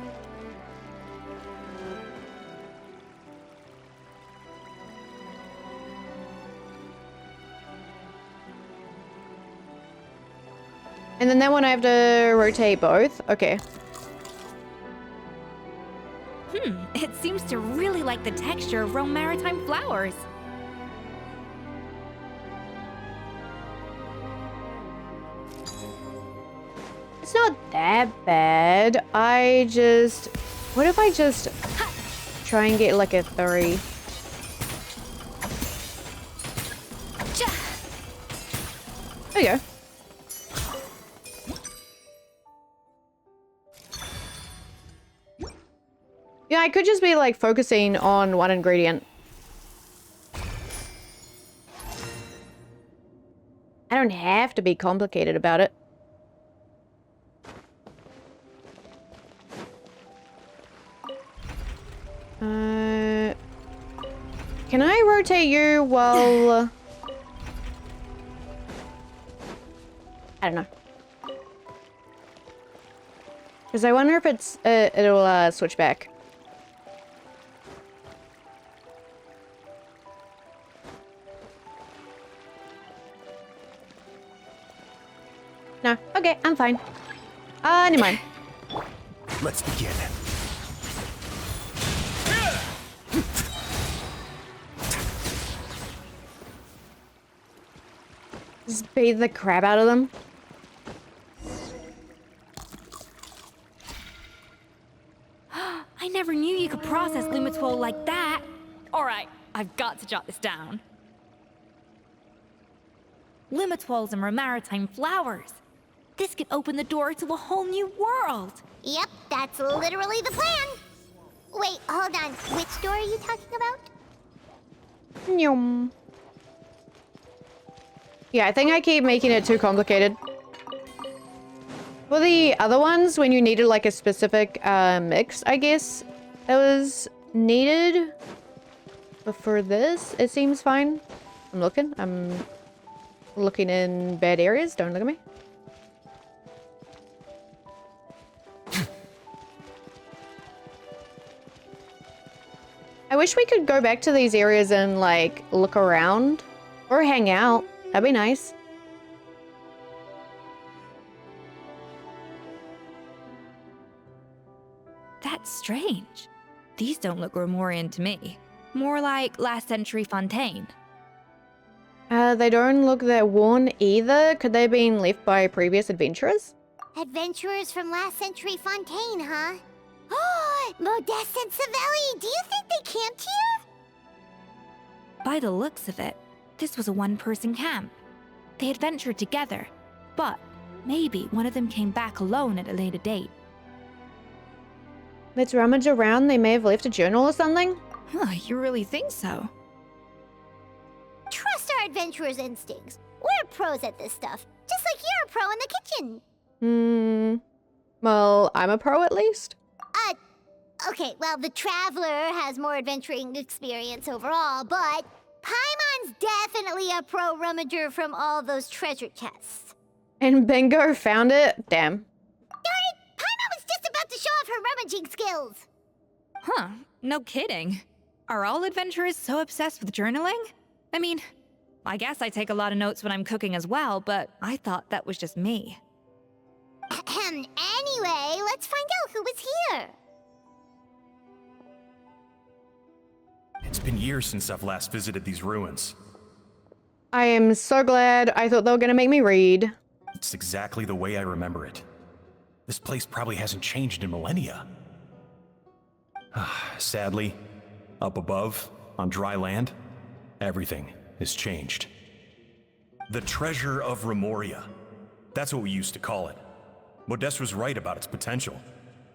And then that one I have to rotate both? Okay. It seems to really like the texture of Rome maritime flowers. It's not that bad. What if I just try and get like a 3? There you go. Yeah, I could just be like focusing on one ingredient. I don't have to be complicated about it. Can I rotate you while... I don't know. Because I wonder if it'll switch back. No. Okay, I'm fine. Never mind. Let's begin. Just beat the crap out of them. I never knew you could process Lumitwol like that. Alright, I've got to jot this down. Lumitwols and maritime flowers. This could open the door to a whole new world. Yep, that's literally the plan. Wait, hold on. Which door are you talking about? Nyum. Yeah, I think I keep making it too complicated. For the other ones, when you needed like a specific mix, I guess, that was needed. But for this, it seems fine. I'm looking in bad areas. Don't look at me. I wish we could go back to these areas and like look around or hang out. That'd be nice. That's strange. These don't look Romorian to me. More like last century Fontaine. They don't look that worn either. Could they have been left by previous adventurers? Adventurers from last century Fontaine, huh? Oh, Modeste and Savelli, do you think they camped here? By the looks of it, this was a one-person camp. They adventured together, but maybe one of them came back alone at a later date. Let's rummage around. They may have left a journal or something. Huh, you really think so? Trust our adventurers' instincts. We're pros at this stuff, just like you're a pro in the kitchen. Well, I'm a pro at least. Okay, well, the Traveler has more adventuring experience overall, but Paimon's definitely a pro rummager from all those treasure chests. And Bingo found it? Damn. Darn it! Paimon was just about to show off her rummaging skills! Huh, no kidding. Are all adventurers so obsessed with journaling? I mean, I guess I take a lot of notes when I'm cooking as well, but I thought that was just me. Anyway, let's find out who was here. It's been years since I've last visited these ruins. I am so glad. I thought they were gonna make me read. It's exactly the way I remember it. This place probably hasn't changed in millennia. Sadly, up above, on dry land, everything has changed. The treasure of Remoria. That's what we used to call it. Modeste was right about its potential.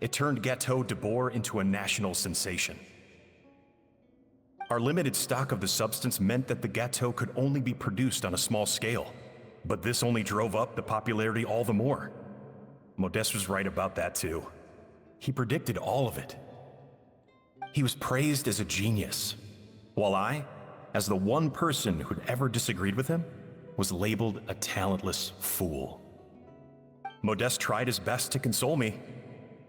It turned Gâteau de Bourg into a national sensation. Our limited stock of the substance meant that the gâteau could only be produced on a small scale. But this only drove up the popularity all the more. Modeste was right about that too. He predicted all of it. He was praised as a genius, while I, as the one person who'd ever disagreed with him, was labeled a talentless fool. Modeste tried his best to console me,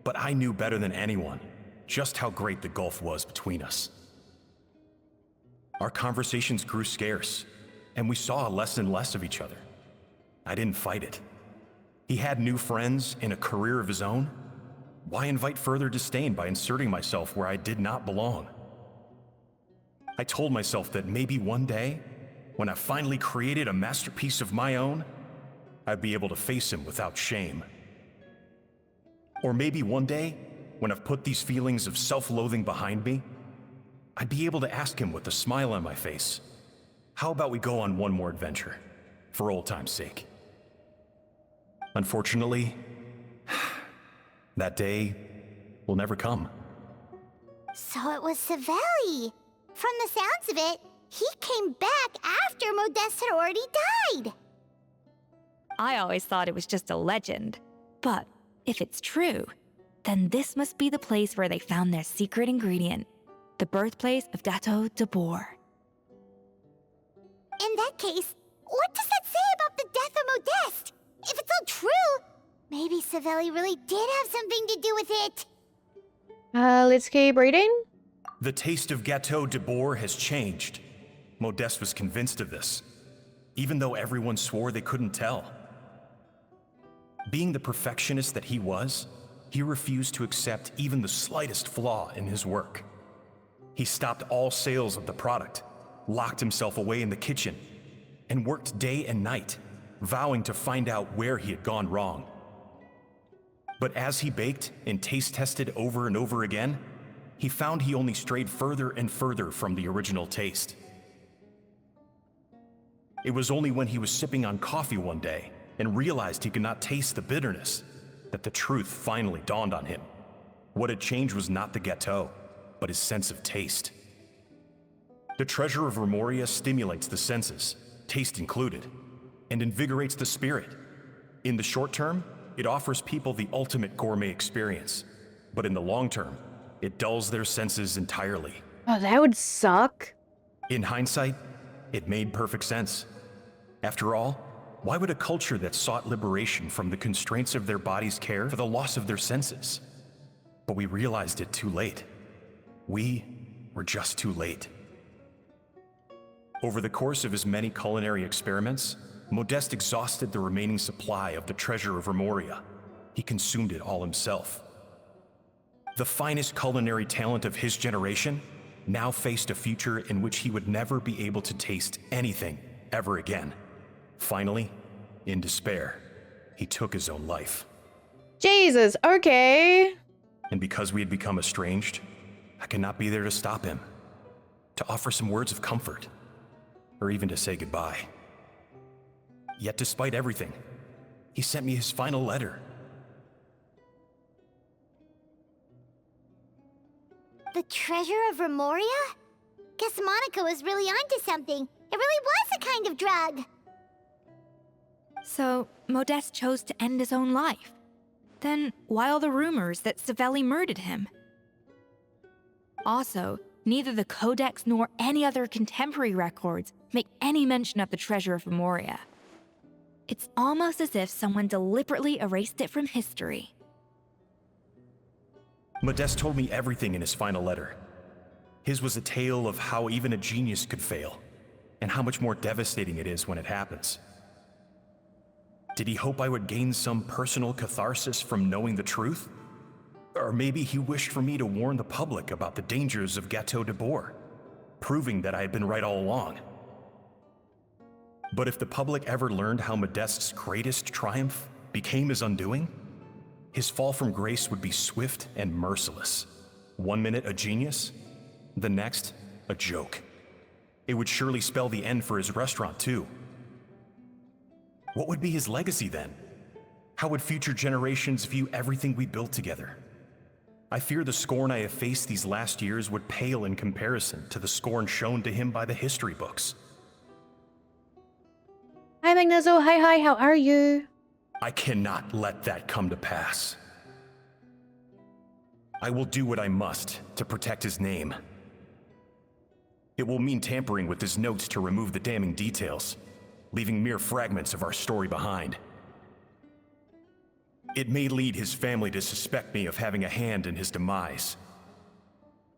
but I knew better than anyone just how great the gulf was between us. Our conversations grew scarce, and we saw less and less of each other. I didn't fight it. He had new friends and a career of his own. Why invite further disdain by inserting myself where I did not belong? I told myself that maybe one day, when I finally created a masterpiece of my own, I'd be able to face him without shame. Or maybe one day, when I've put these feelings of self-loathing behind me, I'd be able to ask him with a smile on my face, how about we go on one more adventure, for old time's sake? Unfortunately, that day will never come. So it was Savelli. From the sounds of it, he came back after Modeste had already died. I always thought it was just a legend. But if it's true, then this must be the place where they found their secret ingredient, the birthplace of Gâteau de Bourg. In that case, what does that say about the death of Modeste? If it's all true, maybe Savelli really did have something to do with it. Let's keep reading. The taste of Gâteau de Bourg has changed. Modeste was convinced of this, even though everyone swore they couldn't tell. Being the perfectionist that he was, he refused to accept even the slightest flaw in his work. He stopped all sales of the product, locked himself away in the kitchen, and worked day and night, vowing to find out where he had gone wrong. But as he baked and taste tested over and over again, he found he only strayed further and further from the original taste. It was only when he was sipping on coffee one day and realized he could not taste the bitterness that the truth finally dawned on him. What had changed was not the gâteau, but his sense of taste. The treasure of Remoria stimulates the senses, taste included. and invigorates the spirit. In the short term, it offers people the ultimate gourmet experience. But in the long term, it dulls their senses entirely. Oh, that would suck. In hindsight, it made perfect sense. After all, why would a culture that sought liberation from the constraints of their bodies care for the loss of their senses? But we realized it too late. We were just too late. Over the course of his many culinary experiments, Modeste exhausted the remaining supply of the treasure of Remoria. He consumed it all himself. The finest culinary talent of his generation now faced a future in which he would never be able to taste anything ever again. Finally, in despair, he took his own life. Jesus, okay. And because we had become estranged, I could not be there to stop him, to offer some words of comfort, or even to say goodbye. Yet despite everything, he sent me his final letter. The treasure of Remoria? Guess Monica was really onto something. It really was a kind of drug. So, Modeste chose to end his own life. Then, why all the rumors that Savelli murdered him? Also, neither the Codex nor any other contemporary records make any mention of the treasure of Remoria. It's almost as if someone deliberately erased it from history. Modeste told me everything in his final letter. His was a tale of how even a genius could fail, and how much more devastating it is when it happens. Did he hope I would gain some personal catharsis from knowing the truth? Or maybe he wished for me to warn the public about the dangers of Gâteau de Bourg, proving that I had been right all along. But if the public ever learned how Modeste's greatest triumph became his undoing, his fall from grace would be swift and merciless. 1 minute a genius, the next a joke. It would surely spell the end for his restaurant too. What would be his legacy then? How would future generations view everything we built together? I fear the scorn I have faced these last years would pale in comparison to the scorn shown to him by the history books. Hi, Magnezo. Hi, how are you? I cannot let that come to pass. I will do what I must to protect his name. It will mean tampering with his notes to remove the damning details, leaving mere fragments of our story behind. It may lead his family to suspect me of having a hand in his demise.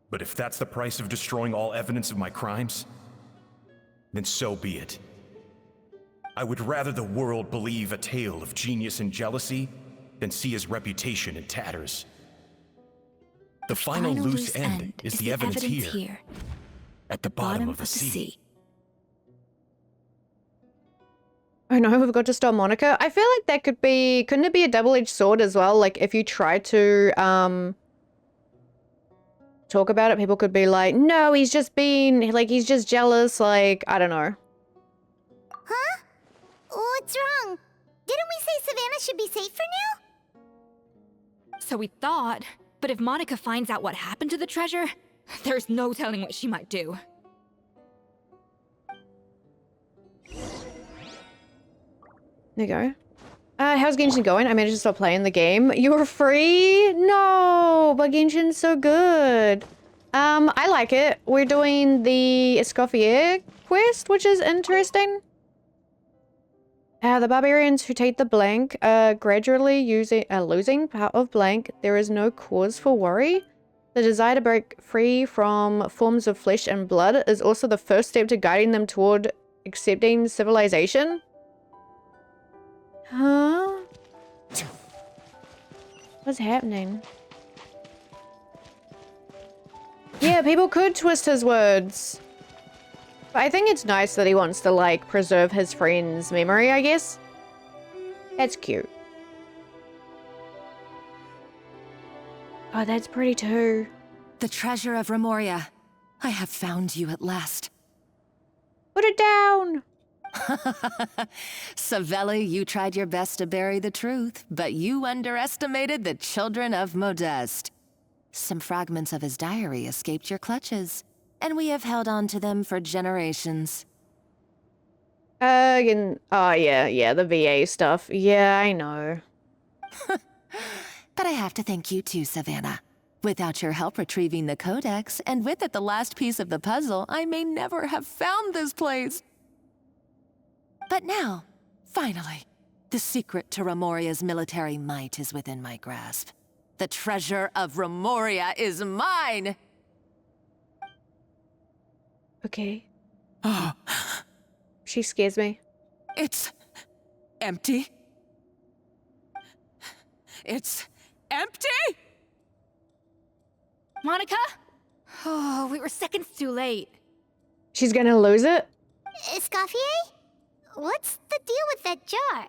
But if that's the price of destroying all evidence of my crimes, then so be it. I would rather the world believe a tale of genius and jealousy than see his reputation in tatters. The final loose end is the evidence here, at the bottom of the sea. Oh no, we've got to stop Monica. I feel like that could be, couldn't it be a double-edged sword as well? Like if you try to talk about it, people could be like, no, he's just being, like he's just jealous, like, I don't know. Huh? What's wrong? Didn't we say Savannah should be safe for now? So we thought, but if Monica finds out what happened to the treasure, there's no telling what she might do. There you go. How's Genshin going? I managed to stop playing the game. You were free? No, but Genshin's so good. I like it. We're doing the Escoffier quest, which is interesting. The barbarians who take the blank gradually losing part of blank. There is no cause for worry. The desire to break free from forms of flesh and blood is also the first step to guiding them toward accepting civilization. Huh? What's happening? Yeah, people could twist his words. But I think it's nice that he wants to, like, preserve his friend's memory, I guess. That's cute. Oh, that's pretty too. The treasure of Remoria. I have found you at last. Put it down! Savelli, you tried your best to bury the truth, but you underestimated the children of Modeste. Some fragments of his diary escaped your clutches, and we have held on to them for generations. Oh yeah, the VA stuff. Yeah, I know. But I have to thank you too, Savannah. Without your help retrieving the codex, and with it the last piece of the puzzle, I may never have found this place. But now, finally, the secret to Remoria's military might is within my grasp. The treasure of Remoria is mine! Okay. She scares me. It's empty. It's empty? Monica? Oh, we were seconds too late. She's gonna lose it? Escoffier? What's the deal with that jar?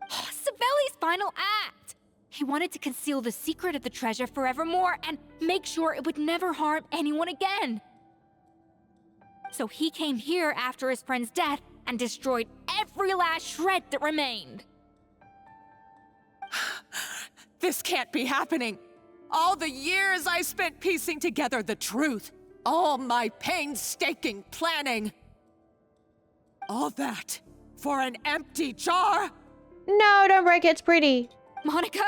Savelli's final act! He wanted to conceal the secret of the treasure forevermore and make sure it would never harm anyone again. So he came here after his friend's death and destroyed every last shred that remained. This can't be happening. All the years I spent piecing together the truth. All my painstaking planning. All that for an empty jar? No, don't break it. It's pretty. Monica,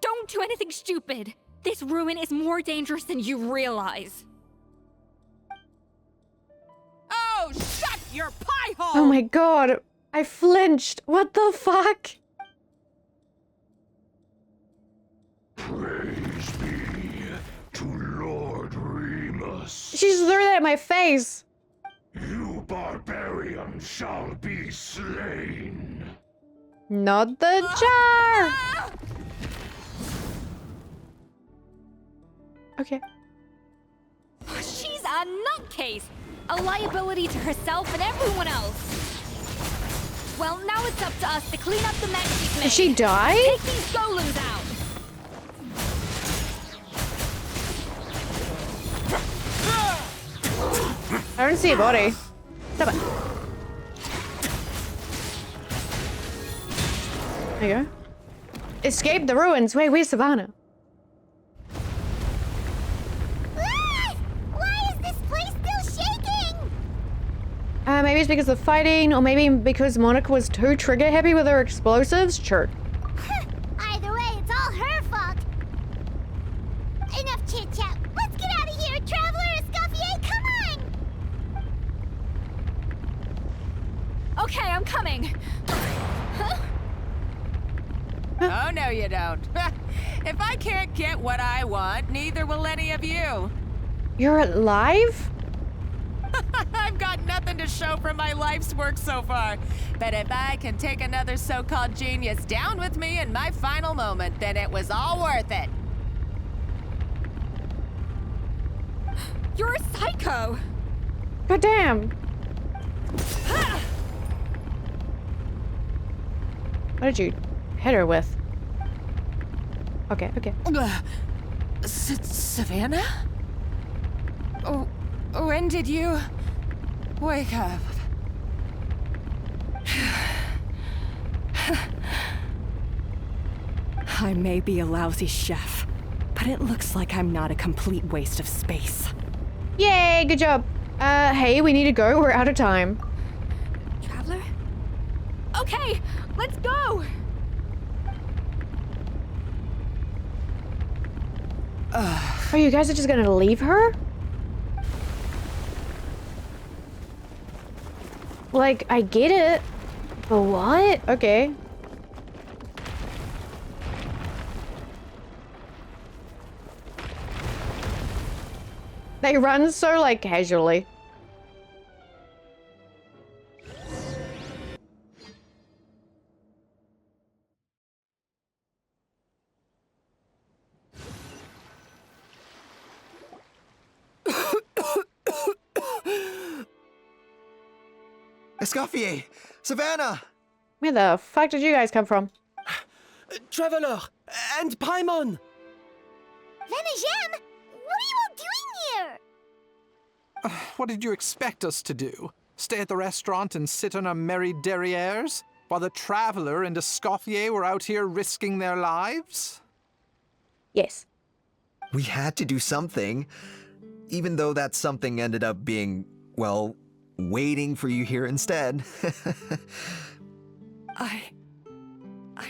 don't do anything stupid. This ruin is more dangerous than you realize. Oh, shut your pie hole! Oh my god. I flinched. What the fuck? Praise be to Lord Remus. She just threw that at my face. You barbarian shall be slain. Not the jar. Okay. She's a nutcase! A liability to herself and everyone else. Well, now it's up to us to clean up the mess she's made. Did she die? Take these golems out. I don't see a body. Stop it. There you go. Escape the ruins. Wait, where's Savannah? Why is this place still shaking? Maybe it's because of fighting, or maybe because Monica was too trigger happy with her explosives. Sure. Either way, it's all her fault. Enough chit-chat. Let's get out of here, Traveler Escoffier, come on! Okay, I'm coming. Huh? Oh, no you don't. If I can't get what I want, neither will any of you. You're alive? I've got nothing to show for my life's work so far. But if I can take another so-called genius down with me in my final moment, then it was all worth it. You're a psycho. God damn. What did you hit her with? Okay, okay. Savannah? Oh, when did you wake up? I may be a lousy chef, but it looks like I'm not a complete waste of space. Yay, good job. Hey, we need to go. We're out of time. Traveler? Okay, let's go! Oh, you guys are just gonna leave her? Like, I get it. But what? Okay. They run so, like, casually. Escoffier! Savannah! Where the fuck did you guys come from? Traveler! And Paimon! Venejem! What are you all doing here? What did you expect us to do? Stay at the restaurant and sit on our merry derrieres? While the Traveler and Escoffier were out here risking their lives? Yes. We had to do something. Even though that something ended up being, well, waiting for you here instead. I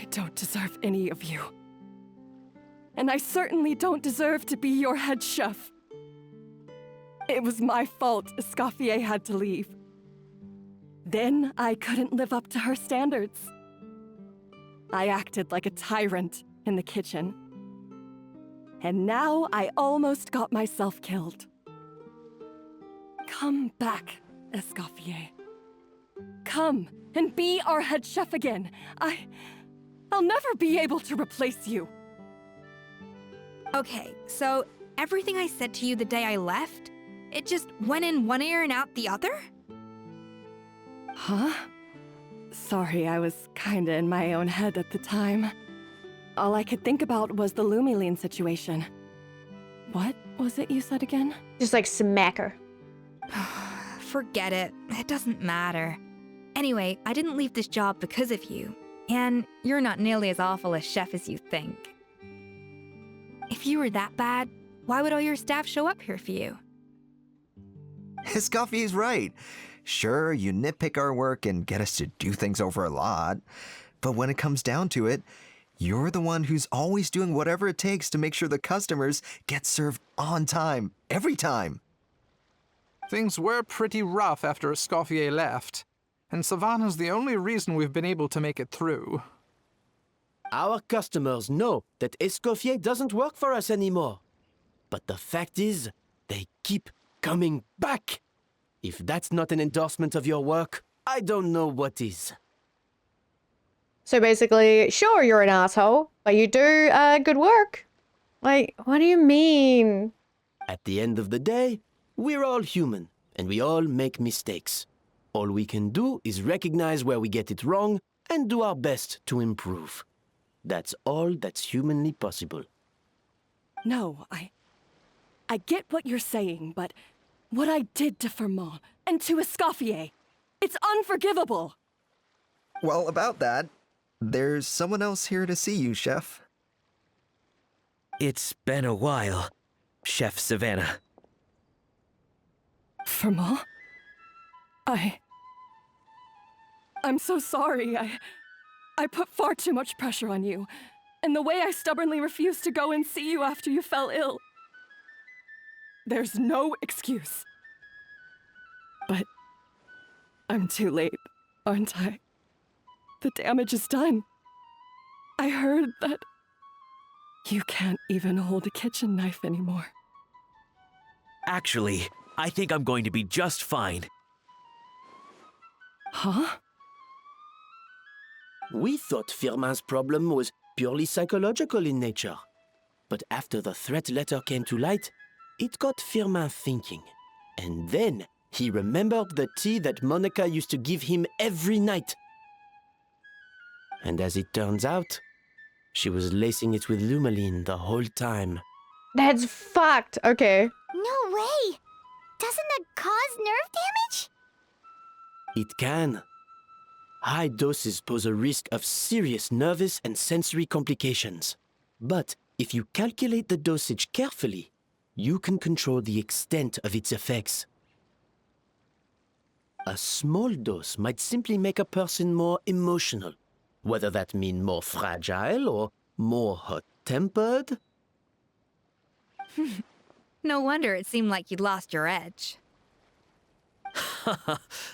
don't deserve any of you. And I certainly don't deserve to be your head chef. It was my fault Escoffier had to leave. Then I couldn't live up to her standards. I acted like a tyrant in the kitchen. And now I almost got myself killed. Come back, Escoffier. Come and be our head chef again. I'll never be able to replace you. Okay, so everything I said to you the day I left, it just went in one ear and out the other? Huh? Sorry, I was kinda in my own head at the time. All I could think about was the Lumiline situation. What was it you said again? Just like smack her. Forget it. It doesn't matter. Anyway, I didn't leave this job because of you. And you're not nearly as awful a chef as you think. If you were that bad, why would all your staff show up here for you? Escoffier's right. Sure, you nitpick our work and get us to do things over a lot. But when it comes down to it, you're the one who's always doing whatever it takes to make sure the customers get served on time, every time. Things were pretty rough after Escoffier left, and Savannah's the only reason we've been able to make it through. Our customers know that Escoffier doesn't work for us anymore. But the fact is, they keep coming back. If that's not an endorsement of your work, I don't know what is. So basically, sure, you're an asshole, but you do good work. Like, what do you mean? At the end of the day, we're all human, and we all make mistakes. All we can do is recognize where we get it wrong and do our best to improve. That's all that's humanly possible. No, I get what you're saying, but what I did to Firmin and to Escoffier, it's unforgivable. Well, about that, there's someone else here to see you, Chef. It's been a while, Chef Savannah. Firmin? I'm so sorry. I put far too much pressure on you. And the way I stubbornly refused to go and see you after you fell ill. There's no excuse. But I'm too late, aren't I? The damage is done. I heard that you can't even hold a kitchen knife anymore. Actually, I think I'm going to be just fine. Huh? We thought Firmin's problem was purely psychological in nature. But after the threat letter came to light, it got Firmin thinking. And then he remembered the tea that Monica used to give him every night. And as it turns out, she was lacing it with Lumiline the whole time. That's fucked. Okay. No way! Doesn't that cause nerve damage? It can. High doses pose a risk of serious nervous and sensory complications. But if you calculate the dosage carefully, you can control the extent of its effects. A small dose might simply make a person more emotional, whether that means more fragile or more hot-tempered. No wonder it seemed like you'd lost your edge.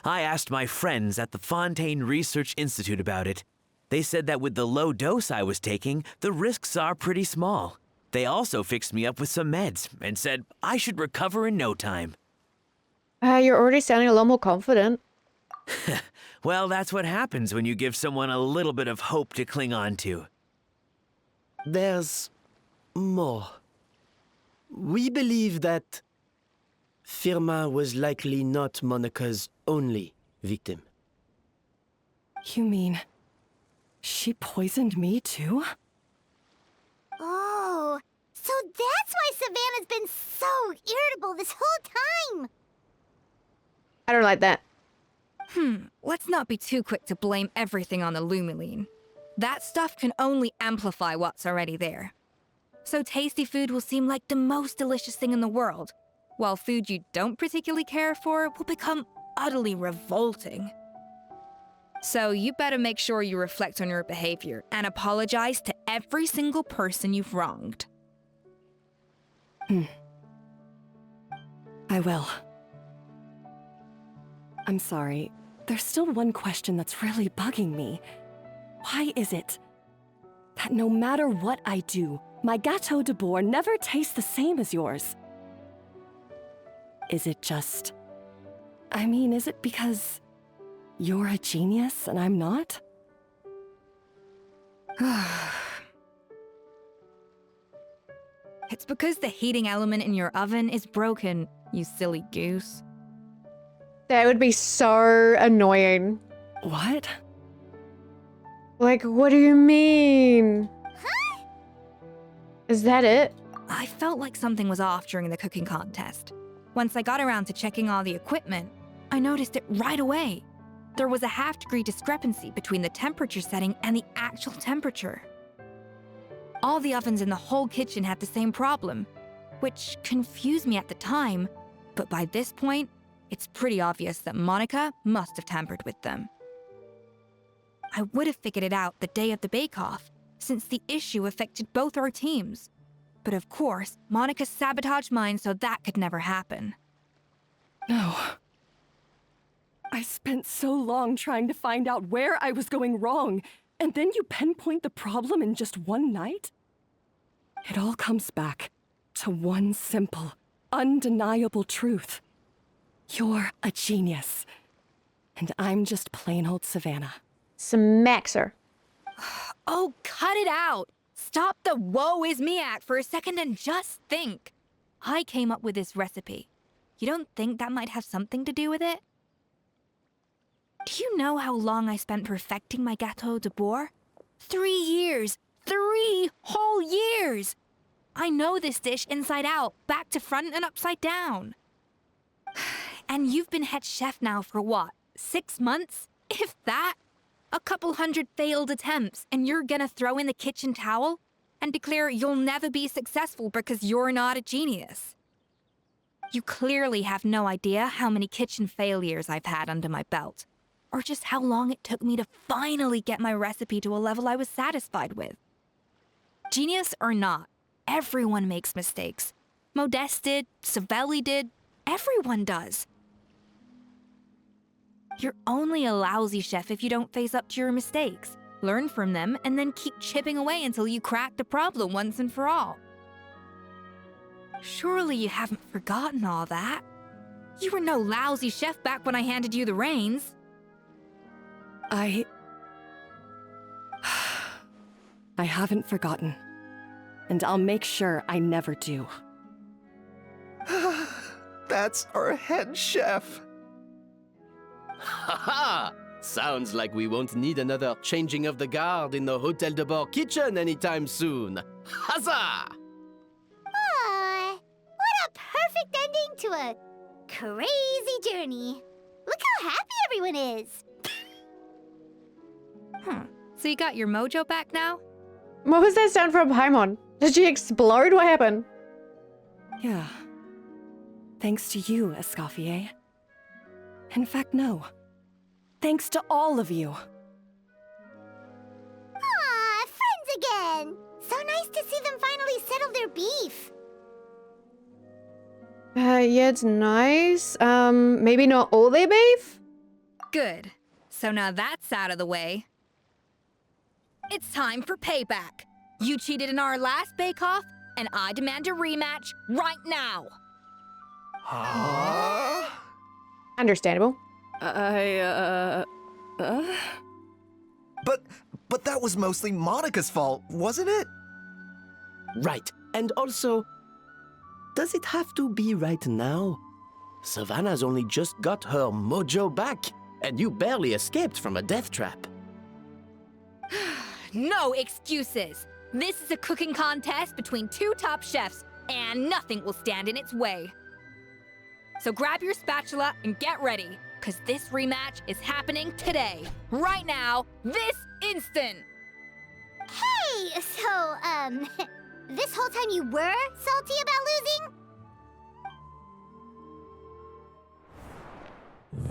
I asked my friends at the Fontaine Research Institute about it. They said that with the low dose I was taking, the risks are pretty small. They also fixed me up with some meds and said I should recover in no time. You're already sounding a lot more confident. Well, that's what happens when you give someone a little bit of hope to cling on to. There's more. We believe that Firmin was likely not Monica's only victim. You mean she poisoned me too? Oh, so that's why Savannah's been so irritable this whole time! I don't like that. Let's not be too quick to blame everything on the Lumiline. That stuff can only amplify what's already there. So tasty food will seem like the most delicious thing in the world, while food you don't particularly care for will become utterly revolting. So you better make sure you reflect on your behavior and apologize to every single person you've wronged. I will. I'm sorry. There's still one question that's really bugging me. Why is it that no matter what I do, my Gâteau de Bourg never tastes the same as yours? Is it just... I mean, is it because you're a genius and I'm not? It's because the heating element in your oven is broken, you silly goose. That would be so annoying. What? Like, what do you mean? Huh? Is that it? I felt like something was off during the cooking contest. Once I got around to checking all the equipment, I noticed it right away. There was a half-degree discrepancy between the temperature setting and the actual temperature. All the ovens in the whole kitchen had the same problem, which confused me at the time, but by this point, it's pretty obvious that Monica must have tampered with them. I would have figured it out the day of the bake-off, since the issue affected both our teams. But of course, Monica sabotaged mine so that could never happen. No. I spent so long trying to find out where I was going wrong, and then you pinpoint the problem in just one night? It all comes back to one simple, undeniable truth. You're a genius, and I'm just plain old Savannah. Smacks her. Oh, cut it out! Stop the woe is me act for a second and just think. I came up with this recipe. You don't think that might have something to do with it? Do you know how long I spent perfecting my Gâteau de Bourg? 3 years! 3 whole years! I know this dish inside out, back to front and upside down. And you've been head chef now for what, 6 months? If that? A couple hundred failed attempts, and you're gonna throw in the kitchen towel and declare you'll never be successful because you're not a genius. You clearly have no idea how many kitchen failures I've had under my belt, or just how long it took me to finally get my recipe to a level I was satisfied with. Genius or not, everyone makes mistakes. Modeste did, Savelli did, everyone does. You're only a lousy chef if you don't face up to your mistakes, learn from them, and then keep chipping away until you crack the problem once and for all. Surely you haven't forgotten all that. You were no lousy chef back when I handed you the reins. I haven't forgotten. And I'll make sure I never do. That's our head chef. Haha! Sounds like we won't need another changing of the guard in the Hôtel de Bord kitchen anytime soon. Huzzah! Aw, what a perfect ending to a crazy journey. Look how happy everyone is. So you got your mojo back now? What was that sound from Paimon? Did she explode? What happened? Yeah. Thanks to you, Escoffier. In fact, no. Thanks to all of you. Aw, friends again. So nice to see them finally settle their beef. Yeah, it's nice. Maybe not all their beef? Good. So now that's out of the way. It's time for payback. You cheated in our last bake-off, and I demand a rematch right now. Understandable. But that was mostly Monica's fault, wasn't it? Right. And also, does it have to be right now? Savannah's only just got her mojo back, and you barely escaped from a death trap. No excuses. This is a cooking contest between 2 top chefs, and nothing will stand in its way. So grab your spatula and get ready, because this rematch is happening today, right now, this instant. Hey, so, this whole time you were salty about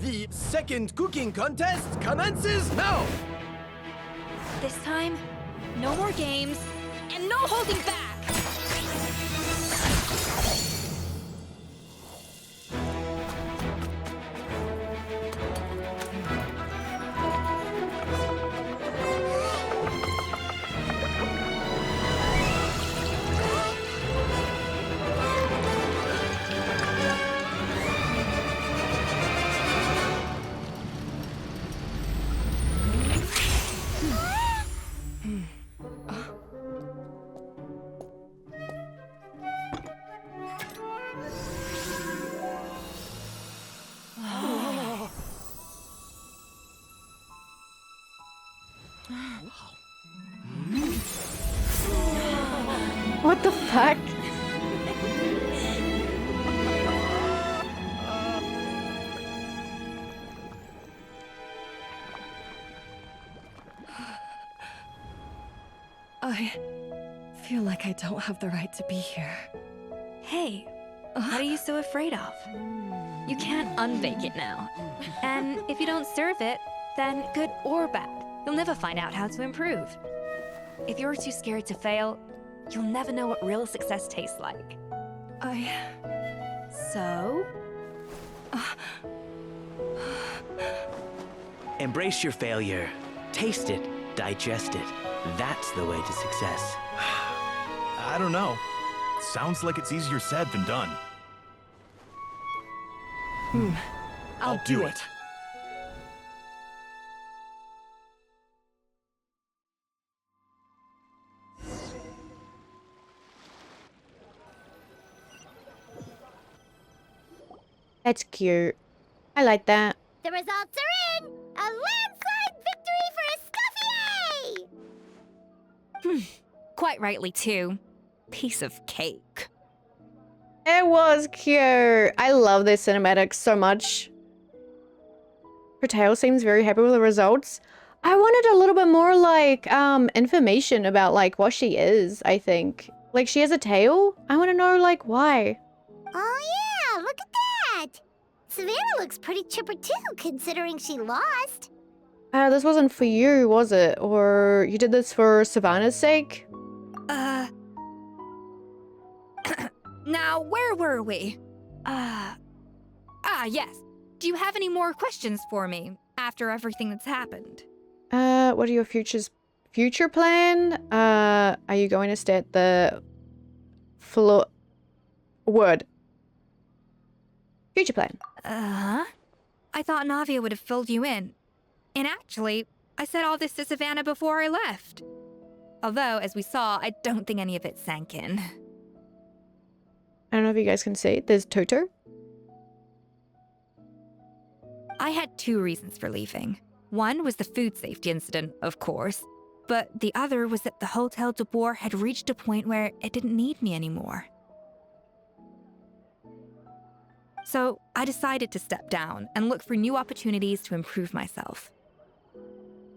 losing? second cooking contest commences now! This time, no more games, and no holding back! What the fuck? I feel like I don't have the right to be here. Hey, what are you so afraid of? You can't unbake it now. And if you don't serve it, then good or bad, you'll never find out how to improve. If you're too scared to fail, you'll never know what real success tastes like. So? Embrace your failure. Taste it. Digest it. That's the way to success. I don't know. Sounds like it's easier said than done. I'll do it. That's cute. I like that. The results are in! A landslide victory for Escoffier! Quite rightly, too. Piece of cake. It was cute. I love this cinematic so much. Tail seems very happy with the results. I wanted a little bit more like information about like what she is, I think. Like she has a tail? I want to know like why. Oh yeah, look at that! Savannah looks pretty chipper too, considering she lost. This wasn't for you, was it? Or you did this for Savannah's sake? Now, where were we? Yes. Do you have any more questions for me after everything that's happened? What are your future plan? Are you going to stay at the word? Future plan. I thought Navia would have filled you in. And actually, I said all this to Savannah before I left. Although, as we saw, I don't think any of it sank in. I don't know if you guys can see. There's Tutor. I had two reasons for leaving. One was the food safety incident, of course. But the other was that the Hotel de Boer had reached a point where it didn't need me anymore. So I decided to step down and look for new opportunities to improve myself.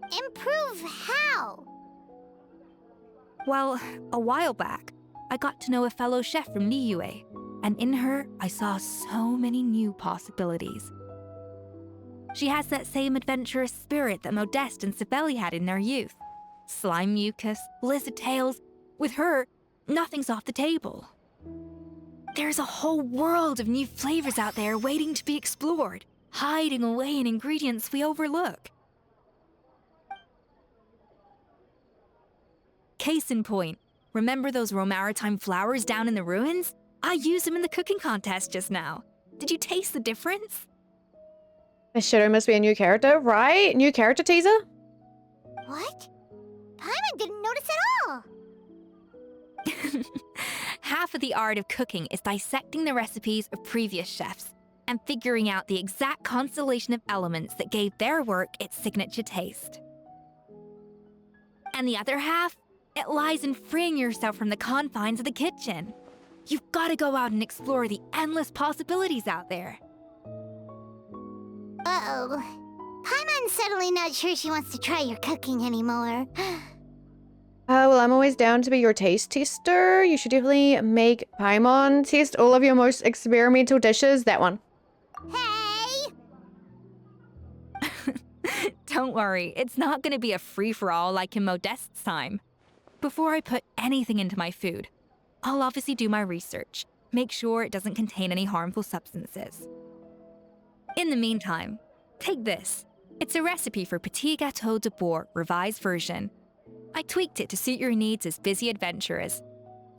Improve how? Well, a while back, I got to know a fellow chef from Liyue, and in her, I saw so many new possibilities. She has that same adventurous spirit that Modeste and Sibeli had in their youth. Slime mucus, lizard tails. With her, nothing's off the table. There's a whole world of new flavors out there waiting to be explored, hiding away in ingredients we overlook. Case in point, remember those Romaritime flowers down in the ruins? I used them in the cooking contest just now. Did you taste the difference? The shadow must be a new character, right? New character teaser? What? Paimon didn't notice at all! Half of the art of cooking is dissecting the recipes of previous chefs and figuring out the exact constellation of elements that gave their work its signature taste. And the other half, it lies in freeing yourself from the confines of the kitchen. You've got to go out and explore the endless possibilities out there. Uh-oh. Paimon's suddenly not sure she wants to try your cooking anymore. Well, I'm always down to be your taste tester. You should definitely make Paimon taste all of your most experimental dishes. That one. Hey! Don't worry, it's not gonna be a free-for-all like in Modeste's time. Before I put anything into my food, I'll obviously do my research, make sure it doesn't contain any harmful substances. In the meantime, take this. It's a recipe for Petit Gâteau de Bourg revised version. I tweaked it to suit your needs as busy adventurers.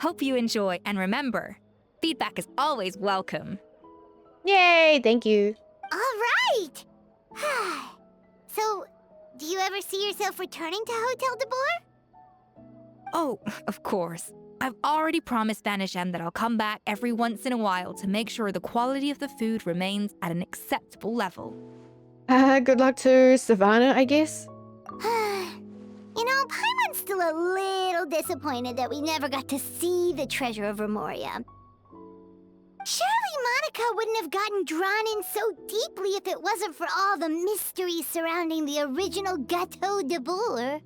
Hope you enjoy, and remember, feedback is always welcome. Yay, thank you. All right! So, do you ever see yourself returning to Hotel de Bourg? Oh, of course. I've already promised Vanishem that I'll come back every once in a while to make sure the quality of the food remains at an acceptable level. Good luck to Savannah, I guess. You know, Paimon's still a little disappointed that we never got to see the treasure of Remoria. Surely Monica wouldn't have gotten drawn in so deeply if it wasn't for all the mystery surrounding the original Gâteau de Bourg.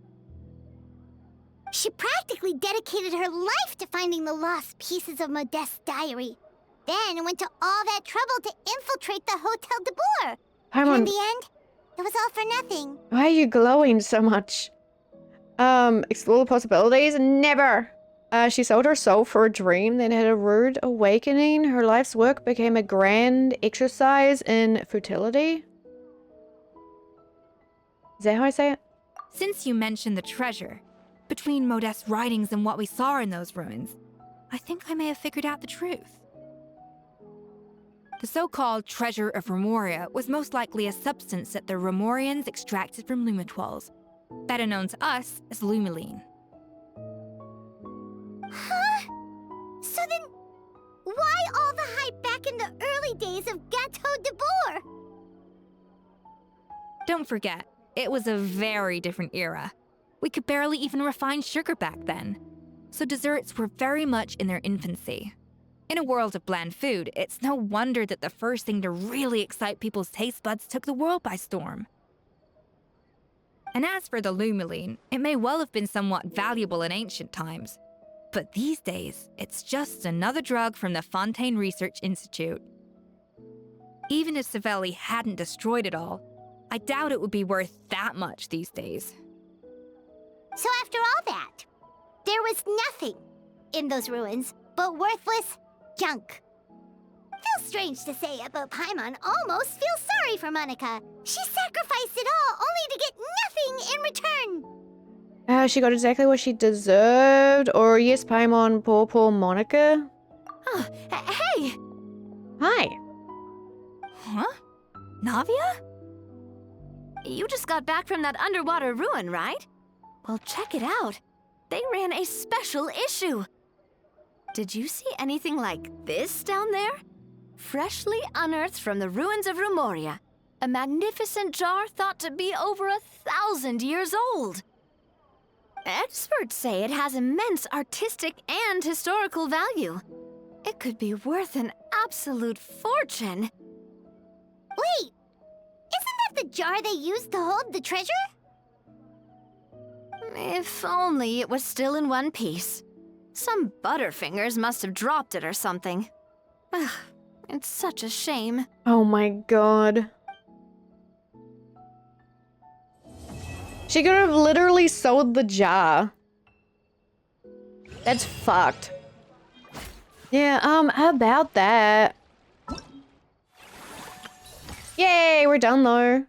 She practically dedicated her life to finding the lost pieces of Modeste's diary, then went to all that trouble to infiltrate the Hotel de Bourg. And in the end, it was all for nothing. Why are you glowing so much? Explore the possibilities? Never! She sold her soul for a dream, then had a rude awakening. Her life's work became a grand exercise in futility. Is that how I say it? Since you mentioned the treasure, between Modeste's writings and what we saw in those ruins, I think I may have figured out the truth. The so-called treasure of Remoria was most likely a substance that the Remorians extracted from Lumitoids, better known to us as Lumiline. Huh? So then, why all the hype back in the early days of Gâteau de Bourg? Don't forget, it was a very different era. We could barely even refine sugar back then, so desserts were very much in their infancy. In a world of bland food, it's no wonder that the first thing to really excite people's taste buds took the world by storm. And as for the Lumiline, it may well have been somewhat valuable in ancient times, but these days, it's just another drug from the Fontaine Research Institute. Even if Savelli hadn't destroyed it all, I doubt it would be worth that much these days. So after all that, there was nothing in those ruins but worthless junk. Feels strange to say it, but Paimon almost feels sorry for Monica. She sacrificed it all only to get nothing in return. She got exactly what she deserved. Or yes, Paimon, poor Monica. Oh, hey! Hi. Huh? Navia? You just got back from that underwater ruin, right? Well, check it out. They ran a special issue. Did you see anything like this down there? Freshly unearthed from the ruins of Remoria. A magnificent jar thought to be over 1,000 years old. Experts say it has immense artistic and historical value. It could be worth an absolute fortune. Wait! Isn't that the jar they used to hold the treasure? If only it was still in one piece. Some butterfingers must have dropped it or something. Ugh, it's such a shame. Oh my god. She could have literally sold the jar. That's fucked. Yeah, how about that? Yay, we're done though.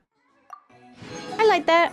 I like that.